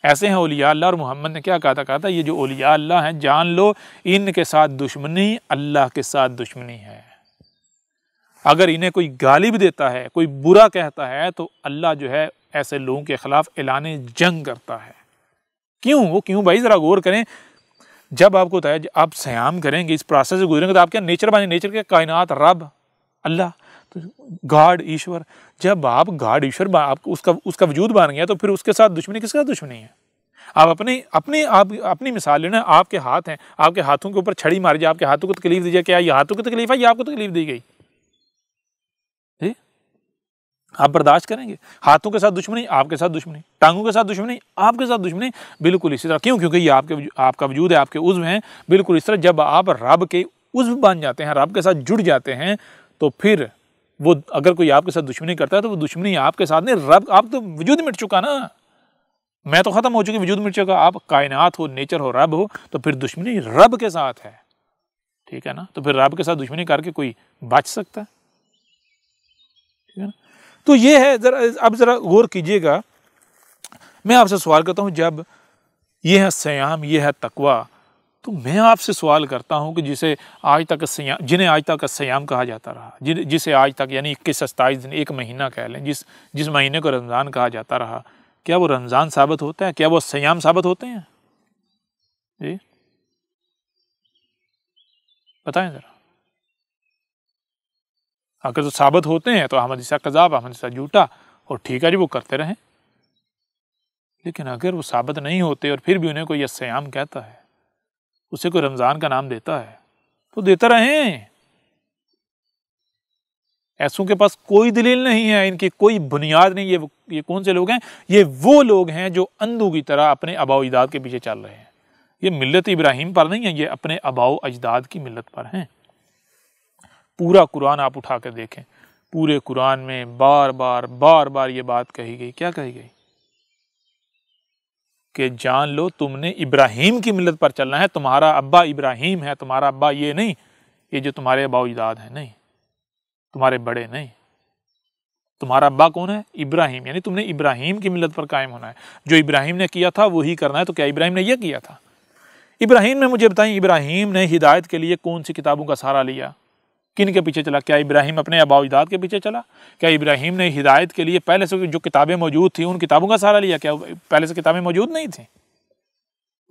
ایسے ہیں اولیاء اللہ۔ اور محمد نے کیا کہا تھا یہ جو اولیاء اللہ ہیں جان لو ان کے ساتھ دشمنی اللہ کے ساتھ دشمنی ہے۔ اگر انہیں کوئی گالی بھی دیتا ہے، کوئی برا کہتا ہے تو اللہ جو ہے ایسے لوگوں کے خلاف اعلان جنگ کرتا ہے۔ کیوں بھائی ذرا غور کریں، جب آپ کو آپ سیام کریں گے، اس پروسیس سے گزریں گے تو آپ کیا نیچر بنے، نیچر کے کائنات، رب، اللہ، گاڈ، ایشور، جب آپ گاڈ ایشور آپ اس کا وجود بن گیا تو پھر اس کے ساتھ دشمنی، کس کے ساتھ دشمنی ہے؟ آپ اپنی مثال لینا، آپ کے ہاتھ ہیں، آپ کے ہاتھوں کے اوپر چھڑی ماری جائے، آپ کے ہاتھوں کو تکلیف دی جائے، کیا یہ ہاتھوں کو تکلیف ہے یا آپ کو تکلیف دی گئی؟ آپ برداشت کریں گے؟ ہاتھوں کے ساتھ دشمنی، آپ کے ساتھ دشمنی، ٹانگوں کے ساتھ دشمنی، آپ کے ساتھ دشمنی، بالکل اسی طرح۔ کیونکہ یہ آپ کا وجود ہے، آپ کے عضو ہیں، بالکل اس طرح جب آپ رب کے عضو بن جاتے ہیں، رب کے ساتھ جڑ جاتے ہیں تو پھر وہ اگر کوئی آپ کے ساتھ دشمنی کرتا ہے تو وہ دشمنی آپ کے ساتھ نہیں، رب، آپ تو وجود مٹ چکا نا، میں تو ختم ہو چکی، وجود مٹ چکا، آپ کائنات ہو، نیچر ہو، رب ہو، تو پھر دشمنی رب کے ساتھ ہے، ٹھیک ہے نا؟ تو پھر رب کے ساتھ دشمنی کر کے کوئی بچ سکتا ہے؟ ٹھیک ہے نا؟ تو یہ ہے، اب ذرا غور کیجئے گا، میں آپ سے سوال کرتا ہوں، جب یہ ہے سیام، یہ ہے تقویٰ، تو میں آپ سے سوال کرتا ہوں کہ جنہیں آج تک سیام کہا جاتا رہا، جسے آج تک یعنی 21-27 دن، ایک مہینہ کہہ لیں، جس مہینے کو رمضان کہا جاتا رہا، کیا وہ رمضان ثابت ہوتا ہے؟ کیا وہ سیام ثابت ہوتے ہیں؟ جی بتائیں ذرا۔ اگر تو ثابت ہوتے ہیں تو احمد عیسیٰ کذاب، احمد عیسیٰ جھوٹا، اور ٹھیک ہے جی وہ کرتے رہیں، لیکن اگر وہ ثابت نہیں ہوتے اور پھر بھی انہیں کوئی سیام کہتا ہے، اسے کوئی رمضان کا نام دیتا ہے تو دیتا رہیں، ایسوں کے پاس کوئی دلیل نہیں ہے، ان کی کوئی بنیاد نہیں۔ یہ کون سے لوگ ہیں؟ یہ وہ لوگ ہیں جو اندھوں کی طرح اپنے آباء و اجداد کے پیچھے چل رہے ہیں، یہ ملت ابراہیم پر نہیں ہے، یہ اپنے آباء و اجداد کی ملت پر ہیں۔ پورا قرآن آپ اٹھا کر دیکھیں، پورے قرآن میں بار بار یہ بات کہی گئی، کیا کہی گئی؟ کہ جان لو تم نے ابراہیم کی ملت پر چلنا ہے، تمہارا ابا ابراہیم ہے، تمہارا ابا یہ نہیں، یہ جو تمہارے آباء و اجداد ہیں، نہیں، تمہارے بڑے نہیں، تمہارا ابا کون ہے؟ ابراہیم، یعنی تم نے ابراہیم کی ملت پر قائم ہونا ہے، جو ابراہیم نے کیا تھا وہی کرنا ہے۔ تو کیا ابراہیم نے یہ کیا تھا؟ ابراہیم نے، مجھے بتائیں، ابراہیم نے ہدایت کے لیے کون سی کتابوں کا سہارا لیا؟ کن کے پیچھے چلا؟ کیا ابراہیم اپنے آباء و اجداد کے پیچھے چلا؟ کیا ابراہیم نے ہدایت کے لیے پہلے سے جو کتابیں موجود تھیں ان کتابوں کا سہارا لیا؟ کیا پہلے سے کتابیں موجود نہیں تھیں؟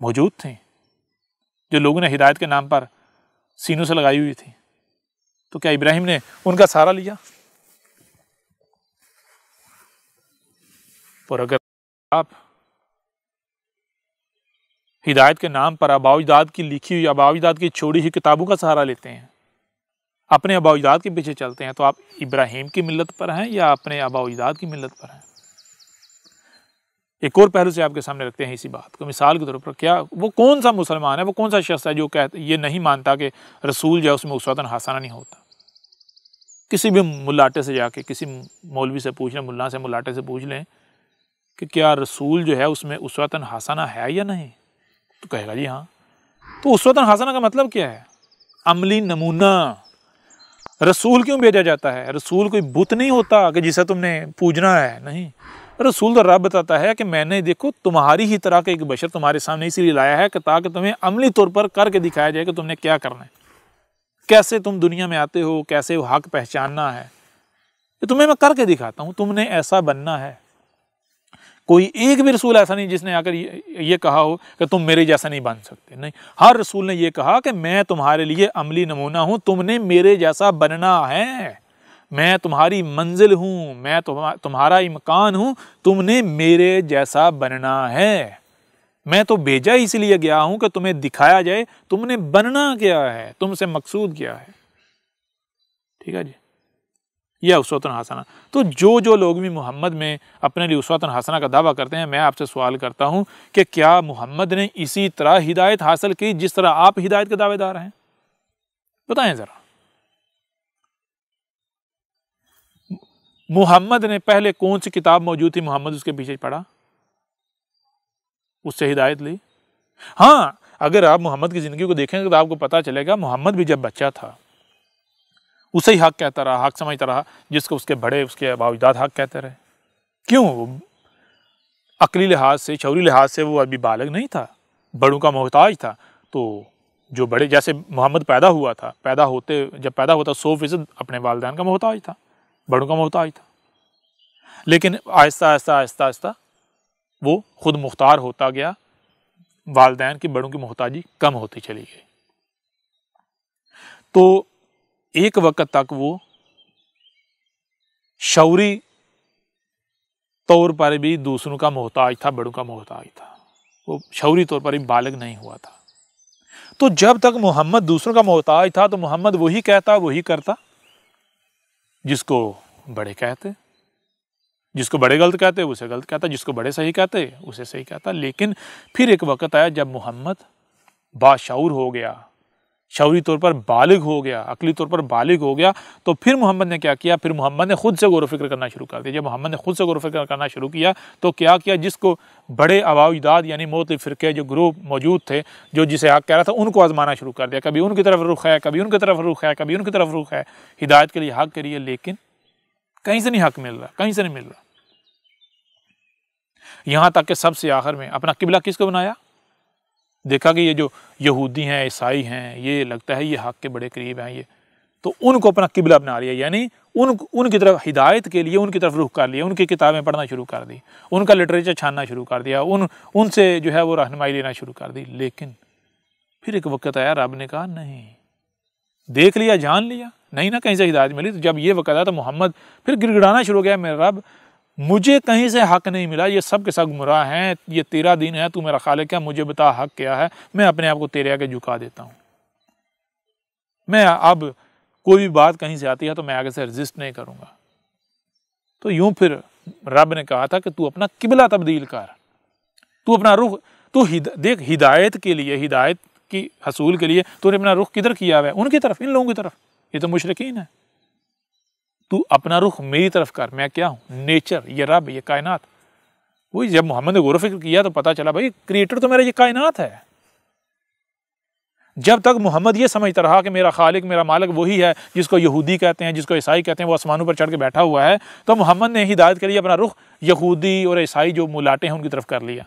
موجود تھیں، جو لوگوں نے ہدایت کے نام پر سینوں سے لگائی ہوئی تھی، تو کیا ابراہیم نے ان کا سہارا لیا؟ اور اگر آپ ہدایت کے نام پر آباء و اجداد کی لکھی ہوئی، آباء و اجداد کی چھوڑی ہوئی کتابوں کا سہارا لیتے ہیں، اپنے آباء و اجداد کے پیچھے چلتے ہیں، تو آپ ابراہیم کی ملت پر ہیں یا اپنے آباء و اجداد کی ملت پر ہیں؟ ایک اور پہلو سے آپ کے سامنے رکھتے ہیں اسی بات کو، مثال کے طور پر، کیا وہ کون سا مسلمان ہے، وہ کون سا شخص ہے جو یہ نہیں مانتا کہ رسول جو ہے اس میں اسوۃ حسنہ نہیں ہوتا؟ کسی بھی ملاٹے سے جا کے، کسی مولوی سے پوچھ لیں، ملا سے، ملاٹے سے پوچھ لیں کہ کیا رسول جو ہے اس میں اسوۃ حسنہ ہے یا نہیں، تو کہے گا جی ہاں۔ تو اسوۃ حسنہ کا مطلب کیا ہے؟ عملی نمونہ۔ رسول کیوں بھیجا جاتا ہے؟ رسول کوئی بت نہیں ہوتا کہ جسے تم نے پوجنا ہے، نہیں، رسول تو رب بتاتا ہے کہ میں نے، دیکھو، تمہاری ہی طرح کا ایک بشر تمہارے سامنے اسی لیے لایا ہے کہ تاکہ تمہیں عملی طور پر کر کے دکھایا جائے کہ تم نے کیا کرنا ہے، کیسے تم دنیا میں آتے ہو، کیسے وہ حق پہچاننا ہے، یہ تمہیں میں کر کے دکھاتا ہوں، تم نے ایسا بننا ہے۔ کوئی ایک بھی رسول ایسا نہیں جس نے آ کر یہ کہا ہو کہ تم میرے جیسا نہیں بن سکتے، نہیں، ہر رسول نے یہ کہا کہ میں تمہارے لیے عملی نمونہ ہوں، تم نے میرے جیسا بننا ہے، میں تمہاری منزل ہوں، میں تمہارا امکان ہوں، تم نے میرے جیسا بننا ہے، میں تو بھیجا اس لیے گیا ہوں کہ تمہیں دکھایا جائے تم نے بننا کیا ہے، تم سے مقصود کیا ہے، ٹھیک ہے جی۔ یا اسوۃ حسنہ۔ تو جو لوگ بھی محمد میں اپنے لیے اسوۃ حسنہ کا دعویٰ کرتے ہیں، میں آپ سے سوال کرتا ہوں کہ کیا محمد نے اسی طرح ہدایت حاصل کی جس طرح آپ ہدایت کے دعوے دار ہیں؟ بتائیں ذرا۔ محمد نے پہلے کون سی کتاب موجود تھی، محمد اس کے پیچھے پڑھا، اس سے ہدایت لی؟ ہاں، اگر آپ محمد کی زندگی کو دیکھیں گے تو آپ کو پتا چلے گا محمد بھی جب بچہ تھا اسے ہی حق کہتا رہا، حق سمجھتا رہا، جس کو اس کے بڑے، اس کے آباء و اجداد حق کہتے رہے۔ کیوں؟ عقلی لحاظ سے، شعوری لحاظ سے وہ ابھی بالغ نہیں تھا، بڑوں کا محتاج تھا۔ تو جو بڑے، جیسے محمد پیدا ہوا تھا، جب پیدا ہوتا 100% اپنے والدین کا محتاج تھا، بڑوں کا محتاج تھا، لیکن آہستہ آہستہ آہستہ آہستہ وہ خود مختار ہوتا گیا، والدین کی، بڑوں کی محتاجی کم ہوتی چلی گئی۔ تو ایک وقت تک وہ شعوری طور پر بھی دوسروں کا محتاج تھا، بڑوں کا محتاج تھا، وہ شعوری طور پر بھی بالغ نہیں ہوا تھا۔ تو جب تک محمد دوسروں کا محتاج تھا تو محمد وہی کہتا، وہی کرتا جس کو بڑے کہتے، جس کو بڑے غلط کہتے اسے غلط کہتا، جس کو بڑے صحیح کہتے اسے صحیح کہتا۔ لیکن پھر ایک وقت آیا جب محمد باشعور ہو گیا، شعوری طور پر بالغ ہو گیا، عقلی طور پر بالغ ہو گیا، تو پھر محمد نے کیا کیا؟ پھر محمد نے خود سے غور و فکر کرنا شروع کر دیا۔ جب محمد نے خود سے غور و فکر کرنا شروع کیا تو کیا کیا؟ جس کو بڑے آباء و اجداد یعنی مختلف فرقے جو گروہ موجود تھے، جو جسے حق کہہ رہا تھا، ان کو آزمانا شروع کر دیا۔ کبھی ان کی طرف رخ ہے، کبھی ان کی طرف رخ ہے، کبھی ان کی طرف رخ ہے، ہدایت کے لیے حق کے لیے، لیکن کہیں سے نہیں حق مل رہا، کہیں سے نہیں مل رہا۔ یہاں تک کہ سب سے آخر میں اپنا قبلہ کس کو بنایا؟ دیکھا کہ یہ جو یہودی ہیں، عیسائی ہیں، یہ لگتا ہے یہ حق کے بڑے قریب ہیں، یہ تو ان کو اپنا قبلہ بنا لیا، یعنی ان کی طرف ہدایت کے لیے ان کی طرف رخ کر لیا، ان کی کتابیں پڑھنا شروع کر دی، ان کا لٹریچر چھاننا شروع کر دیا، ان سے جو ہے وہ رہنمائی لینا شروع کر دی۔ لیکن پھر ایک وقت آیا، رب نے کہا نہیں، دیکھ لیا، جان لیا، نہیں نہ کہیں سے ہدایت ملی۔ تو جب یہ وقت آیا تو محمد پھر گڑ گڑانا شروع ہو گیا، میرا رب مجھے کہیں سے حق نہیں ملا، یہ سب کے سب گمراہ ہیں، یہ تیرا دین ہے، تو میرا خالق ہے، مجھے بتا حق کیا ہے، میں اپنے آپ کو تیرے آگے جھکا دیتا ہوں۔ میں اب کوئی بھی بات کہیں سے آتی ہے تو میں آگے سے رزسٹ نہیں کروں گا۔ تو یوں پھر رب نے کہا تھا کہ تو اپنا قبلہ تبدیل کر، تو اپنا رخ، تو دیکھ ہدایت کے لیے، ہدایت کی حصول کے لیے تو نے اپنا رخ کدھر کیا ہوا ہے؟ ان کی طرف، ان لوگوں کی طرف، یہ تو مشرکین ہیں۔ تو اپنا رخ میری طرف کر، میں کیا ہوں؟ نیچر، یہ رب، یہ کائنات۔ وہی جب محمد نے غور و فکر کیا تو پتا چلا بھائی کریٹر تو میرا یہ کائنات ہے۔ جب تک محمد یہ سمجھتا رہا کہ میرا خالق، میرا مالک وہی ہے جس کو یہودی کہتے ہیں، جس کو عیسائی کہتے ہیں، وہ آسمانوں پر چڑھ کے بیٹھا ہوا ہے، تو محمد نے ہدایت کے لیے اپنا رخ یہودی اور عیسائی جو ملاٹے ہیں ان کی طرف کر لیا۔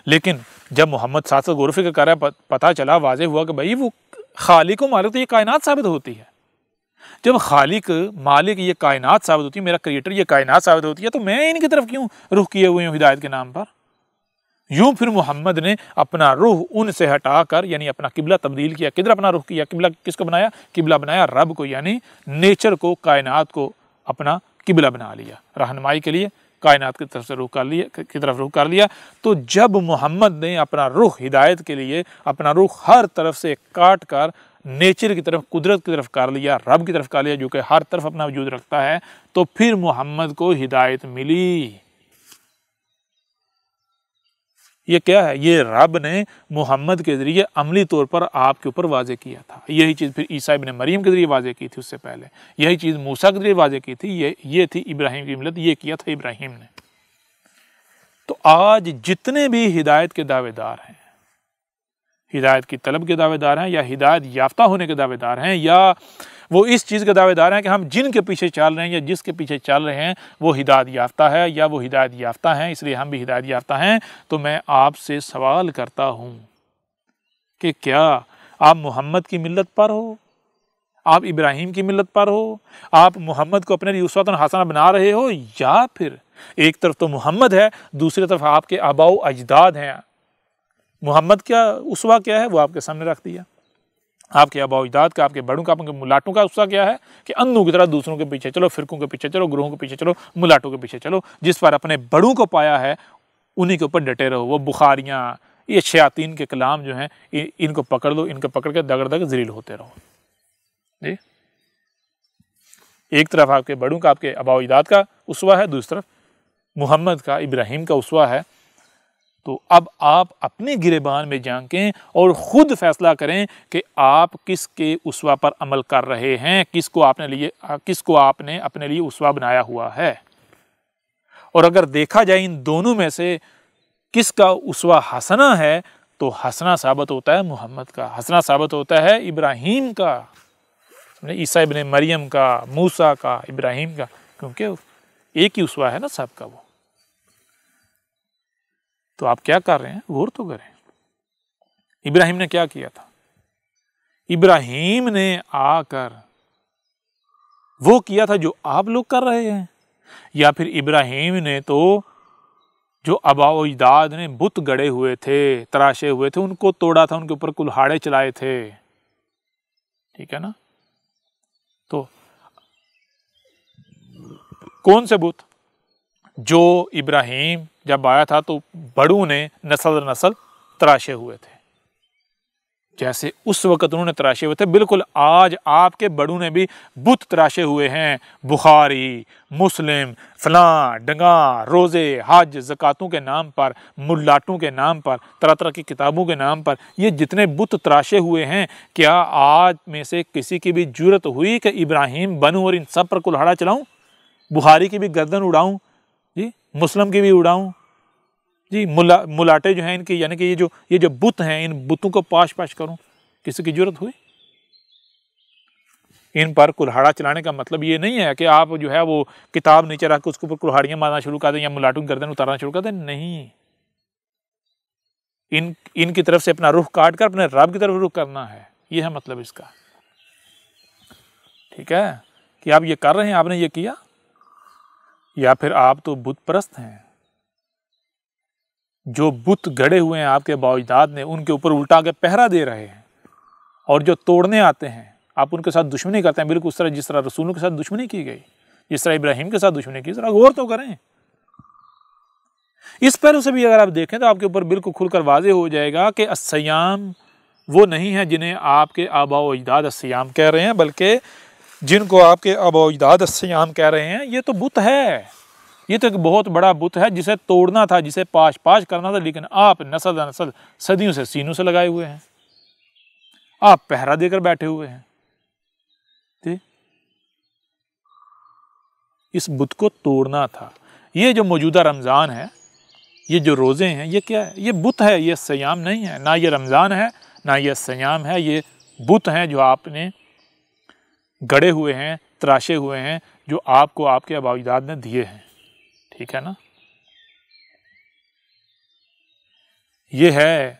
لیکن جب محمد ساتھ غور و فکر کر رہا ہے، پتا چلا، واضح ہوا کہ بھائی وہ خالق و مالک تو یہ کائنات ثابت ہوتی ہے۔ جب خالق، مالک یہ کائنات ثابت ہوتی ہے، میرا کریٹر یہ کائنات ثابت ہوتی ہے، تو میں ان کی طرف کیوں رخ کیے ہوئے ہوں ہدایت کے نام پر؟ یوں پھر محمد نے اپنا رخ ان سے ہٹا کر، یعنی اپنا قبلہ تبدیل کیا۔ کدھر اپنا رخ کیا؟ قبلہ کس کو بنایا؟ قبلہ بنایا رب کو، یعنی نیچر کو، کائنات کو اپنا قبلہ بنا لیا، رہنمائی کے لیے کائنات کی طرف سے رخ کر لیا۔ تو جب محمد نے اپنا رخ ہدایت کے لیے اپنا رخ ہر طرف سے کاٹ کر نیچر کی طرف، قدرت کی طرف کر لیا، رب کی طرف کر لیا جو کہ ہر طرف اپنا وجود رکھتا ہے، تو پھر محمد کو ہدایت ملی۔ یہ کیا ہے؟ یہ رب نے محمد کے ذریعے عملی طور پر آپ کے اوپر واضح کیا تھا۔ یہی چیز پھر عیسیٰ ابن مریم کے ذریعے واضح کی تھی، اس سے پہلے یہی چیز موسیٰ کے ذریعے واضح کی تھی، یہ تھی ابراہیم کی ملت، یہ کیا تھا ابراہیم نے۔ تو آج جتنے بھی ہدایت کے دعوے دار ہیں، ہدایت کی طلب کے دعوے دار ہیں، یا ہدایت یافتہ ہونے کے دعوے دار ہیں، یا وہ اس چیز کے دعوے دار ہیں کہ ہم جن کے پیچھے چل رہے ہیں یا جس کے پیچھے چل رہے ہیں وہ ہدایت یافتہ ہے، یا وہ ہدایت یافتہ ہیں اس لیے ہم بھی ہدایت یافتہ ہیں، تو میں آپ سے سوال کرتا ہوں کہ کیا آپ محمد کی ملت پر ہو؟ آپ ابراہیم کی ملت پر ہو؟ آپ محمد کو اپنے لیے اسوۃ حسنہ بنا رہے ہو؟ یا پھر ایک طرف تو محمد ہے، دوسری طرف آپ کے آباء و اجداد ہیں۔ محمد کیا اسوہ کیا ہے وہ آپ کے سامنے رکھ دیا، آپ کے آباء و اجداد کا، آپ کے بڑوں کا، آپ کے ملاٹوں کا اسوہ کیا ہے کہ اندھوں کی طرح دوسروں کے پیچھے چلو، فرقوں کے پیچھے چلو، گروہوں کے پیچھے چلو، ملاٹوں کے پیچھے چلو، جس پر اپنے بڑوں کو پایا ہے انہی کے اوپر ڈٹے رہو۔ وہ بخاریاں، یہ شیاطین کے کلام جو ہیں ان کو پکڑ لو، ان کو پکڑ کے دگڑ دگ ذلیل ہوتے رہو۔ جی ایک طرف آپ کے بڑوں کا، آپ کے آباء و اجداد کا اسوہ ہے، دوسری طرف محمد کا، ابراہیم کا اسوہ ہے۔ تو اب آپ اپنے گریبان میں جھانکیں اور خود فیصلہ کریں کہ آپ کس کے اسوہ پر عمل کر رہے ہیں، کس کو آپ نے اپنے لیے اسوہ بنایا ہوا ہے۔ اور اگر دیکھا جائے ان دونوں میں سے کس کا اسوہ حسنہ ہے تو حسنہ ثابت ہوتا ہے محمد کا، حسنہ ثابت ہوتا ہے ابراہیم کا، عیسیٰ ابن مریم کا، موسیٰ کا، ابراہیم کا، کیونکہ ایک ہی اسوہ ہے نا سب کا وہ۔ تو آپ کیا کر رہے ہیں؟ غور تو کریں۔ ابراہیم نے کیا کیا تھا؟ ابراہیم نے آ کر وہ کیا تھا جو آپ لوگ کر رہے ہیں، یا پھر ابراہیم نے تو جو آباء و اجداد نے بت گڑے ہوئے تھے، تراشے ہوئے تھے، ان کو توڑا تھا، ان کے اوپر کلہاڑے چلائے تھے، ٹھیک ہے نا؟ تو کون سے بت؟ جو ابراہیم جب آیا تھا تو بڑوں نے نسل در نسل تراشے ہوئے تھے، جیسے اس وقت انہوں نے تراشے ہوئے تھے، بالکل آج آپ کے بڑوں نے بھی بت تراشے ہوئے ہیں۔ بخاری، مسلم، فلاں ڈنگا، روزے، حج، زکاتوں کے نام پر، ملاٹوں کے نام پر، طرح طرح کی کتابوں کے نام پر یہ جتنے بت تراشے ہوئے ہیں، کیا آج میں سے کسی کی بھی جرت ہوئی کہ ابراہیم بنوں اور ان سب پر کلہاڑا چلاؤں؟ بخاری کی بھی گردن اڑاؤں جی، مسلم کی بھی اڑاؤں جی، ملاٹے جو ہیں ان کی، یعنی کہ یہ جو بت ہیں، ان بتوں کو پاش کروں؟ کسی کی جرت ہوئی؟ ان پر کلہاڑا چلانے کا مطلب یہ نہیں ہے کہ آپ جو ہے وہ کتاب نیچے رکھ کے اس کے اوپر کلہاڑیاں مارنا شروع کر دیں یا ملاٹوں کی گردن اتارنا شروع کر دیں، نہیں۔ ان کی طرف سے اپنا رخ کاٹ کر اپنے رب کی طرف رخ کرنا ہے، یہ ہے مطلب اس کا، ٹھیک ہے؟ کہ آپ یہ کر رہے ہیں، آپ نے یہ کیا، یا پھر آپ تو بت پرست ہیں۔ جو بت گڑے ہوئے ہیں آپ کے آباء و اجداد نے، ان کے اوپر الٹا کے پہرا دے رہے ہیں، اور جو توڑنے آتے ہیں آپ ان کے ساتھ دشمنی کرتے ہیں، بالکل اس طرح جس طرح رسولوں کے ساتھ دشمنی کی گئی، جس طرح ابراہیم کے ساتھ دشمنی کی، ذرا غور تو کریں۔ اس پہلو سے بھی اگر آپ دیکھیں تو آپ کے اوپر بالکل کھل کر واضح ہو جائے گا کہ الصیام وہ نہیں ہے جنہیں آپ کے آباء و اجداد الصیام کہہ رہے ہیں، بلکہ جن کو آپ کے آباء و اجداد الصیام کہہ رہے ہیں یہ تو بت ہے، یہ تو ایک بہت بڑا بت ہے جسے توڑنا تھا، جسے پاش کرنا تھا، لیکن آپ نسل در نسل صدیوں سے سینوں سے لگائے ہوئے ہیں، آپ پہرا دے کر بیٹھے ہوئے ہیں۔ اس بت کو توڑنا تھا۔ یہ جو موجودہ رمضان ہے، یہ جو روزے ہیں، یہ کیا ہے؟ یہ بت ہے، یہ سیام نہیں ہے، نہ یہ رمضان ہے نہ یہ سیام ہے، یہ بت ہیں جو آپ نے گڑے ہوئے ہیں، تراشے ہوئے ہیں، جو آپ کو آپ کے آباء و اجداد نے دیے ہیں، ٹھیک ہے نا؟ یہ ہے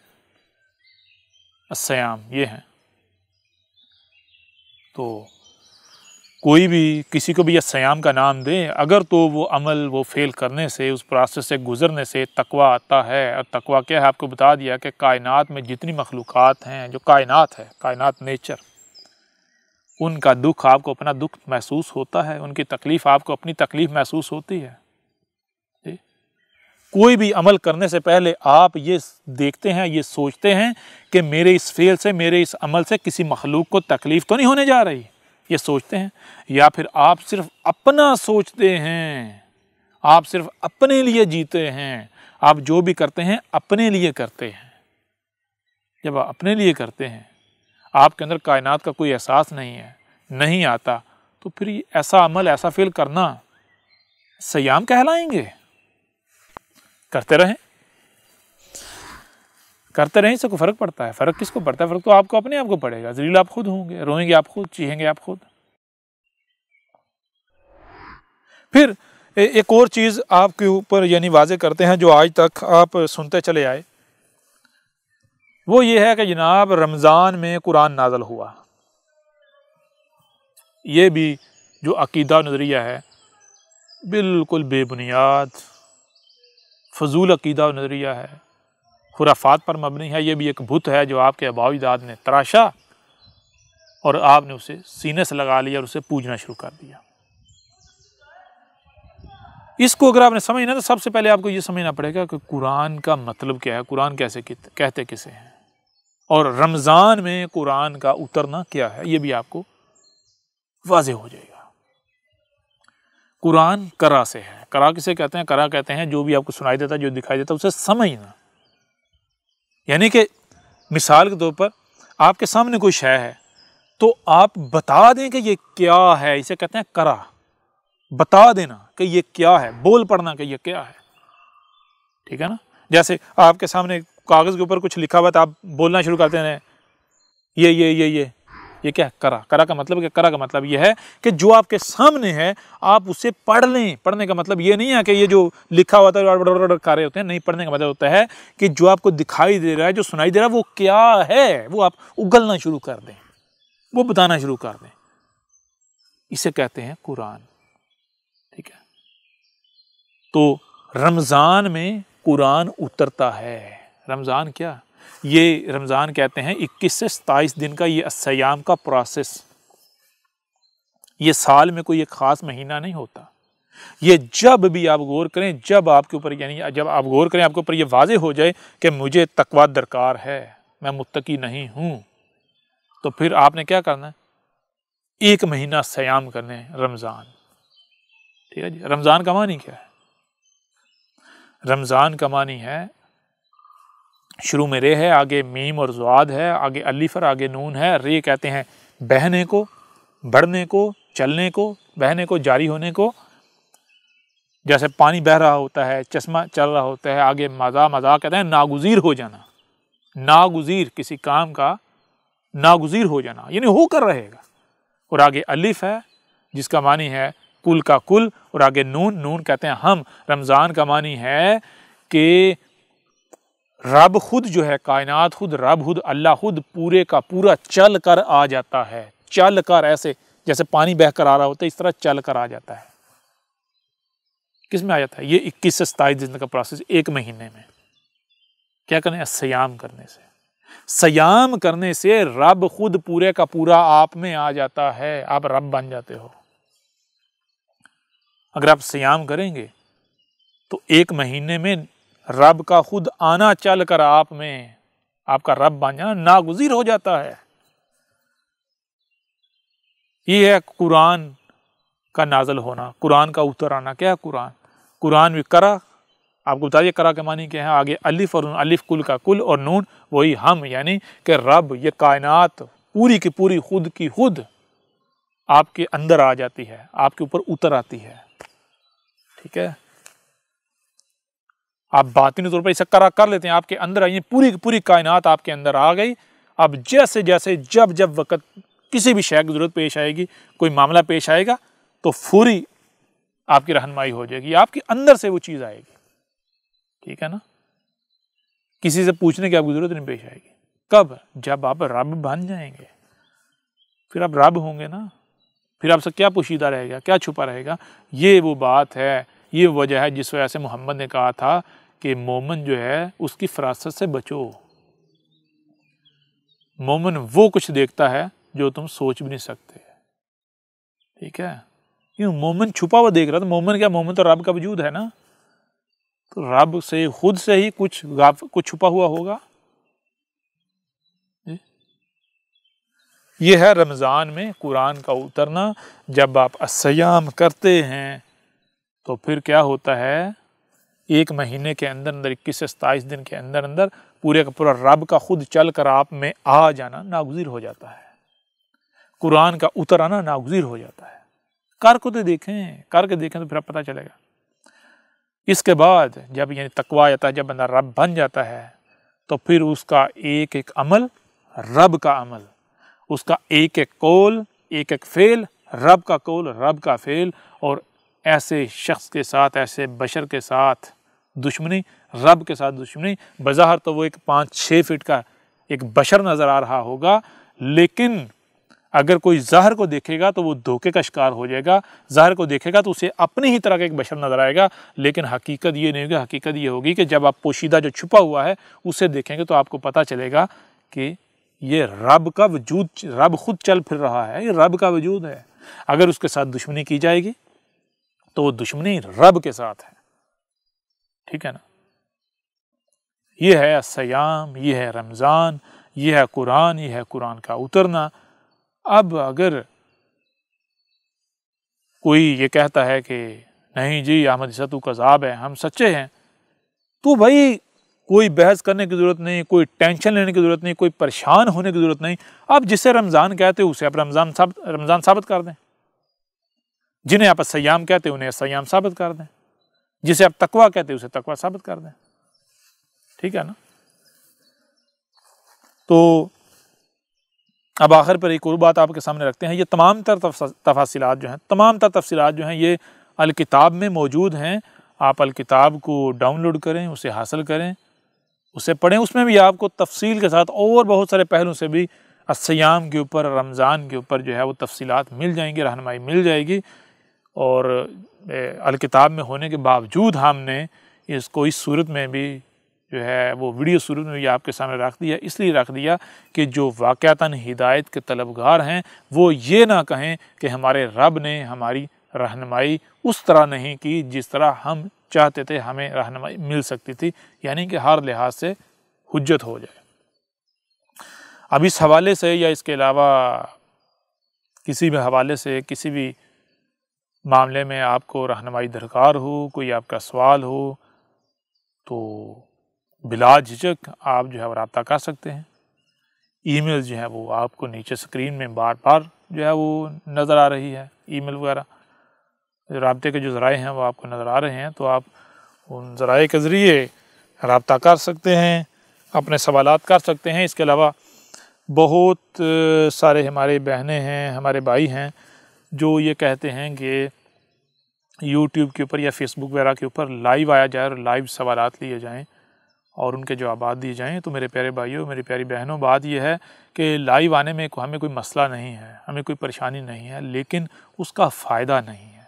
الصیام، یہ ہے۔ تو کوئی بھی کسی کو بھی الصیام کا نام دے، اگر تو وہ عمل وہ فیل کرنے سے، اس پروسیس سے گزرنے سے تقویٰ آتا ہے، اور تقویٰ کیا ہے آپ کو بتا دیا کہ کائنات میں جتنی مخلوقات ہیں، جو کائنات ہے، کائنات نیچر، ان کا دکھ آپ کو اپنا دکھ محسوس ہوتا ہے، ان کی تکلیف آپ کو اپنی تکلیف محسوس ہوتی ہے۔ کوئی بھی عمل کرنے سے پہلے آپ یہ دیکھتے ہیں، یہ سوچتے ہیں کہ میرے اس فعل سے، میرے اس عمل سے کسی مخلوق کو تکلیف تو نہیں ہونے جا رہی، یہ سوچتے ہیں؟ یا پھر آپ صرف اپنا سوچتے ہیں، آپ صرف اپنے لیے جیتے ہیں، آپ جو بھی کرتے ہیں اپنے لیے کرتے ہیں؟ جب آپ اپنے لیے کرتے ہیں، آپ کے اندر کائنات کا کوئی احساس نہیں ہے، نہیں آتا، تو پھر ایسا عمل، ایسا فعل کرنا صیام کہلائیں گے؟ کرتے رہیں، کرتے رہیں، اس سے کوئی فرق پڑتا ہے؟ فرق کس کو پڑتا ہے؟ فرق تو آپ کو اپنے آپ کو پڑے گا، ذلیل آپ خود ہوں گے، روئیں گے آپ خود، چیخیں گے آپ خود۔ پھر ایک اور چیز آپ کے اوپر یعنی واضح کرتے ہیں جو آج تک آپ سنتے چلے آئے، وہ یہ ہے کہ جناب رمضان میں قرآن نازل ہوا۔ یہ بھی جو عقیدہ نظریہ ہے بالکل بے بنیاد، فضول عقیدہ نظریہ ہے، خرافات پر مبنی ہے۔ یہ بھی ایک بت ہے جو آپ کے آباء و اجداد نے تراشا اور آپ نے اسے سینے سے لگا لیا اور اسے پوجنا شروع کر دیا۔ اس کو اگر آپ نے سمجھنا تو سب سے پہلے آپ کو یہ سمجھنا پڑے گا کہ قرآن کا مطلب کیا ہے، قرآن کیسے کہتے کسے ہیں، اور رمضان میں قرآن کا اترنا کیا ہے، یہ بھی آپ کو واضح ہو جائے گا۔ قرآن قرا سے ہے۔ قرا کسے کہتے ہیں؟ قرا کہتے ہیں جو بھی آپ کو سنائی دیتا ہے، جو دکھائی دیتا ہے، اسے سمجھنا۔ یعنی کہ مثال کے طور پر آپ کے سامنے کوئی شے ہے تو آپ بتا دیں کہ یہ کیا ہے، اسے کہتے ہیں قرا۔ بتا دینا کہ یہ کیا ہے، بول پڑنا کہ یہ کیا ہے، ٹھیک ہے نا؟ جیسے آپ کے سامنے کاغذ کے اوپر کچھ لکھا ہوا تھا، آپ بولنا شروع کرتے ہیں یہ کیا ہے؟ قرا۔ قرا کا مطلب قرا کا مطلب یہ ہے کہ جو آپ کے سامنے ہے آپ اسے پڑھ لیں۔ پڑھنے کا مطلب یہ نہیں ہے کہ یہ جو لکھا ہوا تھا کر رہے ہوتے ہیں، نہیں، پڑھنے کا مطلب ہوتا ہے کہ جو آپ کو دکھائی دے رہا ہے، جو سنائی دے رہا ہے، وہ کیا ہے، وہ آپ اگلنا شروع کر دیں، وہ بتانا شروع کر دیں، اسے کہتے ہیں قرآن، ٹھیک ہے؟ تو رمضان میں قرآن اترتا ہے۔ رمضان کیا؟ یہ رمضان کہتے ہیں 21 سے 27 دن کا یہ سیام کا پروسیس، یہ سال میں کوئی ایک خاص مہینہ نہیں ہوتا۔ یہ جب بھی آپ غور کریں، جب آپ کے اوپر، یعنی جب آپ غور کریں، آپ کے اوپر یہ واضح ہو جائے کہ مجھے تقویٰ درکار ہے، میں متقی نہیں ہوں، تو پھر آپ نے کیا کرنا ہے؟ 1 مہینہ سیام کرنے ہیں، رمضان، ٹھیک ہے جی؟ رمضان کا معنی کیا ہے؟ رمضان کا معنی ہے، شروع میں رے ہے، آگے میم اور زواد ہے، آگے الف اور آگے نون ہے۔ رے کہتے ہیں بہنے کو، بڑھنے کو، چلنے کو، بہنے کو، جاری ہونے کو، جیسے پانی بہ رہا ہوتا ہے، چشمہ چل رہا ہوتا ہے۔ آگے مزا، مزا کہتے ہیں ناگزیر ہو جانا، ناگزیر، کسی کام کا ناگزیر ہو جانا، یعنی ہو کر رہے گا۔ اور آگے الف ہے جس کا معنی ہے کل کا کل، اور آگے نون، نون کہتے ہیں ہم۔ رمضان کا معنی ہے کہ رب خود جو ہے، کائنات خود، رب خود، اللہ خود پورے کا پورا چل کر آ جاتا ہے، چل کر، ایسے جیسے پانی بہ کر آ رہا ہوتا ہے، اس طرح چل کر آ جاتا ہے۔ کس میں آ جاتا ہے؟ یہ 21 سے 27 دن کا پروسیس، 1 مہینے میں کیا کرنے ہیں؟ سیام کرنے سے۔ سیام کرنے سے رب خود پورے کا پورا آپ میں آ جاتا ہے، آپ رب بن جاتے ہو۔ اگر آپ سیام کریں گے تو 1 مہینے میں رب کا خود آنا چل کر آپ میں، آپ کا رب بن جانا، ناگزیر ہو جاتا ہے۔ یہ ہے قرآن کا نازل ہونا، قرآن کا اتر آنا۔ کیا ہے قرآن؟ قرآن بھی قرا، آپ کو بتائیے قرا کے معنی کیا ہے؟ آگے الف، اور الف کل کا کل، اور نون وہی ہم، یعنی کہ رب، یہ کائنات پوری کی پوری خود کی خود آپ کے اندر آ جاتی ہے، آپ کے اوپر اتر آتی ہے، ٹھیک ہے؟ آپ باطنی طور پر اسے قرا کر لیتے ہیں، آپ کے اندر آئیے، پوری کی پوری کائنات آپ کے اندر آ گئی۔ اب جیسے جیسے جب وقت کسی بھی شے کی ضرورت پیش آئے گی، کوئی معاملہ پیش آئے گا، تو فوری آپ کی رہنمائی ہو جائے گی، آپ کے اندر سے وہ چیز آئے گی، ٹھیک ہے نا؟ کسی سے پوچھنے کی آپ کی ضرورت نہیں پیش آئے گی۔ کب؟ جب آپ رب بن جائیں گے، پھر آپ رب ہوں گے نا، پھر آپ سے کیا پوشیدہ رہے گا، کیا چھپا رہے گا؟ یہ وہ بات ہے، یہ وجہ ہے جس وجہ سے محمد نے کہا تھا کہ مومن جو ہے اس کی فراست سے بچو۔ مومن وہ کچھ دیکھتا ہے جو تم سوچ بھی نہیں سکتے، ٹھیک ہے؟ کیوں؟ مومن چھپا ہوا دیکھ رہا تھا۔ مومن کیا؟ مومن تو رب کا وجود ہے نا، تو رب سے خود سے ہی کچھ چھپا ہوا ہوگا۔ یہ ہے رمضان میں قرآن کا اترنا۔ جب آپ الصیام کرتے ہیں تو پھر کیا ہوتا ہے؟ 1 مہینے کے اندر 21 سے 27 دن کے اندر پورے کا پورا رب کا خود چل کر آپ میں آ جانا ناگزیر ہو جاتا ہے، قرآن کا اتر آنا ناگزیر ہو جاتا ہے۔ کر کے دیکھیں تو پھر آپ پتہ چلے گا۔ اس کے بعد جب یعنی تقویٰ آتا ہے، جب بندہ رب بن جاتا ہے، تو پھر اس کا ایک ایک عمل رب کا عمل، اس کا ایک ایک قول، ایک ایک فعل رب کا قول، رب کا فعل، اور ایسے شخص کے ساتھ، ایسے بشر کے ساتھ دشمنی، رب کے ساتھ دشمنی۔ بظاہر تو وہ ایک 5-6 فٹ کا ایک بشر نظر آ رہا ہوگا، لیکن اگر کوئی ظاہر کو دیکھے گا تو وہ دھوکے کا شکار ہو جائے گا۔ ظاہر کو دیکھے گا تو اسے اپنی ہی طرح کا ایک بشر نظر آئے گا، لیکن حقیقت یہ نہیں ہوگی۔ حقیقت یہ ہوگی کہ جب آپ پوشیدہ جو چھپا ہوا ہے اسے دیکھیں گے تو آپ کو پتہ چلے گا کہ یہ رب کا وجود، رب خود چل پھر رہا ہے، یہ رب کا وجود ہے۔ اگر اس کے ساتھ دشمنی کی جائے گی تو وہ دشمنی رب کے ساتھ ہے، ٹھیک ہے نا؟ یہ ہے سیام، یہ ہے رمضان، یہ ہے قرآن، یہ ہے قرآن کا اترنا۔ اب اگر کوئی یہ کہتا ہے کہ نہیں جی احمد عیسیٰ تو کذاب ہے، ہم سچے ہیں، تو بھائی کوئی بحث کرنے کی ضرورت نہیں، کوئی ٹینشن لینے کی ضرورت نہیں، کوئی پریشان ہونے کی ضرورت نہیں. آپ جسے رمضان کہتے ہو اسے آپ رمضان ثابت کر دیں، جنہیں آپ سیام کہتے ہیں انہیں سیام ثابت کر دیں، جسے آپ تقویٰ کہتے ہیں اسے تقویٰ ثابت کر دیں. ٹھیک ہے نا؟ تو اب آخر پر ایک اور بات آپ کے سامنے رکھتے ہیں. یہ تمام تر تفصیلات جو ہیں یہ الکتاب میں موجود ہیں. آپ الکتاب کو ڈاؤن لوڈ کریں، اسے حاصل کریں، اسے پڑھیں. اس میں بھی آپ کو تفصیل کے ساتھ اور بہت سارے پہلوں سے بھی الصیام کے اوپر، رمضان کے اوپر جو ہے وہ تفصیلات مل جائیں گی، رہنمائی مل جائے گی. اور الکتاب میں ہونے کے باوجود ہم نے اس کو اس صورت میں بھی جو ہے وہ ویڈیو صورت میں بھی آپ کے سامنے رکھ دیا. اس لیے رکھ دیا کہ جو واقعتاً ہدایت کے طلبگار ہیں وہ یہ نہ کہیں کہ ہمارے رب نے ہماری رہنمائی اس طرح نہیں کی جس طرح ہم چاہتے تھے ہمیں رہنمائی مل سکتی تھی، یعنی کہ ہر لحاظ سے حجت ہو جائے. اب اس حوالے سے یا اس کے علاوہ کسی بھی حوالے سے کسی بھی معاملے میں آپ کو رہنمائی درکار ہو، کوئی آپ کا سوال ہو، تو بلا جھجک آپ جو ہے وہ رابطہ کر سکتے ہیں. ای میل جو ہے وہ آپ کو نیچے سکرین میں بار بار جو ہے وہ نظر آ رہی ہے، ای میل وغیرہ رابطے کے جو ذرائع ہیں وہ آپ کو نظر آ رہے ہیں، تو آپ ان ذرائع کے ذریعے رابطہ کر سکتے ہیں، اپنے سوالات کر سکتے ہیں. اس کے علاوہ بہت سارے ہمارے بہنیں ہیں، ہمارے بھائی ہیں جو یہ کہتے ہیں کہ یوٹیوب کے اوپر یا فیس بک وغیرہ کے اوپر لائیو آیا جائے اور لائیو سوالات لیے جائیں اور ان کے جوابات دیے جائیں. تو میرے پیارے بھائیوں، میری پیاری بہنوں، بات یہ ہے کہ لائیو آنے میں ہمیں کوئی مسئلہ نہیں ہے، ہمیں کوئی پریشانی نہیں ہے، لیکن اس کا فائدہ نہیں ہے.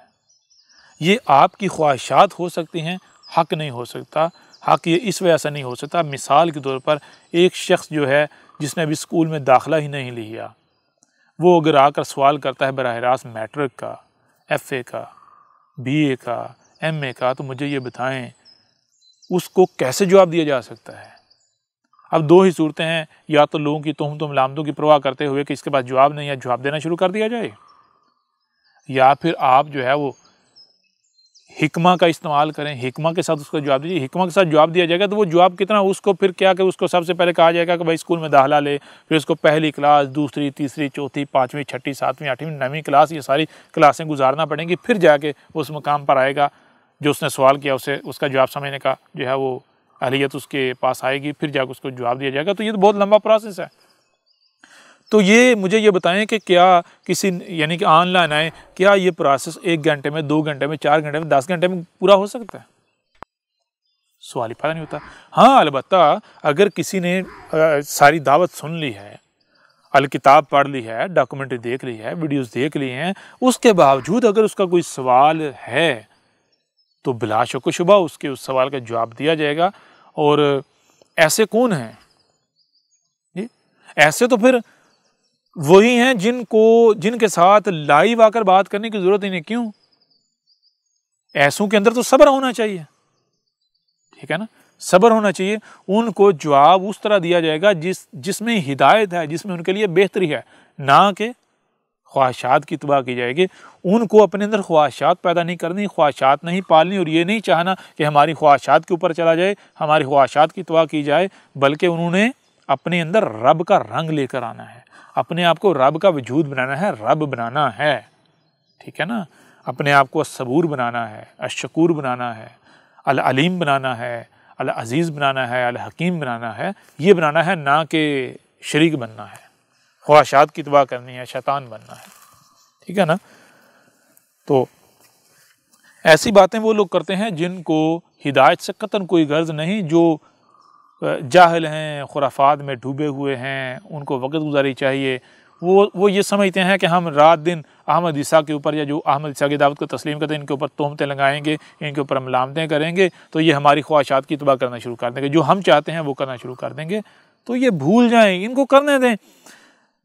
یہ آپ کی خواہشات ہو سکتی ہیں، حق نہیں ہو سکتا. حق یہ اس وجہ سے نہیں ہو سکتا، مثال کے طور پر ایک شخص جو ہے جس نے ابھی اسکول میں داخلہ ہی نہیں لیا، وہ اگر آ کر سوال کرتا ہے براہ راست میٹرک کا، ایف اے کا، بی اے کا، ایم اے کا، تو مجھے یہ بتائیں اس کو کیسے جواب دیا جا سکتا ہے؟ اب دو ہی صورتیں ہیں، یا تو لوگوں کی تہمت و ملامتوں کی پرواہ کرتے ہوئے کہ اس کے پاس جواب نہیں ہے جواب دینا شروع کر دیا جائے، یا پھر آپ جو ہے وہ حکمہ کا استعمال کریں، حکمہ کے ساتھ اس کو جواب دیجیے. حکمہ کے ساتھ جواب دیا جائے گا تو وہ جواب کتنا، اس کو پھر کیا کہ اس کو سب سے پہلے کہا جائے گا کہ بھائی اسکول میں داخلہ لے، پھر اس کو پہلی کلاس، دوسری، تیسری، چوتھی، پانچویں، چھٹی، ساتویں، آٹھویں، نویں کلاس، یہ ساری کلاسیں گزارنا پڑیں گی، پھر جا کے اس مقام پر آئے گا جو اس نے سوال کیا اسے اس کا جواب سمجھنے کا جو ہے وہ اہلیت اس کے پاس آئے گی، پھر جا کے اس کو جواب دیا جائے گا. تو یہ تو بہت لمبا پروسیس ہے. تو یہ مجھے یہ بتائیں کہ کیا کسی یعنی کہ آن لائن آئے، کیا یہ پروسیس 1 گھنٹے میں، 2 گھنٹے میں، 4 گھنٹے میں، 10 گھنٹے میں پورا ہو سکتا ہے؟ سوال ہی پیدا نہیں ہوتا. ہاں البتہ اگر کسی نے ساری دعوت سن لی ہے، الکتاب پڑھ لی ہے، ڈاکومنٹری دیکھ لی ہے، ویڈیوز دیکھ لی ہیں، اس کے باوجود اگر اس کا کوئی سوال ہے تو بلا شک و شبہ اس کے اس سوال کا جواب دیا جائے گا. اور ایسے کون ہیں؟ ایسے تو پھر وہی ہیں جن کے ساتھ لائیو آ کر بات کرنے کی ضرورت ہی نہیں. کیوں؟ ایسوں کے اندر تو صبر ہونا چاہیے. ٹھیک ہے نا؟ صبر ہونا چاہیے. ان کو جواب اس طرح دیا جائے گا جس میں ہدایت ہے، جس میں ان کے لیے بہتری ہے، نہ کہ خواہشات کی اتباع کی جائے گی. ان کو اپنے اندر خواہشات پیدا نہیں کرنی، خواہشات نہیں پالنی، اور یہ نہیں چاہنا کہ ہماری خواہشات کے اوپر چلا جائے، ہماری خواہشات کی اتباع کی جائے، بلکہ انہوں نے اپنے اندر رب کا رنگ لے کر آنا ہے، اپنے آپ کو رب کا وجود بنانا ہے، رب بنانا ہے. ٹھیک ہے نا؟ اپنے آپ کو الصبور بنانا ہے، الشکور بنانا ہے، العلیم بنانا ہے، العزیز بنانا ہے، الحکیم بنانا ہے. یہ بنانا ہے، نہ کہ شریک بننا ہے، خواہشات کی اتباع کرنی ہے، شیطان بننا ہے. ٹھیک ہے نا؟ تو ایسی باتیں وہ لوگ کرتے ہیں جن کو ہدایت سے قطعاً کوئی غرض نہیں، جو جاہل ہیں، خرافات میں ڈوبے ہوئے ہیں، ان کو وقت گزاری چاہیے. وہ یہ سمجھتے ہیں کہ ہم رات دن احمد عیسیٰ کے اوپر، یا جو احمد عیسیٰ کی دعوت کو تسلیم کرتے ہیں، ان کے اوپر تہمتیں لگائیں گے، ان کے اوپر ملامتیں کریں گے، تو یہ ہماری خواہشات کی اتباع کرنا شروع کر دیں گے، جو ہم چاہتے ہیں وہ کرنا شروع کر دیں گے. تو یہ بھول جائیں، ان کو کرنے دیں.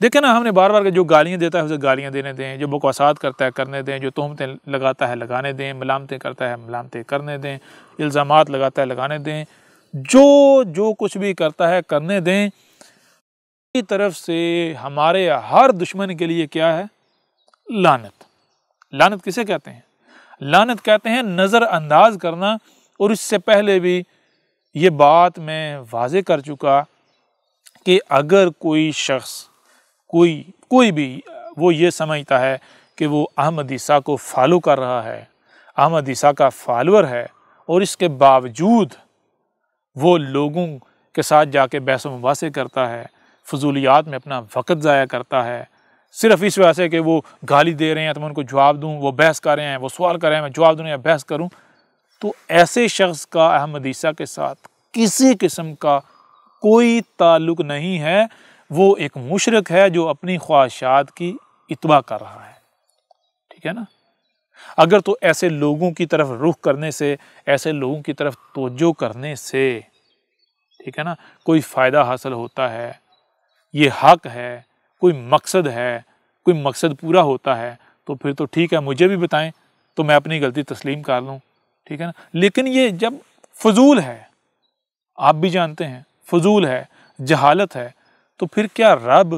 دیکھیں نا، ہم نے بار بار جو گالیاں دیتا ہے اسے گالیاں دینے دیں، جو بکواسات کرتا ہے کرنے دیں، جو تہمتیں لگاتا ہے لگانے دیں، ملامتیں کرتا ہے ملامتیں کرنے دیں، الزامات لگاتا ہے لگانے دیں، جو کچھ بھی کرتا ہے کرنے دیں. کی طرف سے ہمارے ہر دشمن کے لیے کیا ہے؟ لعنت. لعنت کسے کہتے ہیں؟ لعنت کہتے ہیں نظر انداز کرنا، اور اس سے پہلے بھی یہ بات میں واضح کر چکا کہ اگر کوئی شخص کوئی بھی وہ یہ سمجھتا ہے کہ وہ احمد عیسیٰ کو فالو کر رہا ہے، احمد عیسیٰ کا فالوور ہے، اور اس کے باوجود وہ لوگوں کے ساتھ جا کے بحث و مباحثے کرتا ہے، فضولیات میں اپنا وقت ضائع کرتا ہے، صرف اس وجہ سے کہ وہ گالی دے رہے ہیں تو میں ان کو جواب دوں، وہ بحث کر رہے ہیں، وہ سوال کر رہے ہیں میں جواب دوں یا بحث کروں، تو ایسے شخص کا احمد عیسیٰ کے ساتھ کسی قسم کا کوئی تعلق نہیں ہے، وہ ایک مشرک ہے جو اپنی خواہشات کی اتباع کر رہا ہے، ٹھیک ہے نا؟ اگر تو ایسے لوگوں کی طرف رخ کرنے سے، ایسے لوگوں کی طرف توجہ کرنے سے، ٹھیک ہے نا، کوئی فائدہ حاصل ہوتا ہے، یہ حق ہے، کوئی مقصد ہے، کوئی مقصد پورا ہوتا ہے، تو پھر تو ٹھیک ہے، مجھے بھی بتائیں تو میں اپنی غلطی تسلیم کر لوں، ٹھیک ہے نا؟ لیکن یہ جب فضول ہے، آپ بھی جانتے ہیں فضول ہے، جہالت ہے، تو پھر کیا رب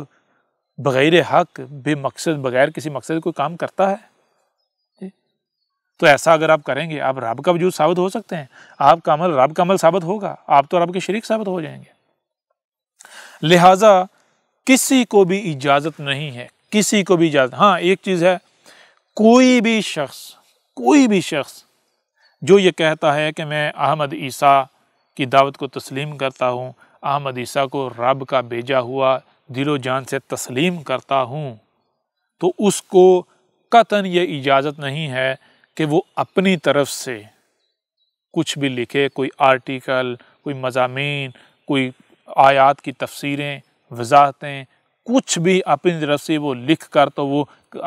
بغیر حق، بے مقصد، بغیر کسی مقصد کوئی کام کرتا ہے؟ تو ایسا اگر آپ کریں گے آپ رب کا وجود ثابت ہو سکتے ہیں، آپ کا عمل رب کا عمل ثابت ہوگا، آپ تو رب کے شریک ثابت ہو جائیں گے۔ لہٰذا کسی کو بھی اجازت نہیں ہے، کسی کو بھی اجازت، ہاں ایک چیز ہے، کوئی بھی شخص جو یہ کہتا ہے کہ میں احمد عیسیٰ کی دعوت کو تسلیم کرتا ہوں، احمد عیسیٰ کو رب کا بھیجا ہوا دل و جان سے تسلیم کرتا ہوں، تو اس کو قطعاً یہ اجازت نہیں ہے کہ وہ اپنی طرف سے کچھ بھی لکھے، کوئی آرٹیکل، کوئی مضامین، کوئی آیات کی تفسیریں، وضاحتیں، کچھ بھی اپنی طرف سے وہ لکھ کر تو وہ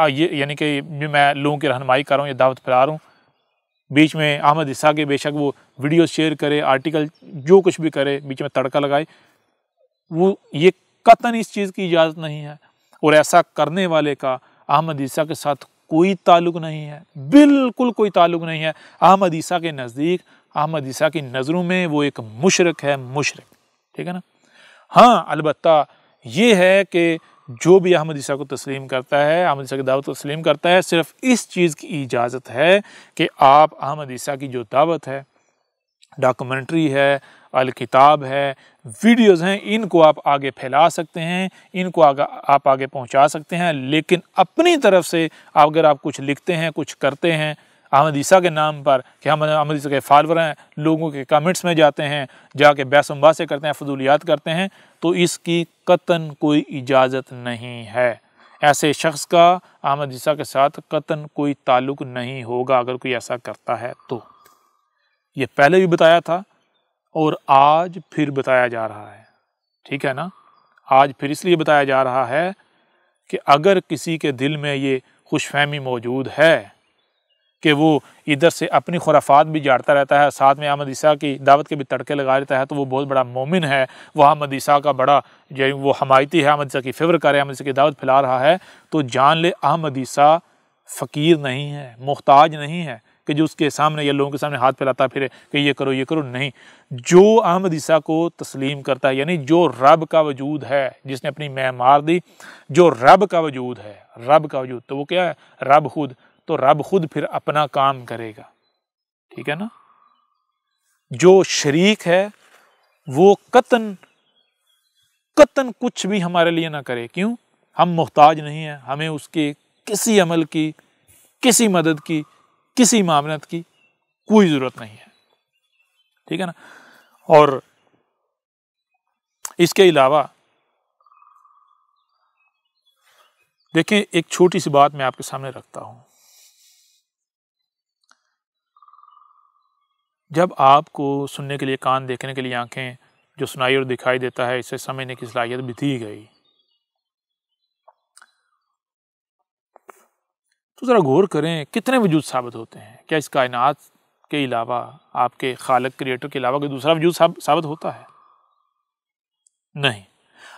یعنی کہ میں لوگوں کی رہنمائی کر رہا ہوں یا دعوت پھیلا رہا ہوں، بیچ میں احمد عیسیٰ کے بے شک وہ ویڈیو شیئر کرے، آرٹیکل جو کچھ بھی کرے، بیچ میں تڑکا لگائے، وہ یہ قطعاً اس چیز کی اجازت نہیں ہے، اور ایسا کرنے والے کا احمد عیسیٰ کے ساتھ کوئی تعلق نہیں ہے، بالکل کوئی تعلق نہیں ہے۔ احمد عیسیٰ کے نزدیک، احمد عیسیٰ کی نظروں میں وہ ایک مشرک ہے، مشرک، ٹھیک ہے نا؟ ہاں البتہ یہ ہے کہ جو بھی احمد عیسیٰ کو تسلیم کرتا ہے، احمد عیسیٰ کی دعوت کو تسلیم کرتا ہے، صرف اس چیز کی اجازت ہے کہ آپ احمد عیسیٰ کی جو دعوت ہے، ڈاکومنٹری ہے، الکتاب ہے، ویڈیوز ہیں، ان کو آپ آگے پھیلا سکتے ہیں، ان کو آپ آگے پہنچا سکتے ہیں، لیکن اپنی طرف سے اگر آپ کچھ لکھتے ہیں، کچھ کرتے ہیں احمد عیسیٰ کے نام پر کہ ہم احمد عیسیٰ کے فالور ہیں، لوگوں کے کمنٹس میں جاتے ہیں، جا کے بحث و مباحثے کرتے ہیں، فضولیات کرتے ہیں، تو اس کی قطعاً کوئی اجازت نہیں ہے۔ ایسے شخص کا احمد عیسیٰ کے ساتھ قطعاً کوئی تعلق نہیں ہوگا اگر کوئی ایسا کرتا ہے تو۔ یہ پہلے بھی بتایا تھا اور آج پھر بتایا جا رہا ہے، ٹھیک ہے نا؟ آج پھر اس لیے بتایا جا رہا ہے کہ اگر کسی کے دل میں یہ خوش فہمی موجود ہے کہ وہ ادھر سے اپنی خرافات بھی جاڑتا رہتا ہے، ساتھ میں احمد عیسیٰ کی دعوت کے بھی تڑکے لگا لیتا ہے، تو وہ بہت بڑا مومن ہے، وہ احمد عیسیٰ کا بڑا وہ حمایتی ہے، احمد عیسیٰ کی فیور کر رہا ہے، احمد عیسیٰ کی دعوت پھیلا رہا ہے، تو جان لے احمد عیسیٰ فقیر نہیں ہے، محتاج نہیں ہے کہ جو اس کے سامنے یا لوگوں کے سامنے ہاتھ پھیلاتا پھرے کہ یہ کرو یہ کرو، نہیں۔ جو احمد عیسیٰ کو تسلیم کرتا ہے، یعنی جو رب کا وجود ہے، جس نے اپنی معمار دی، جو رب کا وجود ہے، رب کا وجود، تو وہ کیا ہے؟ رب خود، تو رب خود پھر اپنا کام کرے گا، ٹھیک ہے نا؟ جو شریک ہے وہ قطعاً کچھ بھی ہمارے لیے نہ کرے، کیوں؟ ہم محتاج نہیں ہیں، ہمیں اس کے کسی عمل کی، کسی مدد کی، کسی معاونت کی کوئی ضرورت نہیں ہے، ٹھیک ہے نا؟ اور اس کے علاوہ دیکھیں ایک چھوٹی سی بات میں آپ کے سامنے رکھتا ہوں، جب آپ کو سننے کے لیے کان، دیکھنے کے لیے آنکھیں، جو سنائی اور دکھائی دیتا ہے اسے سمجھنے کی صلاحیت بھی دی گئی، تو ذرا غور کریں کتنے وجود ثابت ہوتے ہیں؟ کیا اس کائنات کے علاوہ، آپ کے خالق کریٹر کے علاوہ کوئی دوسرا وجود ثابت ہوتا ہے؟ نہیں۔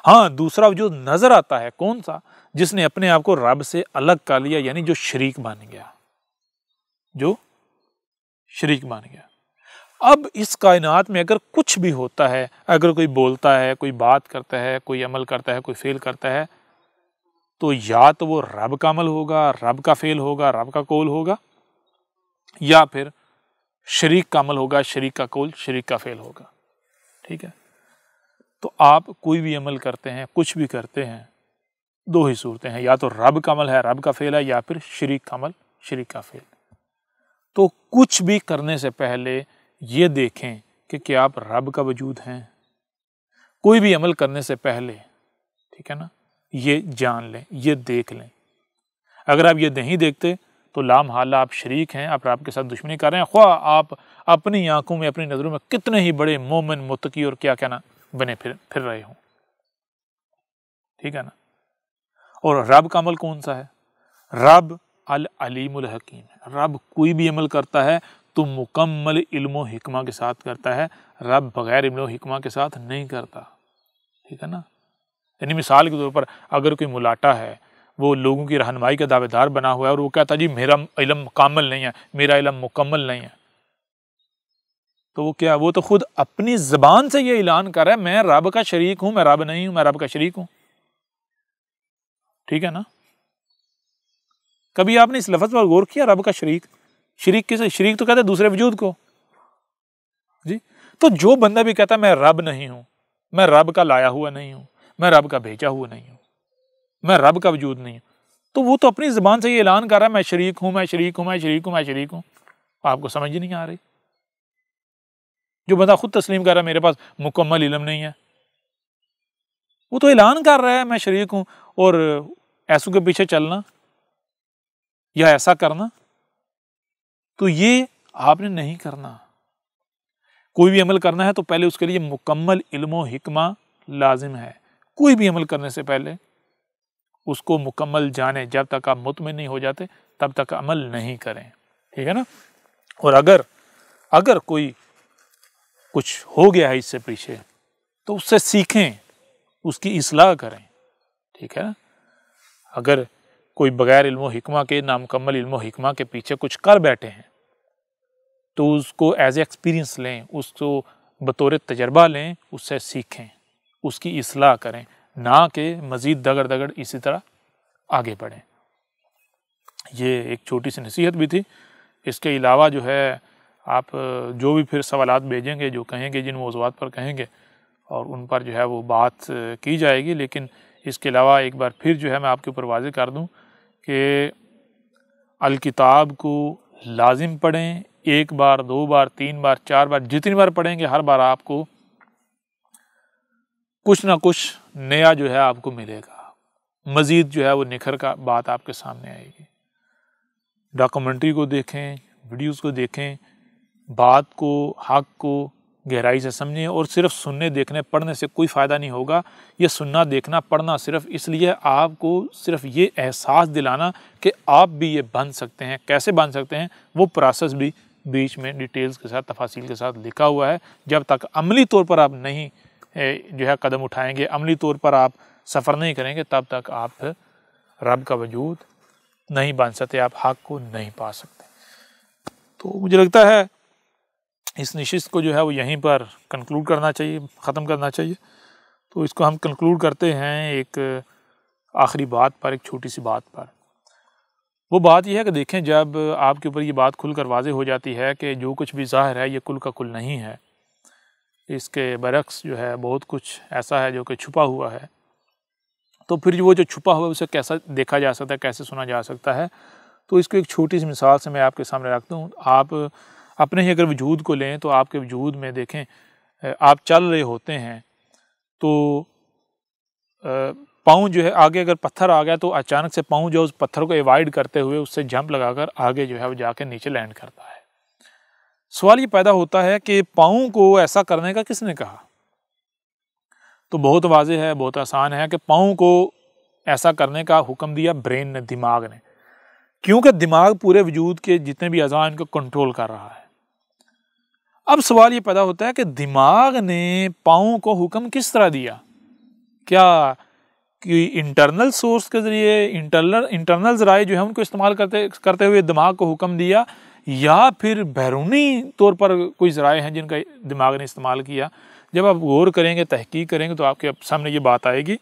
ہاں دوسرا وجود نظر آتا ہے، کون سا؟ جس نے اپنے آپ کو رب سے الگ کر لیا، یعنی جو شریک بن گیا، جو شریک بن گیا۔ اب اس کائنات میں اگر کچھ بھی ہوتا ہے، اگر کوئی بولتا ہے، کوئی بات کرتا ہے، کوئی عمل کرتا ہے، کوئی فعل کرتا ہے، تو یا تو وہ رب کا عمل ہوگا، رب کا فعل ہوگا، رب کا قول ہوگا، یا پھر شریک کا عمل ہوگا، شریک کا قول، شریک کا فعل ہوگا۔ ٹھیک ہے، تو آپ کوئی بھی عمل کرتے ہیں، کچھ بھی کرتے ہیں، دو ہی صورتیں ہیں، یا تو رب کا عمل ہے، رب کا فعل ہے، یا پھر شریک کا عمل، شریک کا فعل۔ تو کچھ بھی کرنے سے پہلے یہ دیکھیں کہ کیا آپ رب کا وجود ہیں۔ کوئی بھی عمل کرنے سے پہلے، ٹھیک ہے نا، یہ جان لیں، یہ دیکھ لیں۔ اگر آپ یہ نہیں دیکھتے تو لامحالہ آپ شریک ہیں، آپ رب کے ساتھ دشمنی کر رہے ہیں، خواہ آپ اپنی آنکھوں میں، اپنی نظروں میں کتنے ہی بڑے مومن، متقی اور کیا کہنا بنے پھر رہے ہوں۔ ٹھیک ہے نا۔ اور رب کا عمل کون سا ہے؟ رب العلیم الحکیم ہے۔ رب کوئی بھی عمل کرتا ہے تو مکمل علم و حکمہ کے ساتھ کرتا ہے، رب بغیر علم و حکمہ کے ساتھ نہیں کرتا۔ ٹھیک ہے نا۔ یعنی مثال کے طور پر اگر کوئی ملاٹا ہے، وہ لوگوں کی رہنمائی کا دعوے دار بنا ہوا ہے اور وہ کہتا جی میرا علم کامل نہیں ہے، میرا علم مکمل نہیں ہے، تو وہ کیا، وہ تو خود اپنی زبان سے یہ اعلان کر رہا ہے میں رب کا شریک ہوں، میں رب نہیں ہوں، میں رب کا شریک ہوں۔ ٹھیک ہے نا۔ کبھی آپ نے اس لفظ پر غور کیا، رب کا شریک؟ شریک کسے؟ شریک تو کہتے ہیں دوسرے وجود کو جی۔ تو جو بندہ بھی کہتا ہے میں رب نہیں ہوں، میں رب کا لایا ہوا نہیں ہوں، میں رب کا بھیجا ہوا نہیں ہوں، میں رب کا وجود نہیں ہوں، تو وہ تو اپنی زبان سے یہ اعلان کر رہا ہے میں شریک ہوں، میں شریک ہوں، میں شریک ہوں، میں شریک ہوں۔ آپ کو سمجھ نہیں آ رہی؟ جو بندہ خود تسلیم کر رہا ہے میرے پاس مکمل علم نہیں ہے، وہ تو اعلان کر رہا ہے میں شریک ہوں، اور ایسوں کے پیچھے چلنا یا ایسا کرنا تو یہ آپ نے نہیں کرنا۔ کوئی بھی عمل کرنا ہے تو پہلے اس کے لیے مکمل علم و حکمہ لازم ہے۔ کوئی بھی عمل کرنے سے پہلے اس کو مکمل جانیں، جب تک آپ مطمئن نہیں ہو جاتے تب تک عمل نہیں کریں۔ ٹھیک ہے نا۔ اور اگر کوئی کچھ ہو گیا ہے اس سے پیچھے تو اس سے سیکھیں، اس کی اصلاح کریں۔ ٹھیک ہے نا۔ اگر کوئی بغیر علم و حکمہ کے، نامکمل علم و حکمہ کے پیچھے کچھ کر بیٹھے ہیں تو اس کو ایز اے ایکسپیرینس لیں، اس کو بطور تجربہ لیں، اس سے سیکھیں، اس کی اصلاح کریں، نہ کہ مزید دگڑ دگڑ اسی طرح آگے بڑھیں۔ یہ ایک چھوٹی سی نصیحت بھی تھی۔ اس کے علاوہ جو ہے آپ جو بھی پھر سوالات بھیجیں گے، جو کہیں گے، جن موضوعات پر کہیں گے، اور ان پر جو ہے وہ بات کی جائے گی۔ لیکن اس کے علاوہ ایک بار پھر جو ہے میں آپ کے اوپر واضح کر دوں کہ الکتاب کو لازم پڑھیں، ایک بار، دو بار، تین بار، چار بار، جتنی بار پڑھیں گے ہر بار آپ کو کچھ نہ کچھ نیا جو ہے آپ کو ملے گا، مزید جو ہے وہ نکھر کا بات آپ کے سامنے آئے گی۔ ڈاکومنٹری کو دیکھیں، ویڈیوز کو دیکھیں، بات کو، حق کو گہرائی سے سمجھیں، اور صرف سننے، دیکھنے، پڑھنے سے کوئی فائدہ نہیں ہوگا۔ یہ سننا، دیکھنا، پڑھنا صرف اس لیے آپ کو صرف یہ احساس دلانا کہ آپ بھی یہ بن سکتے ہیں۔ کیسے بن سکتے ہیں وہ پروسیس بھی بیچ میں ڈیٹیلز کے ساتھ، تفاصیل کے ساتھ لکھا ہوا ہے۔ جب تک عملی طور پر آپ نہیں جو ہے قدم اٹھائیں گے، عملی طور پر آپ سفر نہیں کریں گے، تب تک آپ رب کا وجود نہیں بن سکتے، آپ حق کو نہیں پا سکتے۔ تو مجھے لگتا ہے اس نشست کو جو ہے وہ یہیں پر کنکلوڈ کرنا چاہیے، ختم کرنا چاہیے۔ تو اس کو ہم کنکلوڈ کرتے ہیں ایک آخری بات پر، ایک چھوٹی سی بات پر۔ وہ بات یہ ہے کہ دیکھیں، جب آپ کے اوپر یہ بات کھل کر واضح ہو جاتی ہے کہ جو کچھ بھی ظاہر ہے یہ کل کا کل نہیں ہے، اس کے برعکس جو ہے بہت کچھ ایسا ہے جو کہ چھپا ہوا ہے، تو پھر وہ جو چھپا ہوا ہے اسے کیسا دیکھا جا سکتا ہے، کیسے سنا جا سکتا ہے؟ تو اس کو ایک چھوٹی سی مثال سے میں آپ کے سامنے رکھتا ہوں۔ آپ اپنے ہی اگر وجود کو لیں تو آپ کے وجود میں دیکھیں، آپ چل رہے ہوتے ہیں تو پاؤں جو ہے آگے اگر پتھر آ گیا تو اچانک سے پاؤں جو اس پتھر کو ایوائڈ کرتے ہوئے اس سے جمپ لگا کر آگے جو ہے وہ جا کے نیچے لینڈ کرتا ہے۔ سوال یہ پیدا ہوتا ہے کہ پاؤں کو ایسا کرنے کا کس نے کہا؟ تو بہت واضح ہے، بہت آسان ہے کہ پاؤں کو ایسا کرنے کا حکم دیا برین نے، دماغ نے، کیونکہ دماغ پورے وجود کے جتنے بھی اعضاء ان کو کنٹرول کر رہا ہے۔ اب سوال یہ پیدا ہوتا ہے کہ دماغ نے پاؤں کو حکم کس طرح دیا؟ کیا کہ انٹرنل سورس کے ذریعے، انٹرنل ذرائع جو ہے ان کو استعمال کرتے ہوئے دماغ کو حکم دیا، یا پھر بیرونی طور پر کوئی ذرائع ہیں جن کا دماغ نے استعمال کیا؟ جب آپ غور کریں گے، تحقیق کریں گے تو آپ کے سامنے یہ بات آئے گی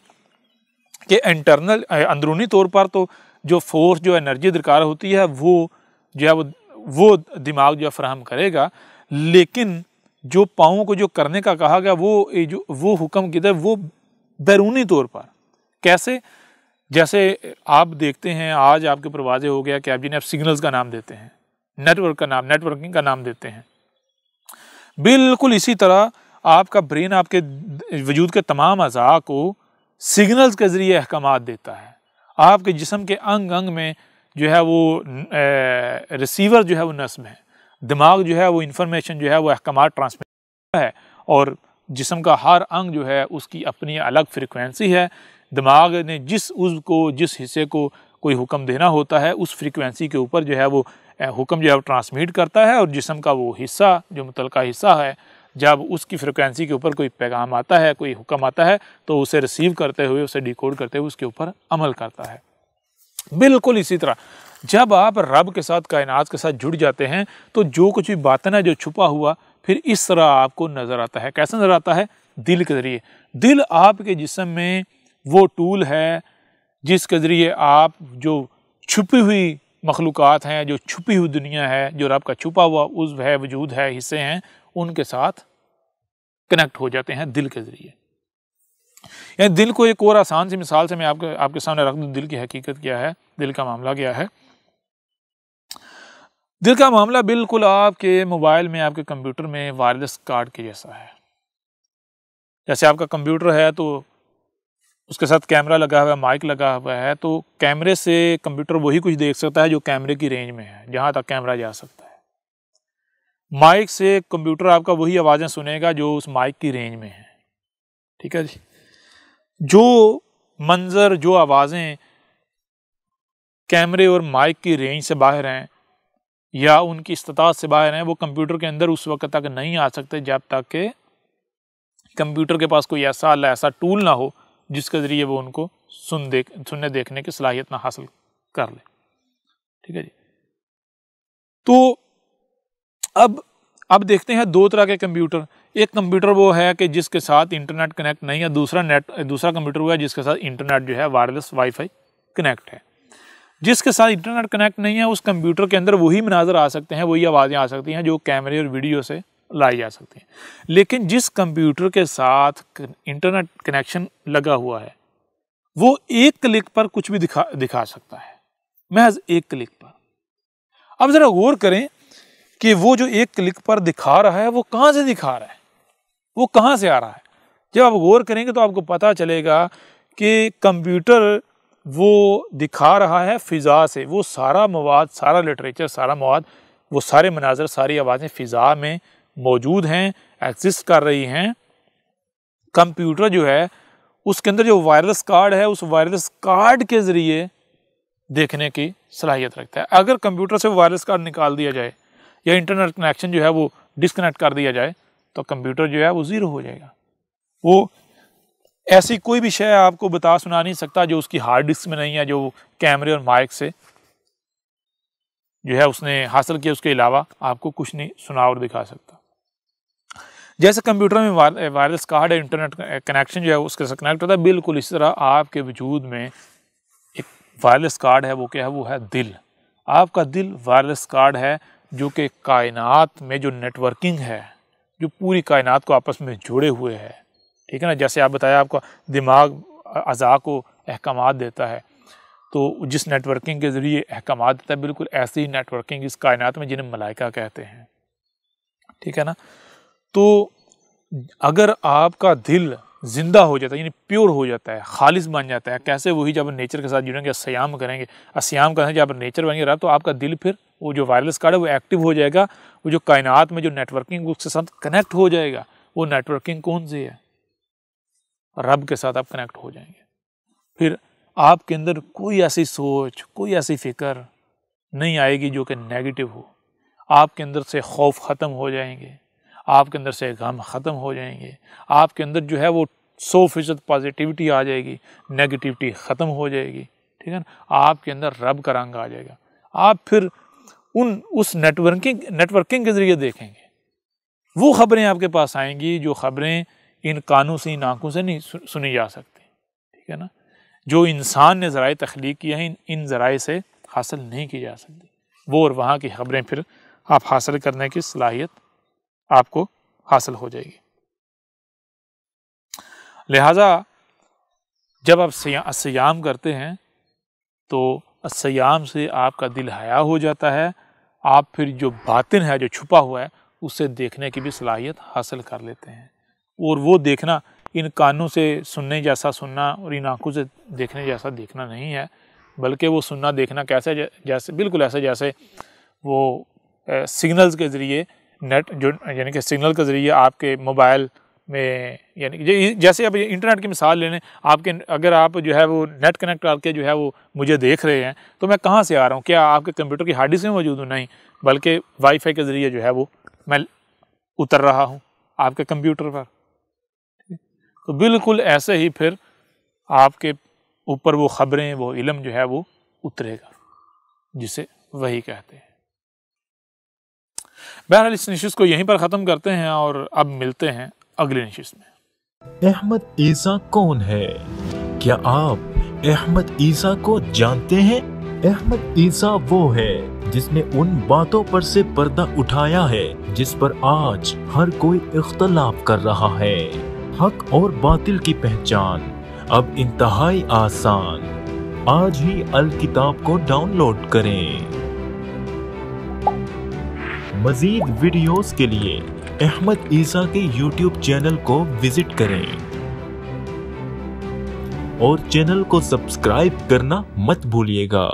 کہ انٹرنل اندرونی طور پر تو جو فورس جو انرجی درکار ہوتی ہے وہ جو ہے وہ دماغ جو ہے فراہم کرے گا، لیکن جو پاؤں کو جو کرنے کا کہا گیا وہ حکم کدھر، وہ بیرونی طور پر کیسے؟ جیسے آپ دیکھتے ہیں آج آپ کے اوپر واضح ہو گیا کہ آپ جنہیں آپ سگنلز کا نام دیتے ہیں، نیٹ ورکنگ کا نام دیتے ہیں، بالکل اسی طرح آپ کا برین آپ کے وجود کے تمام اعضاء کو سگنلز کے ذریعے احکامات دیتا ہے۔ آپ کے جسم کے انگ انگ میں جو ہے وہ ریسیور جو ہے وہ نصب ہے، دماغ جو ہے وہ انفارمیشن جو ہے وہ احکامات ٹرانسمٹ کرتا ہے، اور جسم کا ہر انگ جو ہے اس کی اپنی الگ فریکوینسی ہے۔ دماغ نے جس عضو کو جس حصے کو کوئی حکم دینا ہوتا ہے اس فریکوینسی کے اوپر جو ہے وہ حکم جو ہے وہ ٹرانسمیٹ کرتا ہے، اور جسم کا وہ حصہ جو متعلقہ حصہ ہے جب اس کی فریکوینسی کے اوپر کوئی پیغام آتا ہے، کوئی حکم آتا ہے تو اسے ریسیو کرتے ہوئے، اسے ڈیکوڈ کرتے ہوئے اس کے اوپر عمل کرتا ہے۔ بالکل اسی طرح جب آپ رب کے ساتھ، کائنات کے ساتھ جڑ جاتے ہیں تو جو کچھ بھی باطن ہے جو چھپا ہوا پھر اس طرح آپ کو نظر آتا ہے۔ کیسے نظر آتا ہے؟ دل کے ذریعے۔ دل آپ کے جسم میں وہ ٹول ہے جس کے ذریعے آپ جو چھپی ہوئی مخلوقات ہیں، جو چھپی ہوئی دنیا ہے، جو رب کا چھپا ہوا عضو ہے، وجود ہے، حصے ہیں، ان کے ساتھ کنیکٹ ہو جاتے ہیں دل کے ذریعے۔ یعنی دل کو ایک اور آسان سی مثال سے میں آپ کے سامنے رکھ دوں، دل کی حقیقت کیا ہے، دل کا معاملہ کیا ہے۔ دل کا معاملہ بالکل آپ کے موبائل میں، آپ کے کمپیوٹر میں وائرلیس کارڈ کے جیسا ہے۔ جیسے آپ کا کمپیوٹر ہے تو اس کے ساتھ کیمرہ لگا ہوا ہے، مائک لگا ہوا ہے، تو کیمرے سے کمپیوٹر وہی کچھ دیکھ سکتا ہے جو کیمرے کی رینج میں ہے، جہاں تک کیمرہ جا سکتا ہے۔ مائک سے کمپیوٹر آپ کا وہی آوازیں سنے گا جو اس مائک کی رینج میں ہے، ٹھیک ہے جی۔ جو منظر، جو آوازیں کیمرے اور مائک کی رینج سے باہر ہیں یا ان کی استطاعت سے باہر ہیں، وہ کمپیوٹر کے اندر اس وقت تک نہیں آ سکتے جب تک کہ کمپیوٹر کے پاس کوئی ایسا ٹول نہ ہو جس کے ذریعے وہ ان کو سننے دیکھنے کی صلاحیت نہ حاصل کر لے، ٹھیک ہے جی۔ تو اب دیکھتے ہیں دو طرح کے کمپیوٹر۔ ایک کمپیوٹر وہ ہے کہ جس کے ساتھ انٹرنیٹ کنیکٹ نہیں ہے، دوسرا کمپیوٹر وہ ہے جس کے ساتھ انٹرنیٹ جو ہے وائرلیس وائی فائی کنیکٹ ہے۔ جس کے ساتھ انٹرنیٹ کنیکٹ نہیں ہے اس کمپیوٹر کے اندر وہی مناظر آ سکتے ہیں، وہی آوازیں آ سکتی ہیں جو کیمرے اور ویڈیو سے لائی جا سکتی ہیں۔ لیکن جس کمپیوٹر کے ساتھ انٹرنیٹ کنیکشن لگا ہوا ہے وہ ایک کلک پر کچھ بھی دکھا سکتا ہے، محض ایک کلک پر۔ اب ذرا غور کریں کہ وہ جو ایک کلک پر دکھا رہا ہے وہ کہاں سے دکھا رہا ہے، وہ کہاں سے آ رہا ہے۔ جب آپ غور کریں گے تو آپ کو پتا چلے گا کہ کمپیوٹر وہ دکھا رہا ہے فضا سے، وہ سارا مواد، سارا لٹریچر، سارا مواد، وہ سارے مناظر، ساری آوازیں فضا میں موجود ہیں، ایگزسٹ کر رہی ہیں۔ کمپیوٹر جو ہے اس کے اندر جو وائرلیس کارڈ ہے اس وائرلیس کارڈ کے ذریعے دیکھنے کی صلاحیت رکھتا ہے۔ اگر کمپیوٹر سے وائرلیس کارڈ نکال دیا جائے یا انٹرنیٹ کنیکشن جو ہے وہ ڈسکنیکٹ کر دیا جائے تو کمپیوٹر جو ہے وہ زیرو ہو جائے گا۔ وہ ایسی کوئی بھی شے آپ کو بتا سنا نہیں سکتا جو اس کی ہارڈ ڈسک میں نہیں ہے، جو کیمرے اور مائک سے جو ہے اس نے حاصل کیا، اس کے علاوہ آپ کو کچھ نہیں سنا اور دکھا سکتا۔ جیسے کمپیوٹر میں وائرلیس کارڈ ہے، انٹرنیٹ کنیکشن جو ہے اس کے ساتھ کنیکٹ ہوتا ہے، بالکل اسی طرح آپ کے وجود میں ایک وائرلیس کارڈ ہے، وہ کیا ہے؟ وہ ہے دل۔ آپ کا دل وائرلیس کارڈ ہے جو کہ کائنات میں جو نیٹ ورکنگ ہے، جو پوری کائنات کو آپس میں جوڑے ہوئے ہے، ٹھیک ہے نا۔ جیسے آپ بتایا آپ کا دماغ اعضاء کو احکامات دیتا ہے، تو جس نیٹ ورکنگ کے ذریعے احکامات دیتا ہے، بالکل ایسی ہی نیٹ ورکنگ اس کائنات میں جنہیں ملائکہ کہتے ہیں، ٹھیک ہے نا۔ تو اگر آپ کا دل زندہ ہو جاتا ہے، یعنی پیور ہو جاتا ہے، خالص بن جاتا ہے، کیسے؟ وہی جب نیچر کے ساتھ جڑیں گے، سیام کریں گے، اسیام کریں گے، جب نیچر بن گے تو آپ کا دل پھر وہ جو وائرلیس کارڈ ہے وہ ایکٹیو ہو جائے گا، وہ جو کائنات میں جو نیٹ ورکنگ اس کے ساتھ کنیکٹ ہو جائے گا۔ وہ نیٹ ورکنگ کون سی ہے؟ رب کے ساتھ آپ کنیکٹ ہو جائیں گے۔ پھر آپ کے اندر کوئی ایسی سوچ، کوئی ایسی فکر نہیں آئے گی جو کہ نیگیٹو ہو۔ آپ کے اندر سے خوف ختم ہو جائیں گے، آپ کے اندر سے غم ختم ہو جائیں گے، آپ کے اندر جو ہے وہ 100% پازیٹیوٹی آ جائے گی، نیگیٹیوٹی ختم ہو جائے گی، ٹھیک ہے نا۔ آپ کے اندر رب کا رنگ آ جائے گا۔ آپ پھر اس نیٹ ورکنگ کے ذریعے دیکھیں گے، وہ خبریں آپ کے پاس آئیں گی جو خبریں ان کانوں سے، ان آنکھوں سے نہیں سنی جا سکتی، ٹھیک ہے نا۔ جو انسان نے ذرائع تخلیق کیے ہیں ان ذرائع سے حاصل نہیں کی جا سکتی، وہ اور وہاں کی خبریں پھر آپ حاصل کرنے کی صلاحیت آپ کو حاصل ہو جائے گی۔ لہٰذا جب آپ سیام کرتے ہیں تو سیام سے آپ کا دل حیا ہو جاتا ہے، آپ پھر جو باطن ہے، جو چھپا ہوا ہے، اسے دیکھنے کی بھی صلاحیت حاصل کر لیتے ہیں، اور وہ دیکھنا ان کانوں سے سننے جیسا سننا اور ان آنکھوں سے دیکھنے جیسا دیکھنا نہیں ہے، بلکہ وہ سننا دیکھنا کیسے جیسے بالکل ایسے جیسے وہ سگنلز کے ذریعے نیٹ جو یعنی کہ سگنل کے ذریعے آپ کے موبائل میں، یعنی جیسے اب انٹرنیٹ کی مثال لے لیں، آپ کے اگر آپ جو ہے وہ نیٹ کنیکٹ کر کے جو ہے وہ مجھے دیکھ رہے ہیں تو میں کہاں سے آ رہا ہوں؟ کیا آپ کے کمپیوٹر کی ہارڈ ڈسک میں موجود ہوں؟ نہیں، بلکہ وائی فائی کے ذریعے جو ہے وہ میں اتر رہا ہوں آپ کے کمپیوٹر پر۔ تو بالکل ایسے ہی پھر آپ کے اوپر وہ خبریں، وہ علم جو ہے وہ اترے گا، جسے وحی کہتے ہیں۔ بہرحال اس نشست کو یہیں پر ختم کرتے ہیں اور اب ملتے ہیں اگلی نشست میں۔ احمد عیسیٰ کون ہے؟ کیا آپ احمد عیسیٰ کو جانتے ہیں؟ احمد عیسیٰ وہ ہے جس نے ان باتوں پر سے پردہ اٹھایا ہے جس پر آج ہر کوئی اختلاف کر رہا ہے۔ حق اور باطل کی پہچان اب انتہائی آسان۔ آج ہی الکتاب کو ڈاؤن لوڈ کریں۔ مزید ویڈیوز کے لیے احمد عیسیٰ کے یوٹیوب چینل کو وزٹ کریں اور چینل کو سبسکرائب کرنا مت بھولیے گا۔